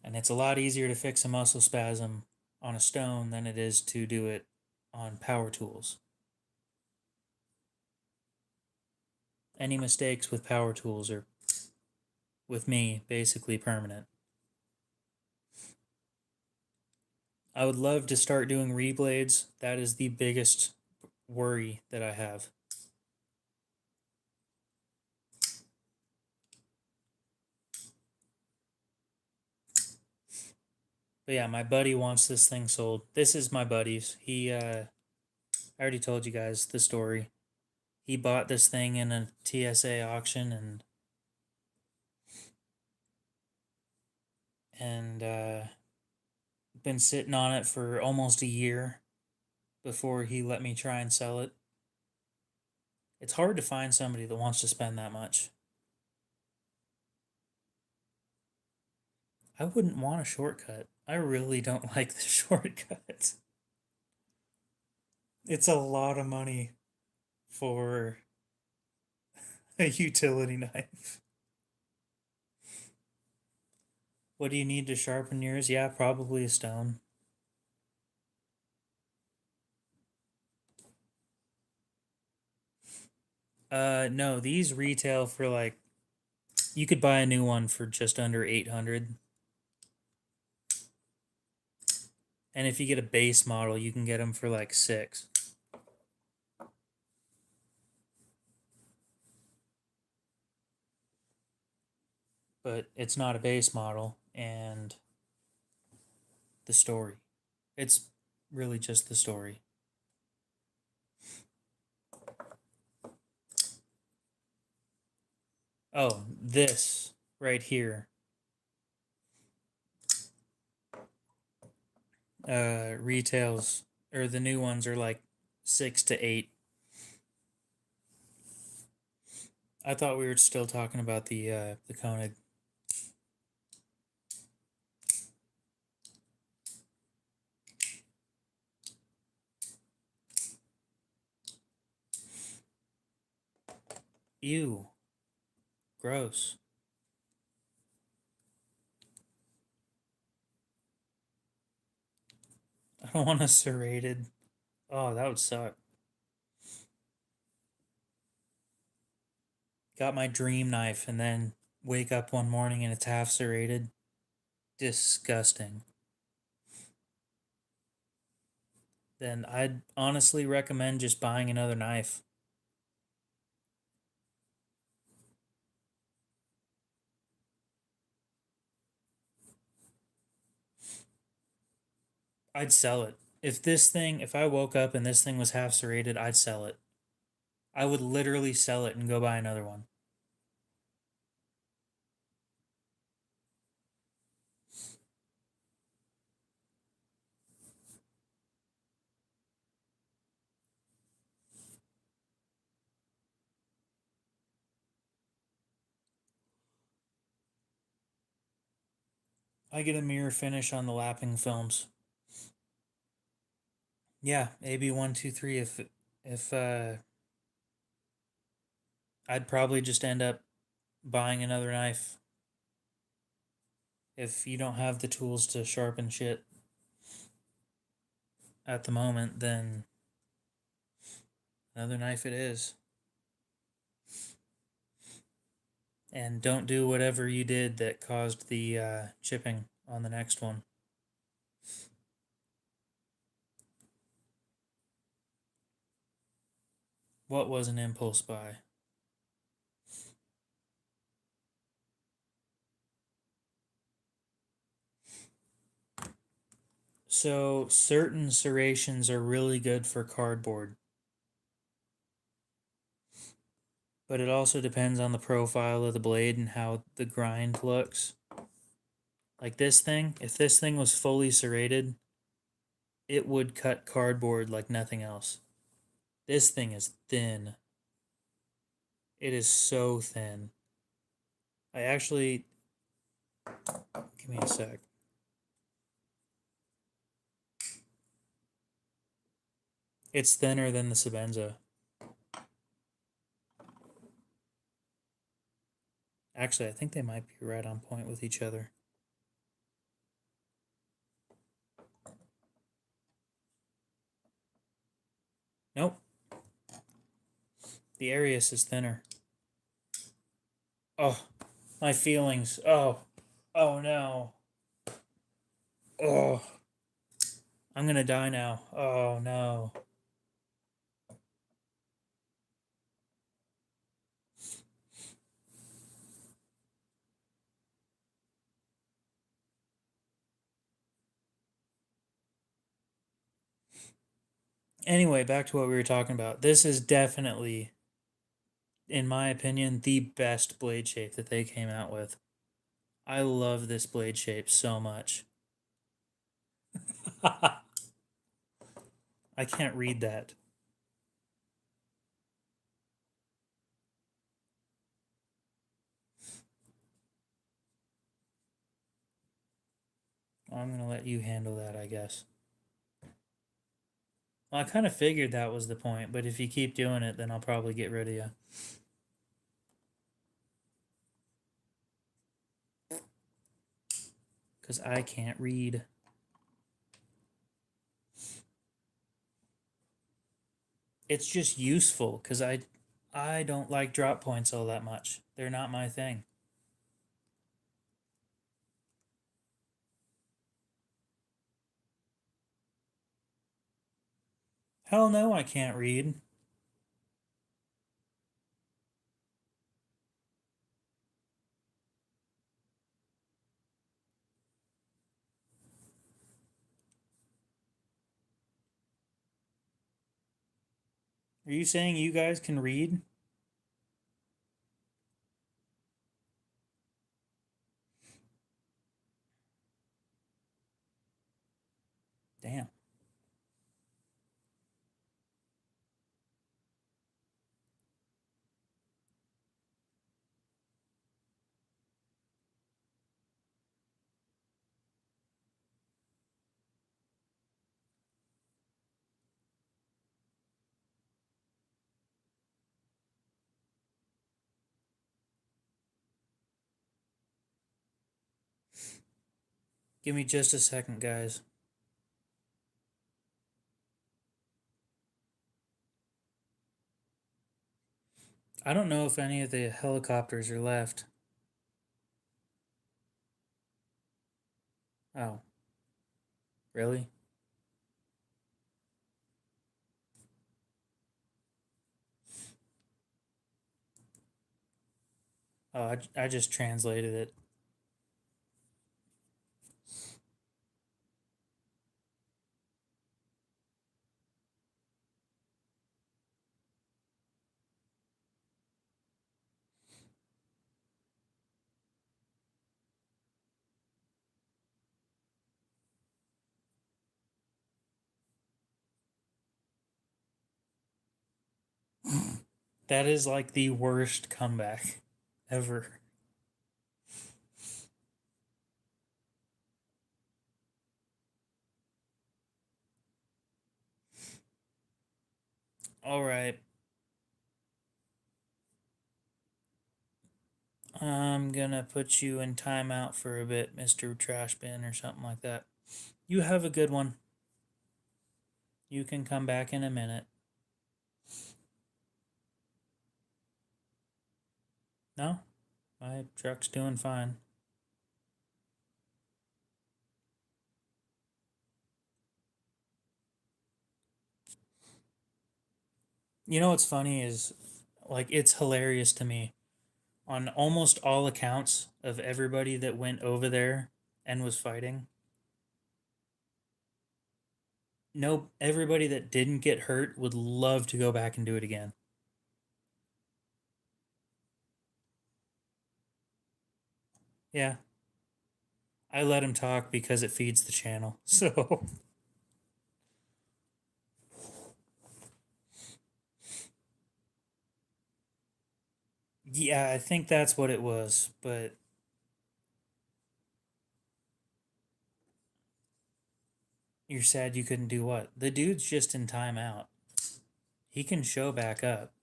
And it's a lot easier to fix a muscle spasm on a stone than it is to do it on power tools. Any mistakes with power tools are, with me, basically permanent. I would love to start doing reblades. That is the biggest worry that I have. But yeah, my buddy wants this thing sold. This is my buddy's. I already told you guys the story. He bought this thing in a TSA auction and been sitting on it for almost a year before he let me try and sell it. It's hard to find somebody that wants to spend that much. I wouldn't want a shortcut. I really don't like the shortcut. It's a lot of money for a utility knife. What do you need to sharpen yours? Yeah, probably a stone. No, these retail for like, you could buy a new one for just under 800. And if you get a base model, you can get them for like 6. But it's not a base model, and the story. It's really just the story. Oh, this right here. Retails, or the new ones are like 6 to 8. I thought we were still talking about the Koenig. Ew. Gross. I don't want a serrated. Oh, that would suck. Got my dream knife and then wake up one morning and it's half serrated. Disgusting. Then I'd honestly recommend just buying another knife. I'd sell it. If I woke up and this thing was half serrated, I'd sell it. I would literally sell it and go buy another one. I get a mirror finish on the lapping films. Yeah, AB123 if I'd probably just end up buying another knife. If you don't have the tools to sharpen shit at the moment, then another knife it is. And don't do whatever you did that caused the chipping on the next one. What was an impulse buy? So certain serrations are really good for cardboard. But it also depends on the profile of the blade and how the grind looks. Like this thing, if this thing was fully serrated, it would cut cardboard like nothing else. This thing is thin. It is so thin. I actually, give me a sec. It's thinner than the Sebenza. Actually, I think they might be right on point with each other. Nope. The Arius is thinner. Oh, my feelings. Oh, oh no. Oh, I'm gonna die now. Oh no. Anyway, back to what we were talking about. This is definitely, in my opinion, the best blade shape that they came out with. I love this blade shape so much. I can't read that. I'm going to let you handle that, I guess. Well, I kind of figured that was the point, but if you keep doing it, then I'll probably get rid of you. Because I can't read. It's just useful, because I don't like drop points all that much. They're not my thing. Hell no, I can't read. Are you saying you guys can read? Damn. Give me just a second, guys. I don't know if any of the helicopters are left. Oh, really? Oh, I just translated it. That is like the worst comeback ever. All right. I'm gonna put you in timeout for a bit, Mr. Trash Bin, or something like that. You have a good one. You can come back in a minute. No? My truck's doing fine. You know what's funny is, like, it's hilarious to me. On almost all accounts of everybody that went over there and was fighting, no, everybody that didn't get hurt would love to go back and do it again. Yeah, I let him talk because it feeds the channel. So, yeah, I think that's what it was. But you're sad you couldn't do what? The dude's just in timeout. He can show back up.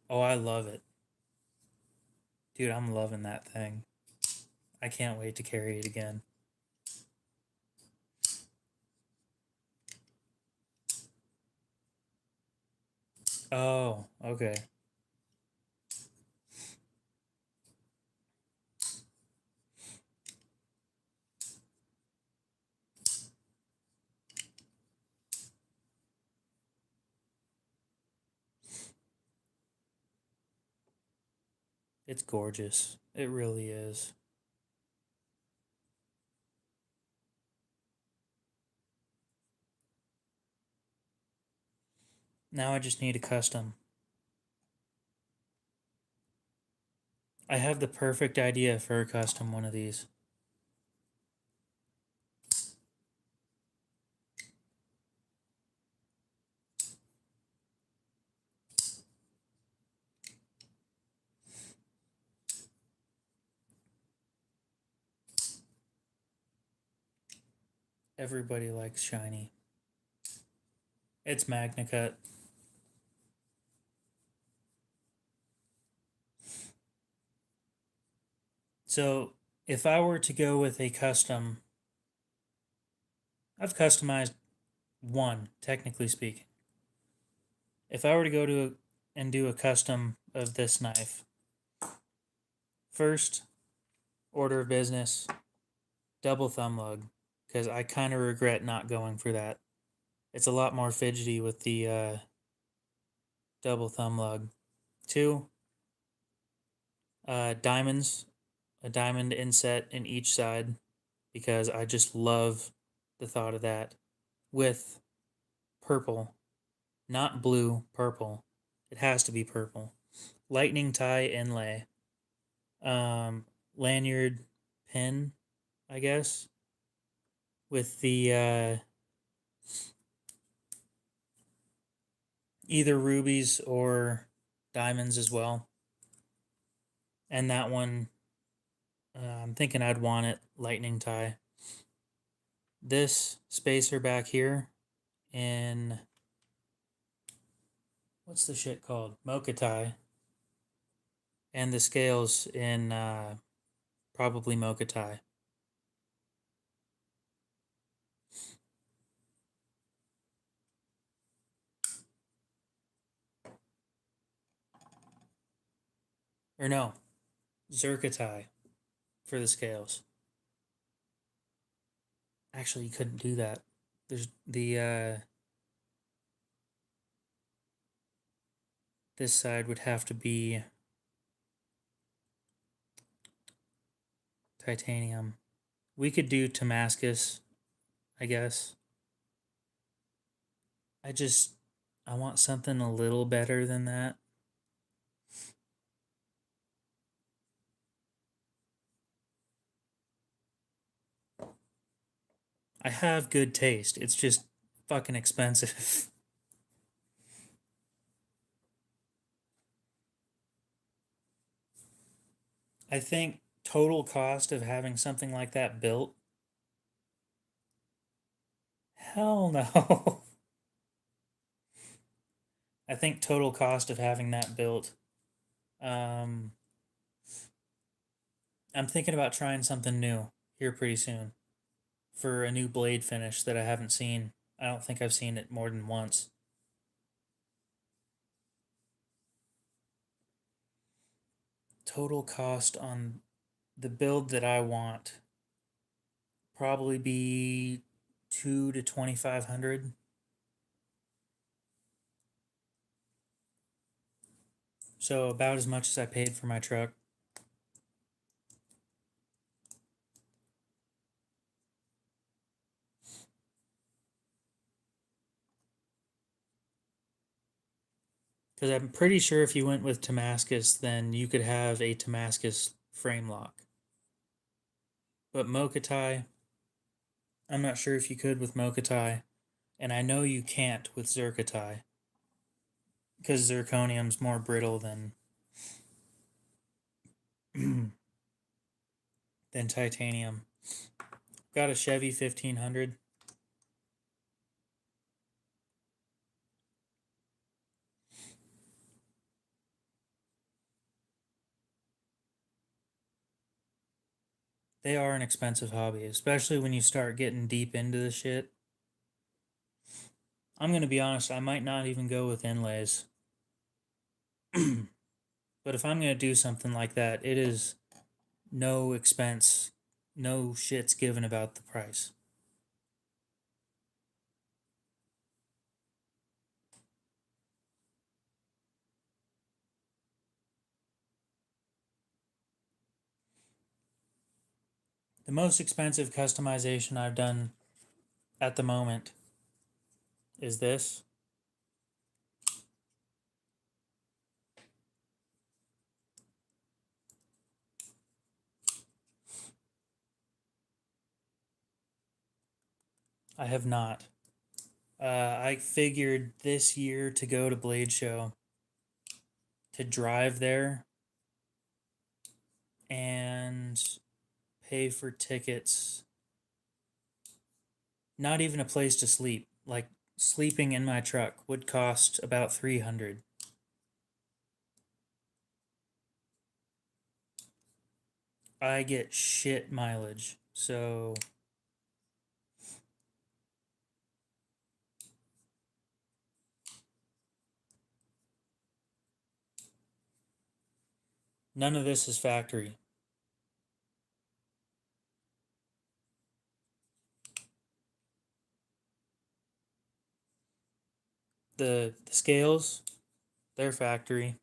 Oh, I love it. Dude, I'm loving that thing. I can't wait to carry it again. Oh, okay. It's gorgeous. It really is. Now I just need a custom. I have the perfect idea for a custom one of these. Everybody likes shiny. It's Magna Cut. So if I were to go with a custom, I've customized one, technically speaking. If I were to go to and do a custom of this knife, first order of business, double thumb lug, because I kind of regret not going for that. It's a lot more fidgety with the double thumb lug. Two, diamonds, a diamond inset in each side, because I just love the thought of that. With purple, not blue, purple. It has to be purple. Lightning tie inlay. Lanyard pin, I guess, with the either rubies or diamonds as well. And that one, I'm thinking I'd want it lightning tie. This spacer back here in, what's the shit called? Mocha tie. And the scales in probably mocha tie. Or no, zircotie for the scales. Actually, you couldn't do that. There's the this side would have to be titanium. We could do Damascus, I guess. I want something a little better than that. I have good taste. It's just fucking expensive. I think total cost of having something like that built. Hell no. I think total cost of having that built. Um, I'm thinking about trying something new here pretty soon for a new blade finish that I haven't seen. I don't think I've seen it more than once. Total cost on the build that I want probably be 2 to 2,500. So about as much as I paid for my truck. Because I'm pretty sure if you went with Damascus, then you could have a Damascus frame lock. But Mokatai, I'm not sure if you could with Mokatai. And I know you can't with Zircotai. Because zirconium's more brittle than than titanium. Got a Chevy 1500. They are an expensive hobby, especially when you start getting deep into the shit. I'm going to be honest, I might not even go with inlays. But if I'm going to do something like that, it is no expense, no shit's given about the price. The most expensive customization I've done at the moment is this. I have not. I figured this year to go to Blade Show, to drive there and pay for tickets. Not even a place to sleep. Like sleeping in my truck would cost about $300. I get shit mileage, so none of this is factory. The scales, they're factory.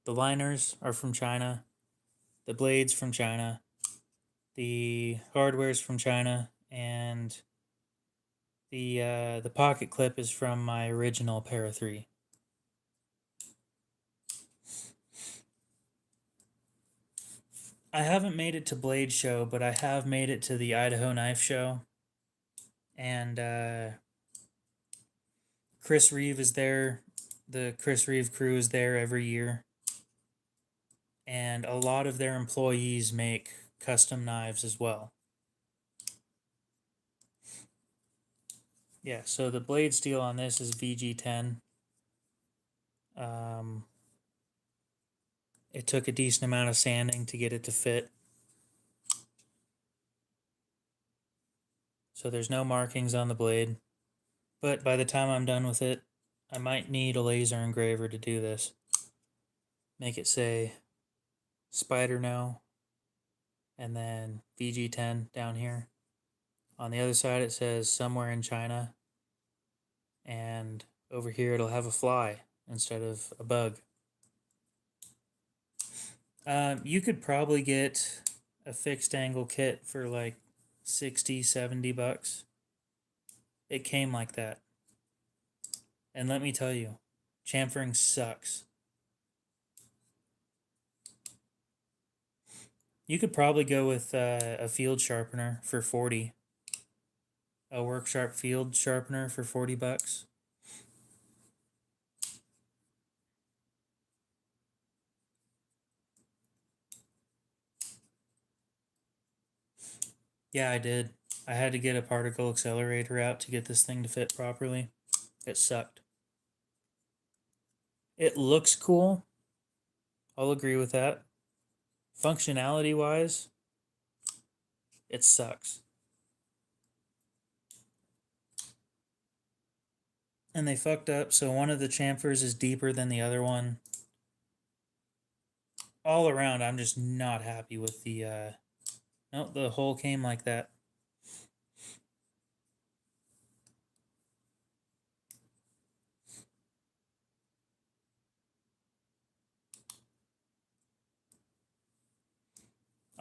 The liners are from China. The blades from China. The hardware's from China, and the pocket clip is from my original Para 3. I haven't made it to Blade Show, but I have made it to the Idaho Knife Show. And Chris Reeve is there. The Chris Reeve crew is there every year. And a lot of their employees make custom knives as well. Yeah, so the blade steel on this is VG10. It took a decent amount of sanding to get it to fit. So there's no markings on the blade. But by the time I'm done with it, I might need a laser engraver to do this. Make it say Spider No, and then VG10 down here. On the other side it says somewhere in China, and over here it'll have a fly instead of a bug. You could probably get a fixed angle kit for like 60, 70 bucks. It came like that. And let me tell you, chamfering sucks. You could probably go with a field sharpener for 40. A Work Sharp field sharpener for 40 bucks. Yeah, I did. I had to get a particle accelerator out to get this thing to fit properly. It sucked. It looks cool. I'll agree with that. Functionality wise, it sucks. And they fucked up, so one of the chamfers is deeper than the other one. All around, I'm just not happy with the, nope, the hole came like that.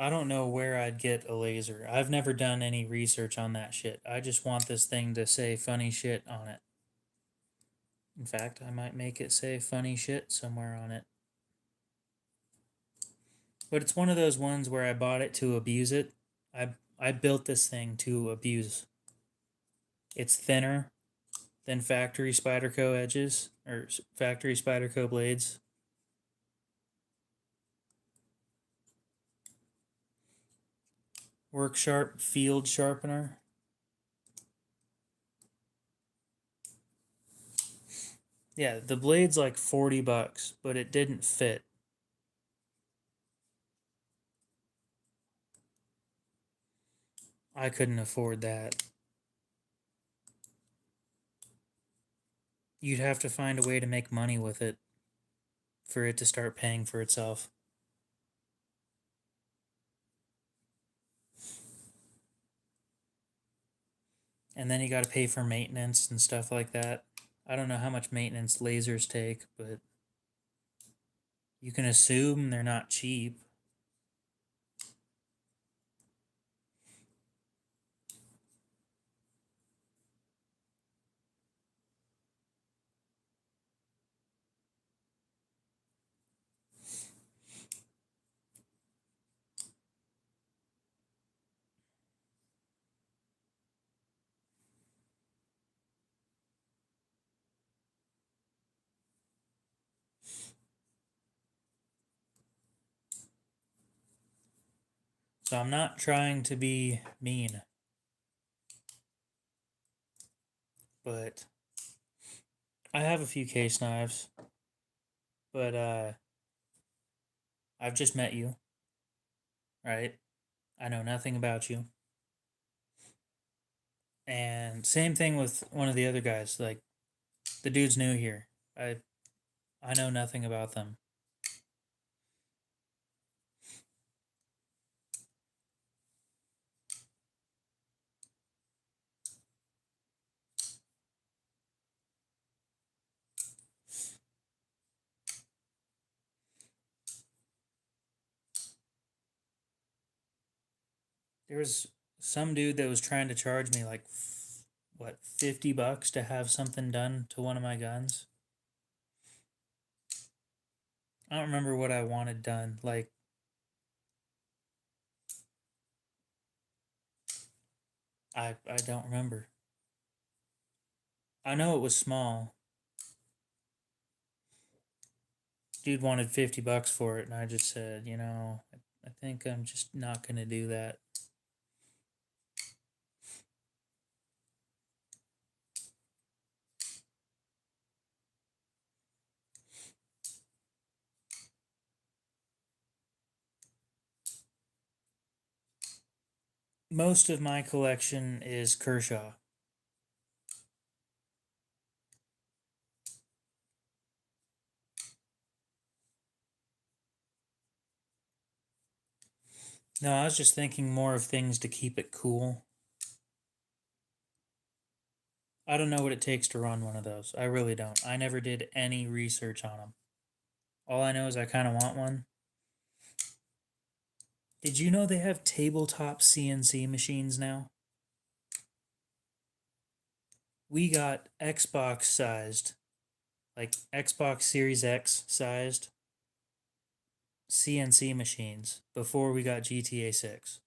I don't know where I'd get a laser. I've never done any research on that shit. I just want this thing to say funny shit on it. In fact, I might make it say funny shit somewhere on it. But it's one of those ones where I bought it to abuse it. I built this thing to abuse. It's thinner than factory Spyderco edges, or factory Spyderco blades. Work Sharp field sharpener. Yeah, the blade's like 40 bucks, but it didn't fit. I couldn't afford that. You'd have to find a way to make money with it for it to start paying for itself. And then you got to pay for maintenance and stuff like that. I don't know how much maintenance lasers take, but you can assume they're not cheap. So I'm not trying to be mean, but I have a few case knives, but I've just met you, right? I know nothing about you. And same thing with one of the other guys. Like the dude's new here. I know nothing about them. There was some dude that was trying to charge me like what, $50 to have something done to one of my guns. I don't remember what I wanted done. Like I don't remember. I know it was small. Dude wanted $50 for it, and I just said, I think I'm just not gonna do that. Most of my collection is Kershaw. No, I was just thinking more of things to keep it cool. I don't know what it takes to run one of those. I really don't. I never did any research on them. All I know is I kind of want one. Did you know they have tabletop CNC machines now? We got Xbox sized, like Xbox Series X sized CNC machines before we got GTA 6.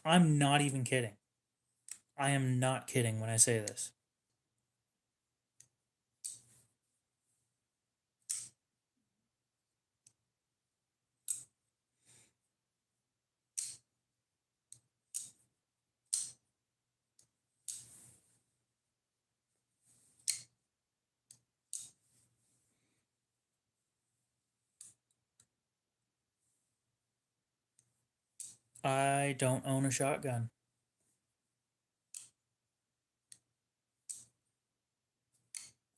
I'm not even kidding. I am not kidding when I say this. I don't own a shotgun.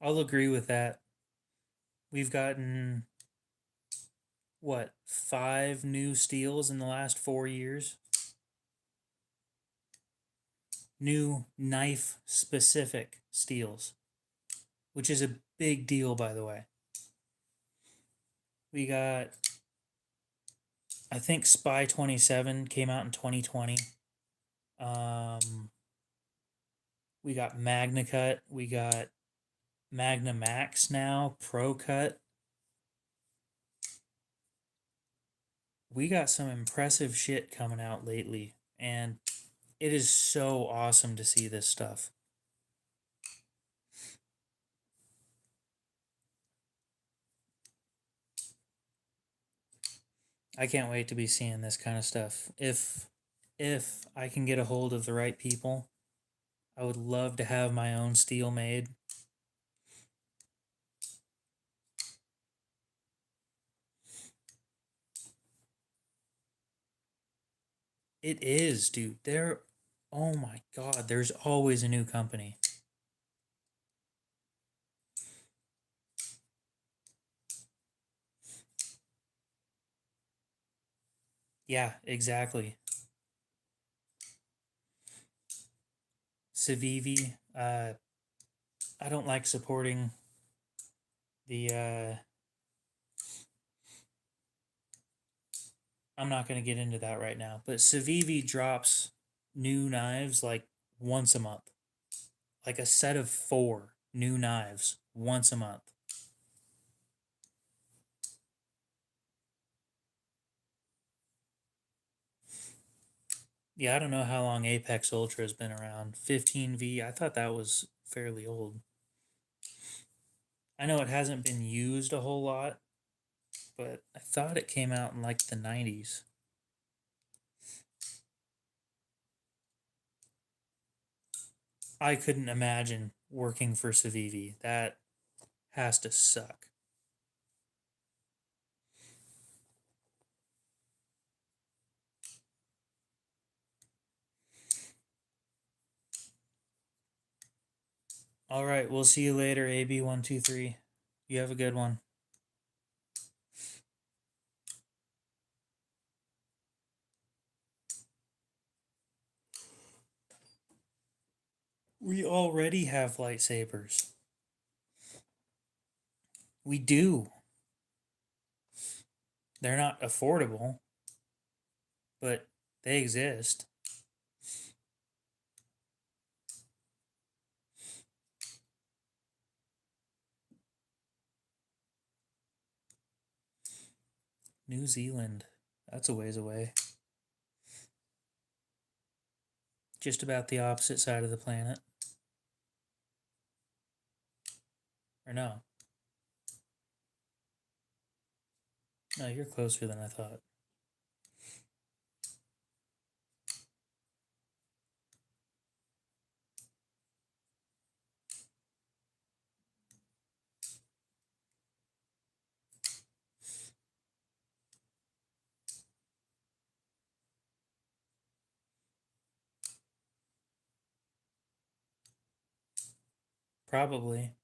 I'll agree with that. We've gotten, what, 5 new steels in the last 4 years? New knife specific steels, which is a big deal, by the way. We got, I think Spy 27 came out in 2020. We got Magna Cut. We got Magna Max now, Pro Cut. We got some impressive shit coming out lately, and it is so awesome to see this stuff. I can't wait to be seeing this kind of stuff. If I can get a hold of the right people, I would love to have my own steel made. It is, dude. Oh my god, there's always a new company. Yeah, exactly. Civivi, I don't like supporting the I'm not going to get into that right now, but Civivi drops new knives like once a month. Like a set of 4 new knives once a month. Yeah, I don't know how long Apex Ultra has been around. 15V, I thought that was fairly old. I know it hasn't been used a whole lot, but I thought it came out in like the 90s. I couldn't imagine working for Civivi. That has to suck. All right, we'll see you later, AB123. You have a good one. We already have lightsabers. We do. They're not affordable, but they exist. New Zealand. That's a ways away. Just about the opposite side of the planet. Or no? No, you're closer than I thought. Probably.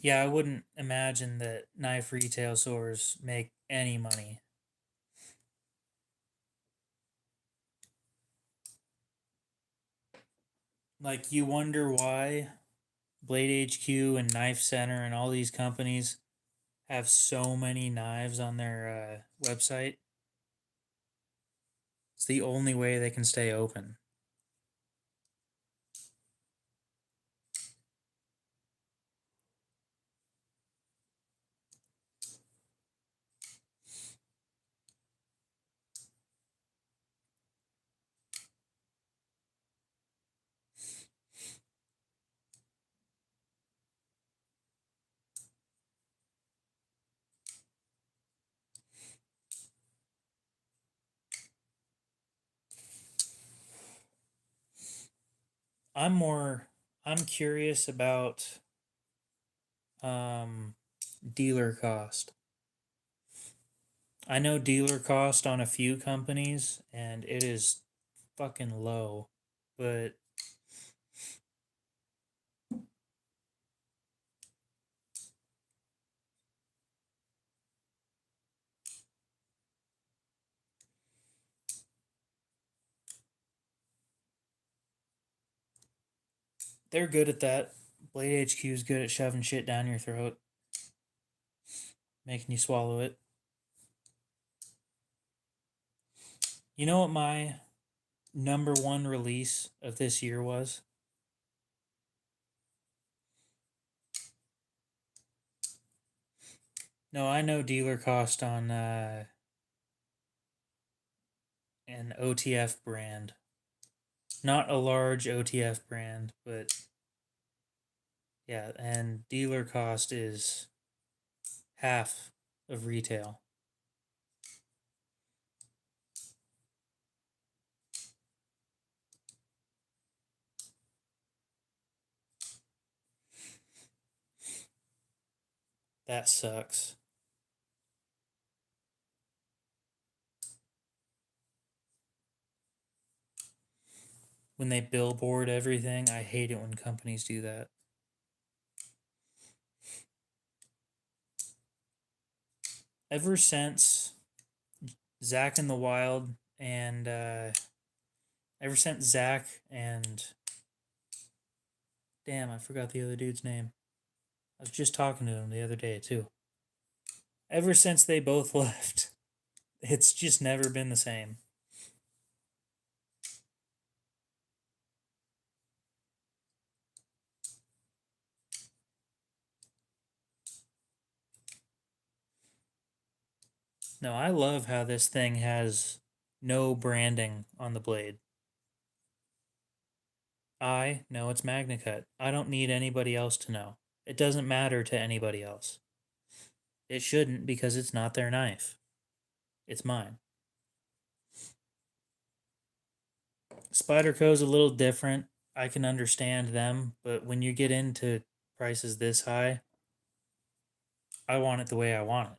Yeah, I wouldn't imagine that knife retail stores make any money. Like, you wonder why Blade HQ and Knife Center and all these companies have so many knives on their website. It's the only way they can stay open. I'm curious about um, dealer cost. I know dealer cost on a few companies, and it is fucking low, but they're good at that. Blade HQ is good at shoving shit down your throat, making you swallow it. You know what my number one release of this year was? No, I know dealer cost on an OTF brand. Not a large OTF brand, but yeah, and dealer cost is half of retail. That sucks. When they billboard everything, I hate it when companies do that. Ever since Zach in the Wild and ever since Zach and damn, I forgot the other dude's name. I was just talking to him the other day too. Ever since they both left, it's just never been the same. No, I love how this thing has no branding on the blade. I know it's MagnaCut. I don't need anybody else to know. It doesn't matter to anybody else. It shouldn't because it's not their knife. It's mine. Spyderco's a little different. I can understand them, but when you get into prices this high, I want it the way I want it.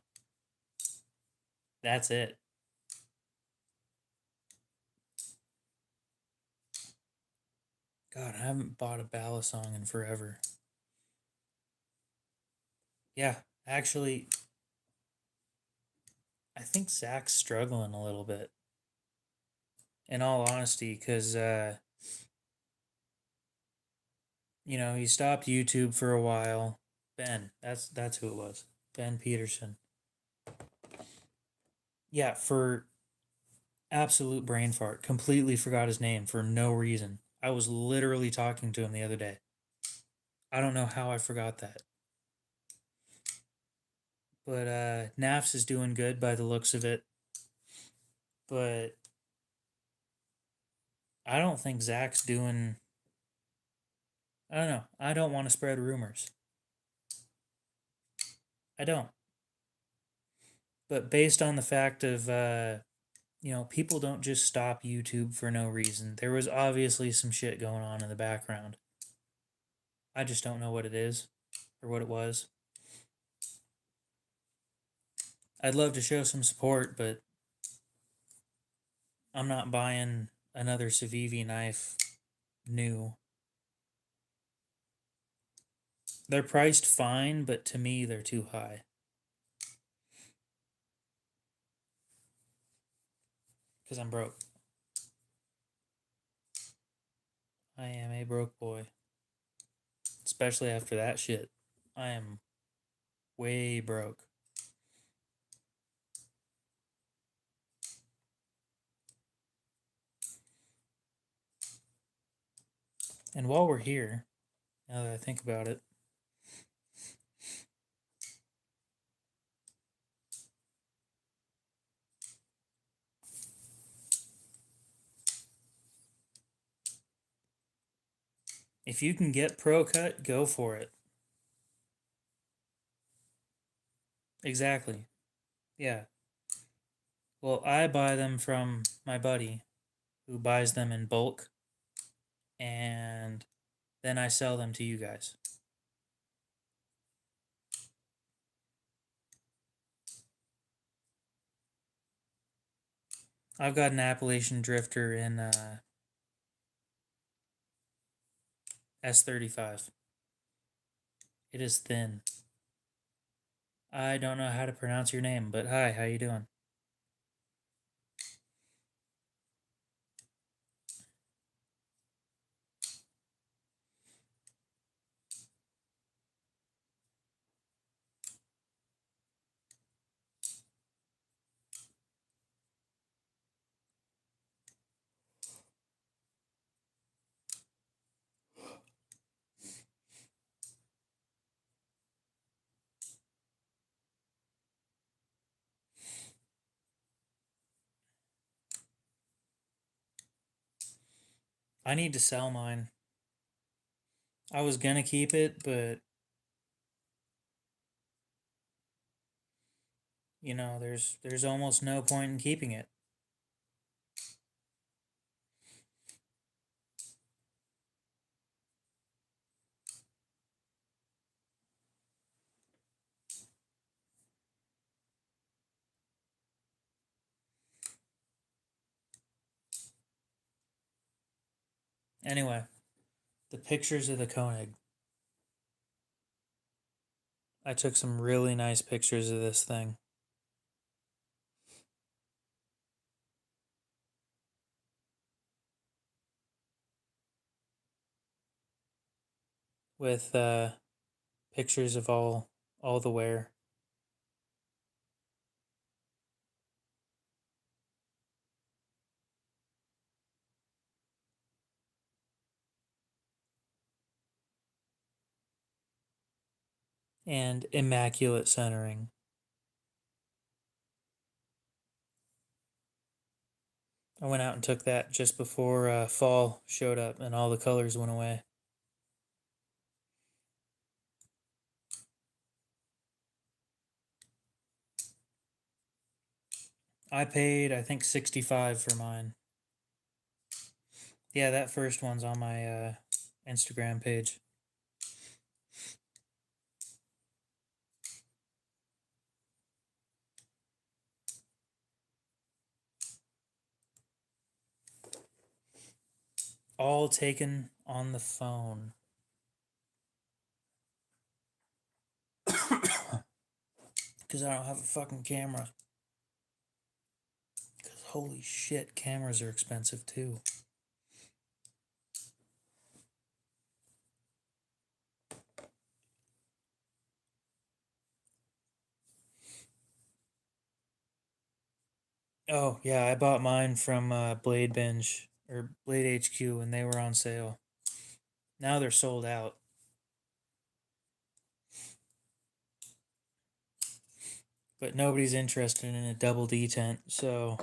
That's it. God, I haven't bought a Bala song in forever. Yeah, actually, I think Zach's struggling a little bit. In all honesty, because he stopped YouTube for a while. Ben, that's who it was. Ben Peterson. Yeah, for absolute brain fart. Completely forgot his name for no reason. I was literally talking to him the other day. I don't know how I forgot that. But Nafs is doing good by the looks of it. But I don't think Zach's doing. I don't know. I don't want to spread rumors. I don't. But based on the fact of, people don't just stop YouTube for no reason. There was obviously some shit going on in the background. I just don't know what it is or what it was. I'd love to show some support, but I'm not buying another Civivi knife new. They're priced fine, but to me, they're too high. Because I'm broke. I am a broke boy. Especially after that shit. I am way broke. And while we're here, now that I think about it, if you can get Pro Cut, go for it. Exactly. Yeah. Well, I buy them from my buddy who buys them in bulk, and then I sell them to you guys. I've got an Appalachian Drifter in S35. It is thin. I don't know how to pronounce your name, but hi, how you doing? I need to sell mine. I was gonna keep it, but there's almost no point in keeping it. Anyway, the pictures of the Koenig. I took some really nice pictures of this thing. With pictures of all the wear. And immaculate centering. I went out and took that just before fall showed up and all the colors went away. I paid, I think, $65 for mine. Yeah, that first one's on my Instagram page. All taken on the phone. Because I don't have a fucking camera. Because holy shit, cameras are expensive too. Oh, yeah, I bought mine from Blade Binge or Blade HQ and they were on sale. Now they're sold out. But nobody's interested in a double detent, so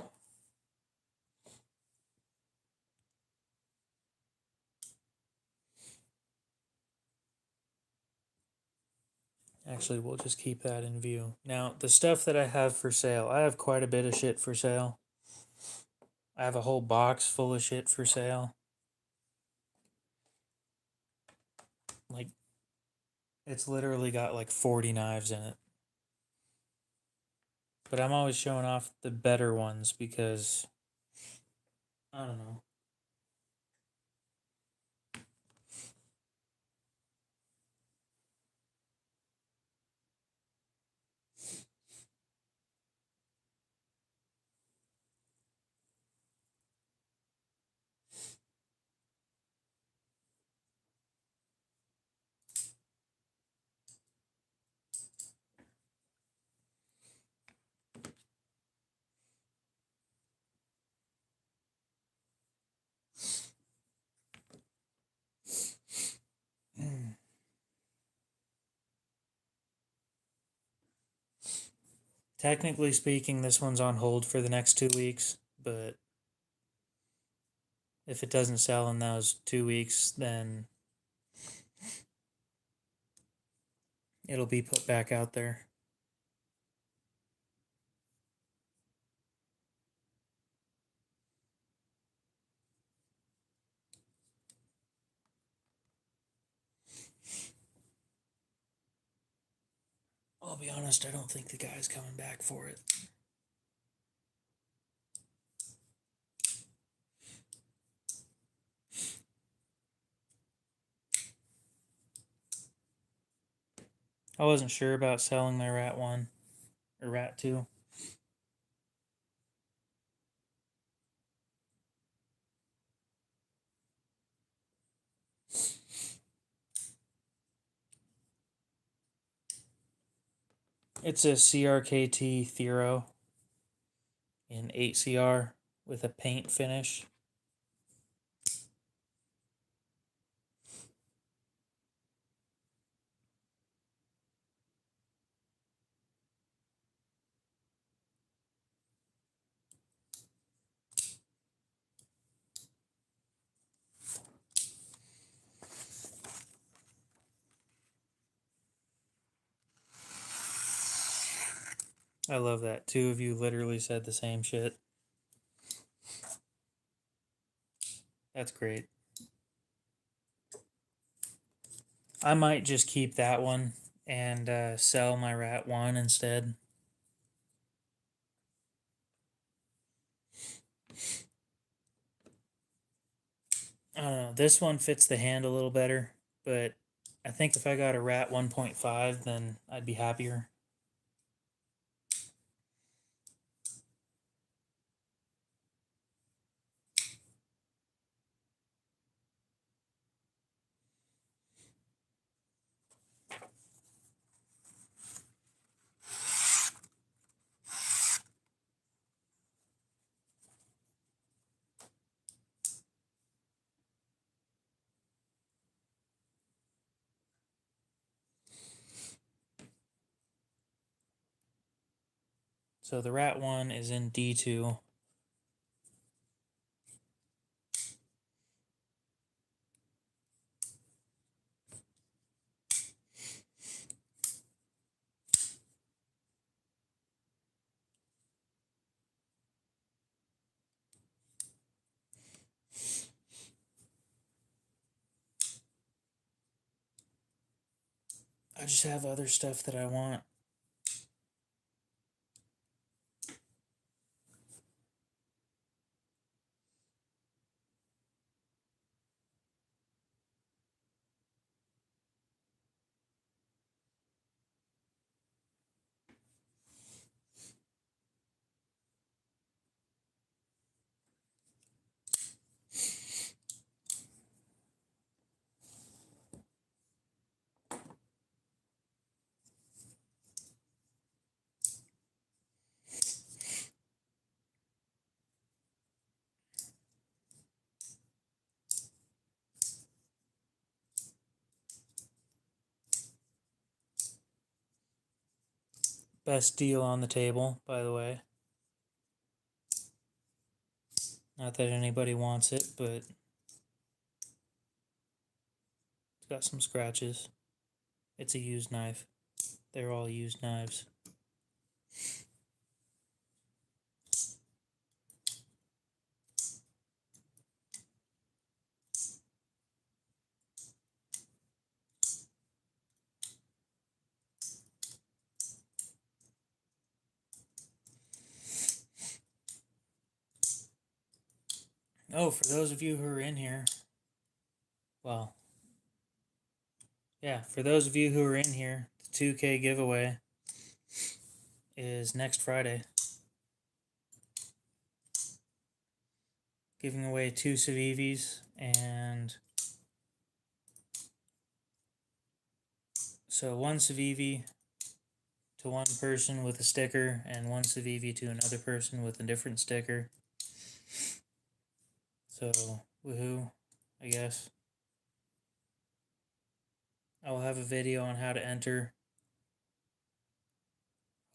actually we'll just keep that in view. Now, the stuff that I have for sale, I have quite a bit of shit for sale. I have a whole box full of shit for sale. Like, it's literally got like 40 knives in it. But I'm always showing off the better ones because, I don't know. Technically speaking, this one's on hold for the next 2 weeks, but if it doesn't sell in those 2 weeks, then it'll be put back out there. I'll be honest, I don't think the guy's coming back for it. I wasn't sure about selling my Rat 1 or Rat 2. It's a CRKT Thero in 8CR with a paint finish. I love that. Two of you literally said the same shit. That's great. I might just keep that one and sell my Rat 1 instead. I don't know. This one fits the hand a little better, but I think if I got a Rat 1.5, then I'd be happier. So the Rat 1 is in D2. I just have other stuff that I want. Best deal on the table, by the way. Not that anybody wants it, but it's got some scratches. It's a used knife. They're all used knives. Oh, for those of you who are in here, well, yeah, for those of you who are in here, the 2K giveaway is next Friday. Giving away 2 Civivis, and so 1 Civivi to one person with a sticker, and 1 Civivi to another person with a different sticker. So, woohoo, I guess. I will have a video on how to enter,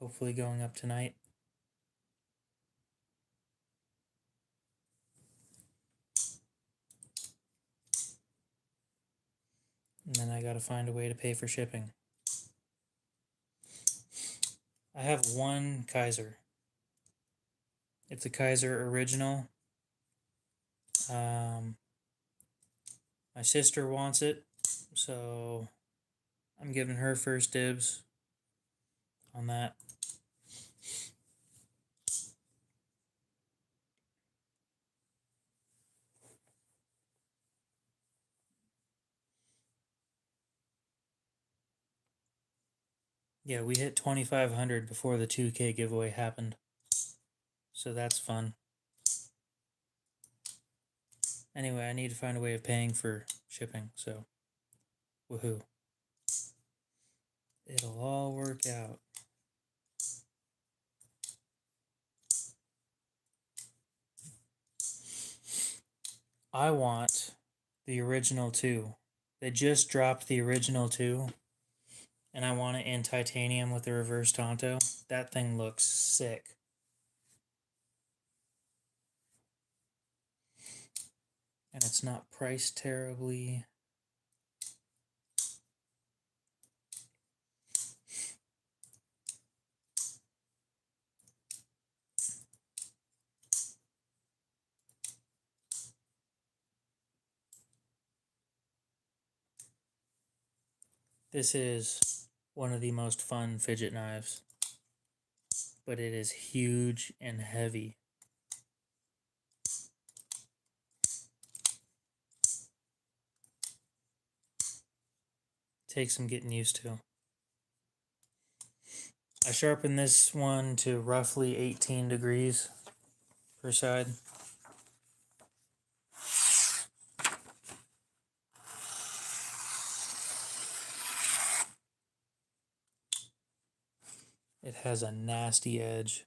hopefully going up tonight. And then I gotta find a way to pay for shipping. I have 1 Kaiser. It's a Kaiser original. My sister wants it, so I'm giving her first dibs on that. Yeah, we hit 2,500 before the 2K giveaway happened, so that's fun. Anyway, I need to find a way of paying for shipping, so woohoo. It'll all work out. I want the original 2. They just dropped the original 2, and I want it in titanium with the reverse Tonto. That thing looks sick. And it's not priced terribly. This is one of the most fun fidget knives, but it is huge and heavy. Takes some getting used to. I sharpened this one to roughly 18 degrees per side. It has a nasty edge.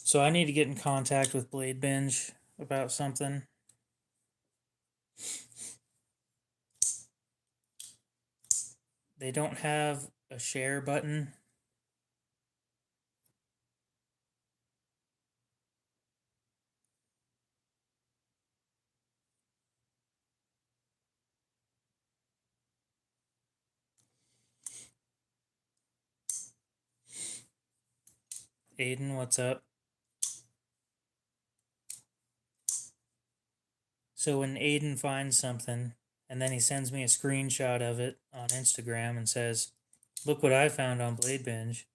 So I need to get in contact with Blade Binge about something. They don't have a share button. Aiden, what's up? So when Aiden finds something and then he sends me a screenshot of it on Instagram and says, "Look what I found on Blade Binge,"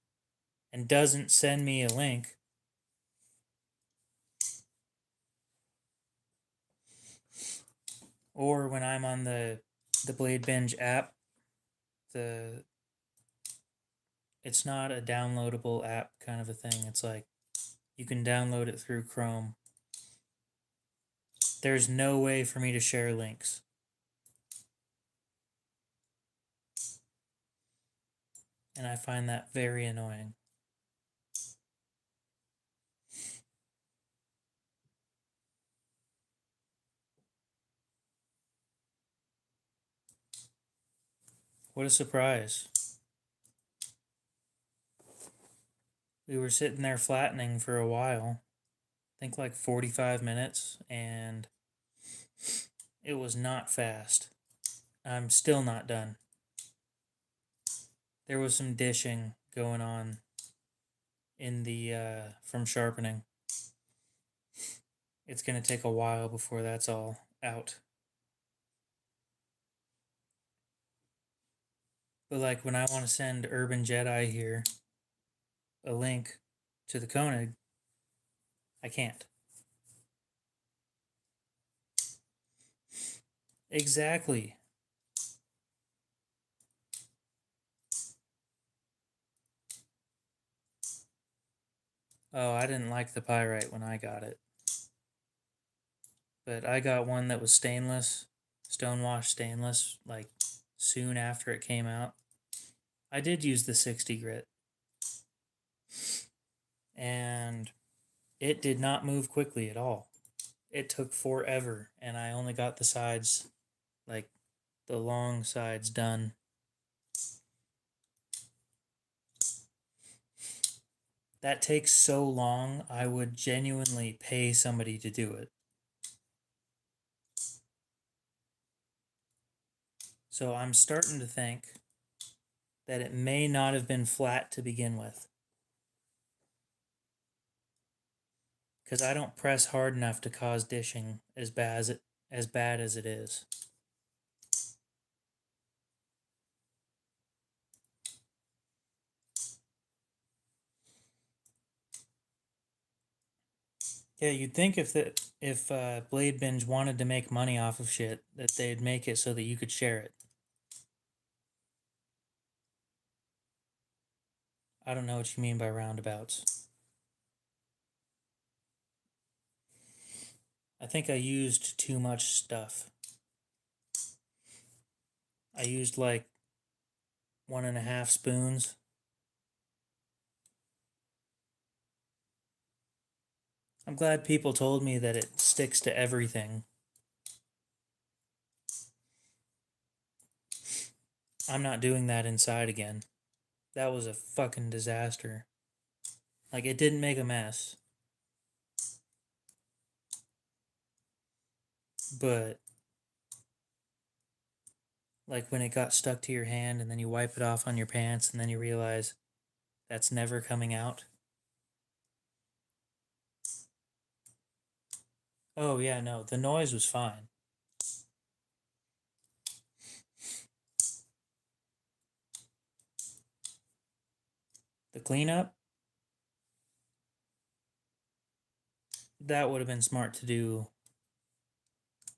and doesn't send me a link, or when I'm on the Blade Binge app, it's not a downloadable app kind of a thing. It's like you can download it through Chrome. There's no way for me to share links. And I find that very annoying. What a surprise. We were sitting there flattening for a while. I think like 45 minutes, and it was not fast. I'm still not done. There was some dishing going on in the from sharpening. It's going to take a while before that's all out. But like when I want to send Urban Jedi here a link to the Koenig, I can't. Exactly. Oh, I didn't like the pyrite when I got it. But I got one that was stainless, stonewashed stainless, like soon after it came out. I did use the 60 grit. And it did not move quickly at all. It took forever, and I only got the sides, like the long sides, done. That takes so long, I would genuinely pay somebody to do it. So I'm starting to think that it may not have been flat to begin with. Because I don't press hard enough to cause dishing as bad as it is. Yeah, you'd think if Blade Binge wanted to make money off of shit, that they'd make it so that you could share it. I don't know what you mean by roundabouts. I think I used too much stuff. I used like 1.5 spoons. I'm glad people told me that it sticks to everything. I'm not doing that inside again. That was a fucking disaster. Like, it didn't make a mess. But, like, when it got stuck to your hand and then you wipe it off on your pants and then you realize that's never coming out. Oh, yeah, no, the noise was fine. The cleanup, that would have been smart to do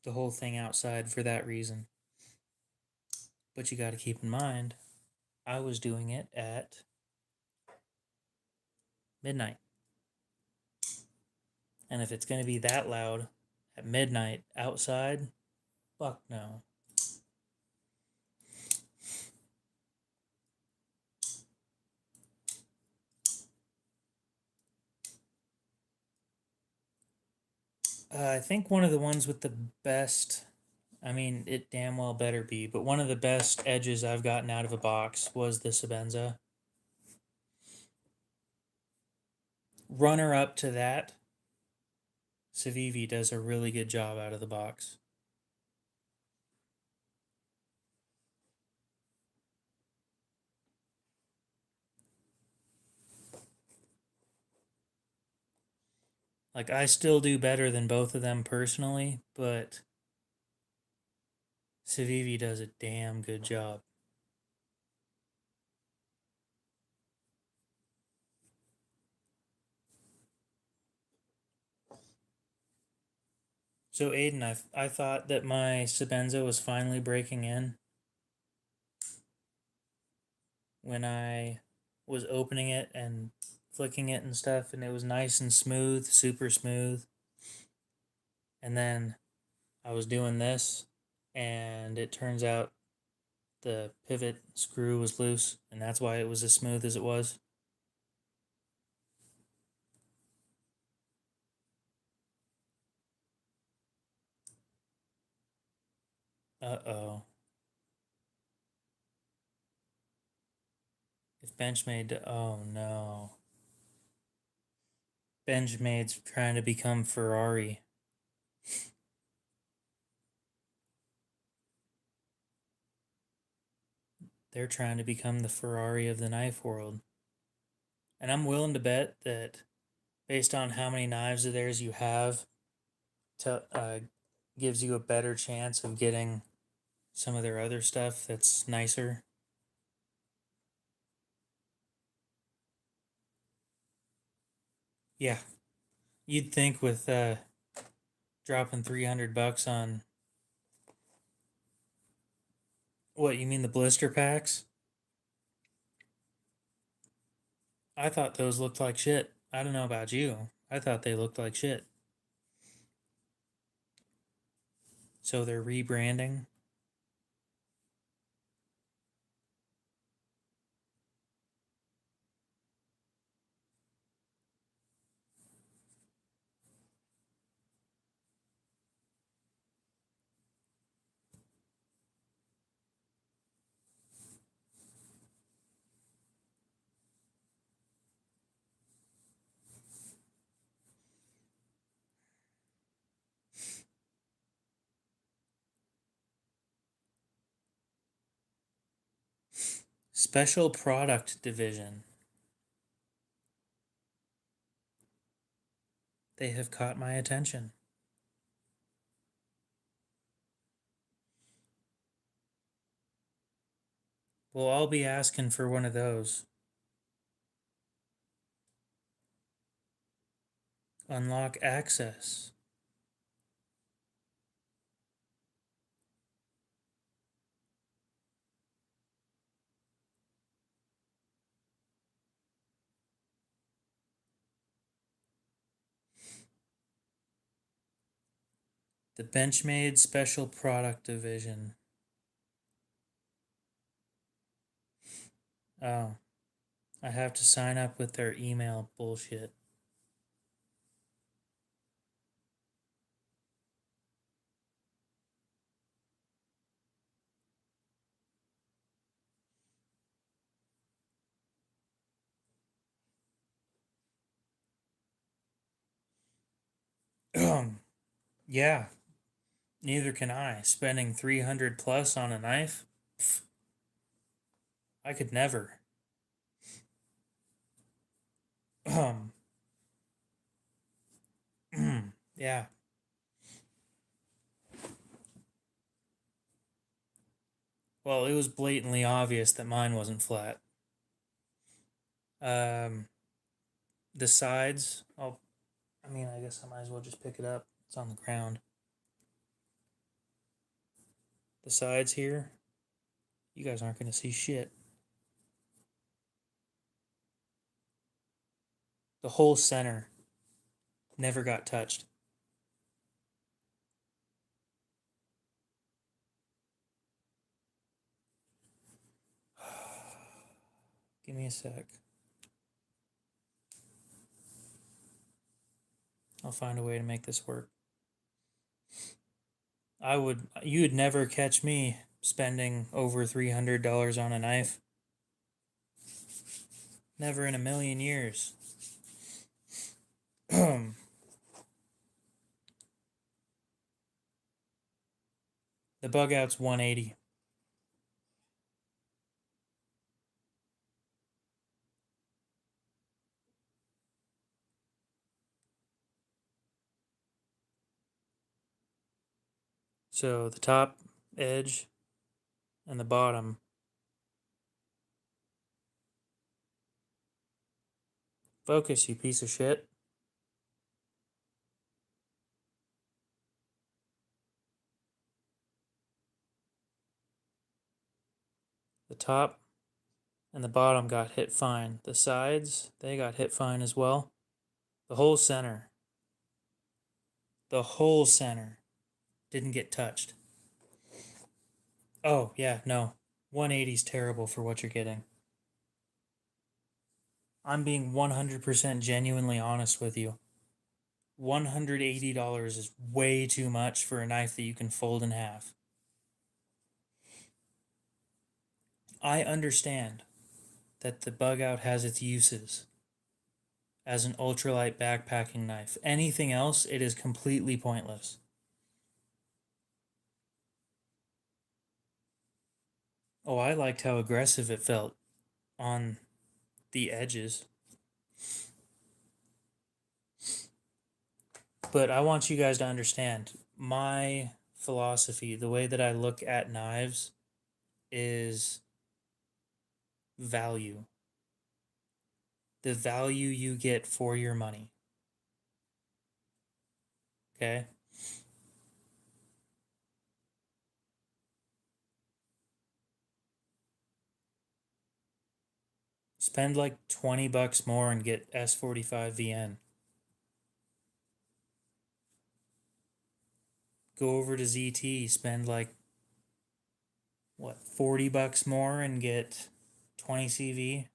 the whole thing outside for that reason. But you got to keep in mind, I was doing it at midnight. And if it's going to be that loud at midnight outside, fuck no. I think one of the ones with the best, I mean, it damn well better be, but one of the best edges I've gotten out of a box was the Sabenza. Runner up to that, Civivi does a really good job out of the box. Like, I still do better than both of them personally, but Civivi does a damn good job. So Aiden, I thought that my Sabenza was finally breaking in when I was opening it and flicking it and stuff, and it was nice and smooth, super smooth. And then I was doing this, and it turns out the pivot screw was loose, and that's why it was as smooth as it was. Uh-oh. If Benchmade, oh no. Benchmade's trying to become Ferrari. They're trying to become the Ferrari of the knife world. And I'm willing to bet that based on how many knives of theirs you have, gives you a better chance of getting some of their other stuff that's nicer. Yeah, you'd think with dropping $300 on what you mean the blister packs? I thought those looked like shit. I don't know about you. I thought they looked like shit. So they're rebranding. Special product division. They have caught my attention. Well, I'll be asking for one of those. Unlock access. The Benchmade Special Product Division. Oh, I have to sign up with their email bullshit. Yeah, neither can I. Spending 300 plus on a knife? Pff, I could never. Yeah. Well, it was blatantly obvious that mine wasn't flat. Um, the sides, I mean, I guess I might as well just pick it up. It's on the ground. The sides here, you guys aren't going to see shit. The whole center never got touched. Give me a sec. I'll find a way to make this work. You'd never catch me spending over $300 on a knife. Never in a million years. The bug out's 180. So the top edge and the bottom. Focus, you piece of shit. The top and the bottom got hit fine. The sides, they got hit fine as well. The whole center didn't get touched. Oh, yeah, no. 180 is terrible for what you're getting. I'm being 100% genuinely honest with you. $180 is way too much for a knife that you can fold in half. I understand that the bug out has its uses as an ultralight backpacking knife. Anything else, it is completely pointless. Oh, I liked how aggressive it felt on the edges. But I want you guys to understand my philosophy, the way that I look at knives is value. The value you get for your money. Okay? Spend like 20 bucks more and get S45 VN. Go over to ZT, spend like what, 40 bucks more and get 20 CV.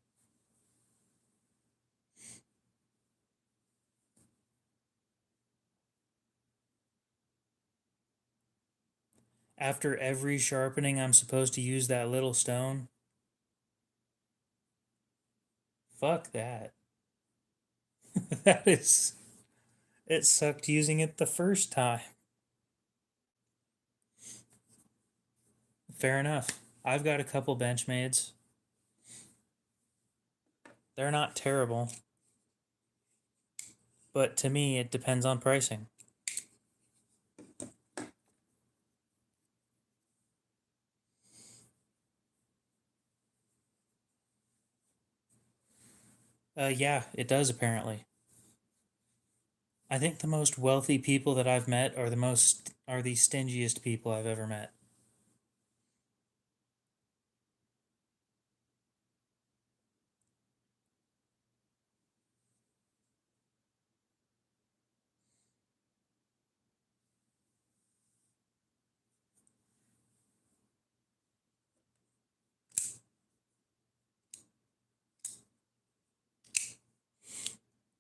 After every sharpening, I'm supposed to use that little stone. Fuck that. That is. It sucked using it the first time. Fair enough. I've got a couple Benchmades. They're not terrible. But to me, it depends on pricing. Yeah, it does apparently. I think the most wealthy people that I've met are the stingiest people I've ever met.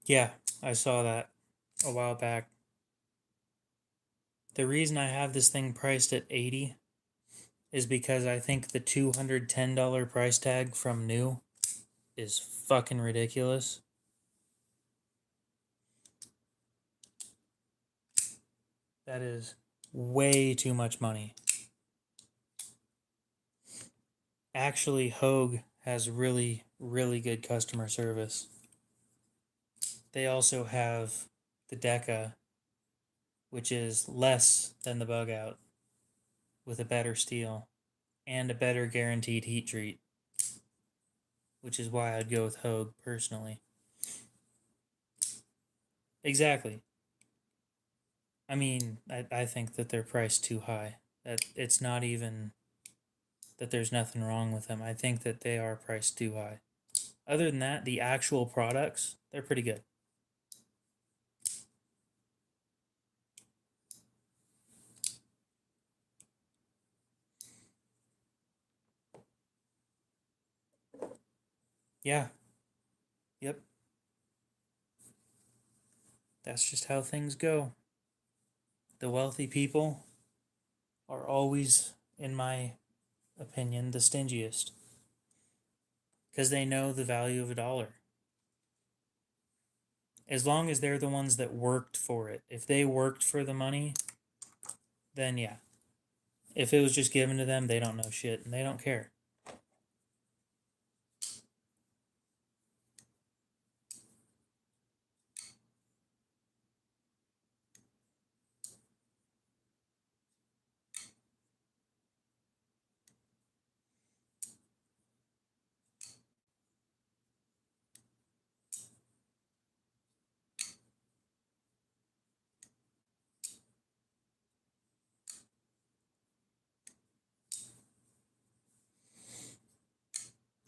Yeah, I saw that a while back. The reason I have this thing priced at 80 is because I think the $210 price tag from new is fucking ridiculous. That is way too much money. Actually, Hogue has really, really good customer service. They also have the Deca, which is less than the bug out, with a better steel and a better guaranteed heat treat, which is why I'd go with Hogue personally. Exactly. I mean, I think that they're priced too high. That it's not even that there's nothing wrong with them. I think that they are priced too high. Other than that, the actual products, they're pretty good. Yeah. Yep. That's just how things go. The wealthy people are always, in my opinion, the stingiest. Because they know the value of a dollar. As long as they're the ones that worked for it. If they worked for the money, then yeah. If it was just given to them, they don't know shit and they don't care.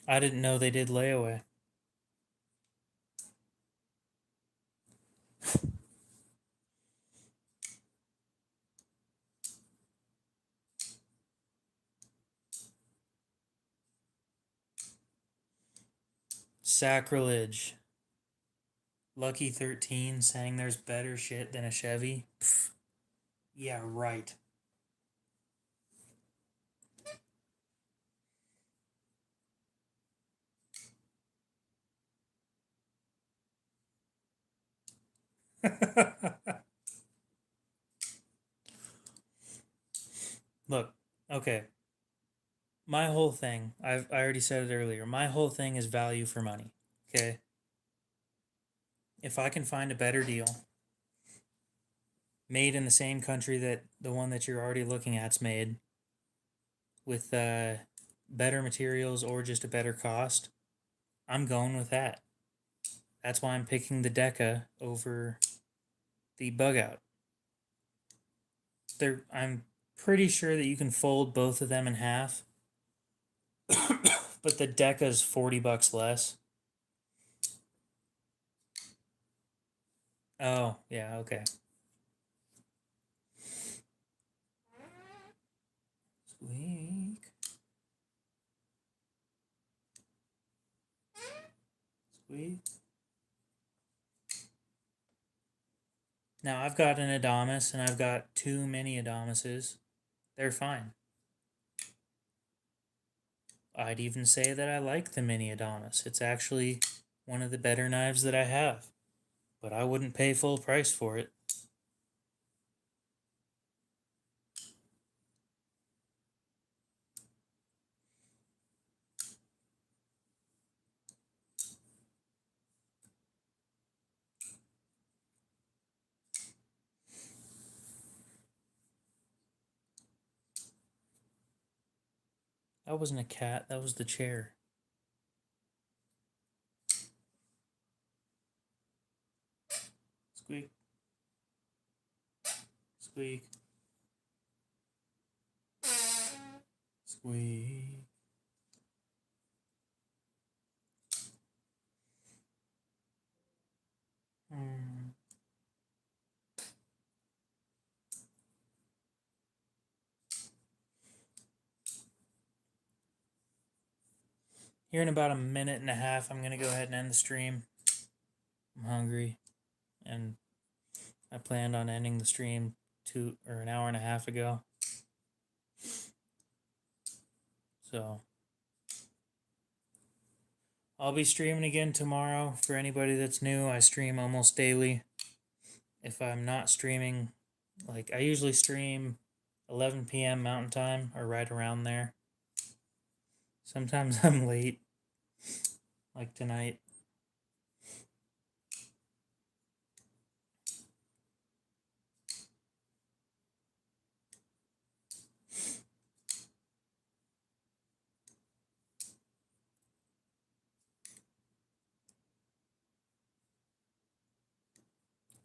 I didn't know they did layaway. Sacrilege. Lucky 13 saying there's better shit than a Chevy. Pfft. Yeah, right. Look, okay. My whole thing, I already said it earlier. My whole thing is value for money. Okay? If I can find a better deal made in the same country that the one that you're already looking at's made with better materials or just a better cost, I'm going with that. That's why I'm picking the Deca over the Bug Out. I'm pretty sure that you can fold both of them in half, but the Deca's $40 less. Oh, yeah, okay. Squeak. Squeak. Now I've got an Adamas and I've got two mini Adamases. They're fine. I'd even say that I like the mini Adamas. It's actually one of the better knives that I have. But I wouldn't pay full price for it. That wasn't a cat, that was the chair. Squeak. Squeak. Squeak. Here in about a minute and a half, I'm going to go ahead and end the stream. I'm hungry, and I planned on ending the stream an hour and a half ago. So I'll be streaming again tomorrow. For anybody that's new, I stream almost daily. If I'm not streaming, like I usually stream 11 p.m. Mountain Time or right around there. Sometimes I'm late, like tonight.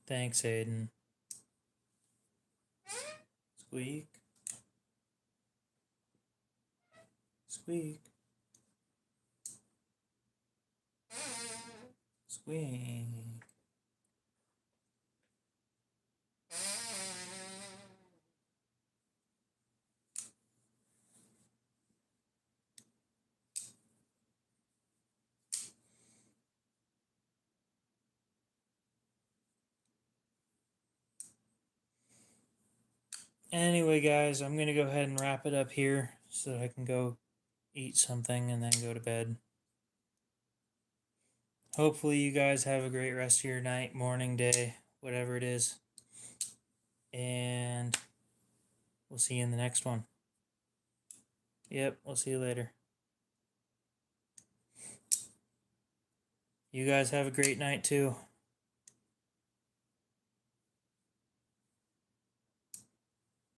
Thanks, Aiden. Squeak. Squeak. Squeak. Anyway, guys, I'm going to go ahead and wrap it up here so that I can go eat something and then go to bed. Hopefully, you guys have a great rest of your night, morning, day, whatever it is. And we'll see you in the next one. Yep, we'll see you later. You guys have a great night, too.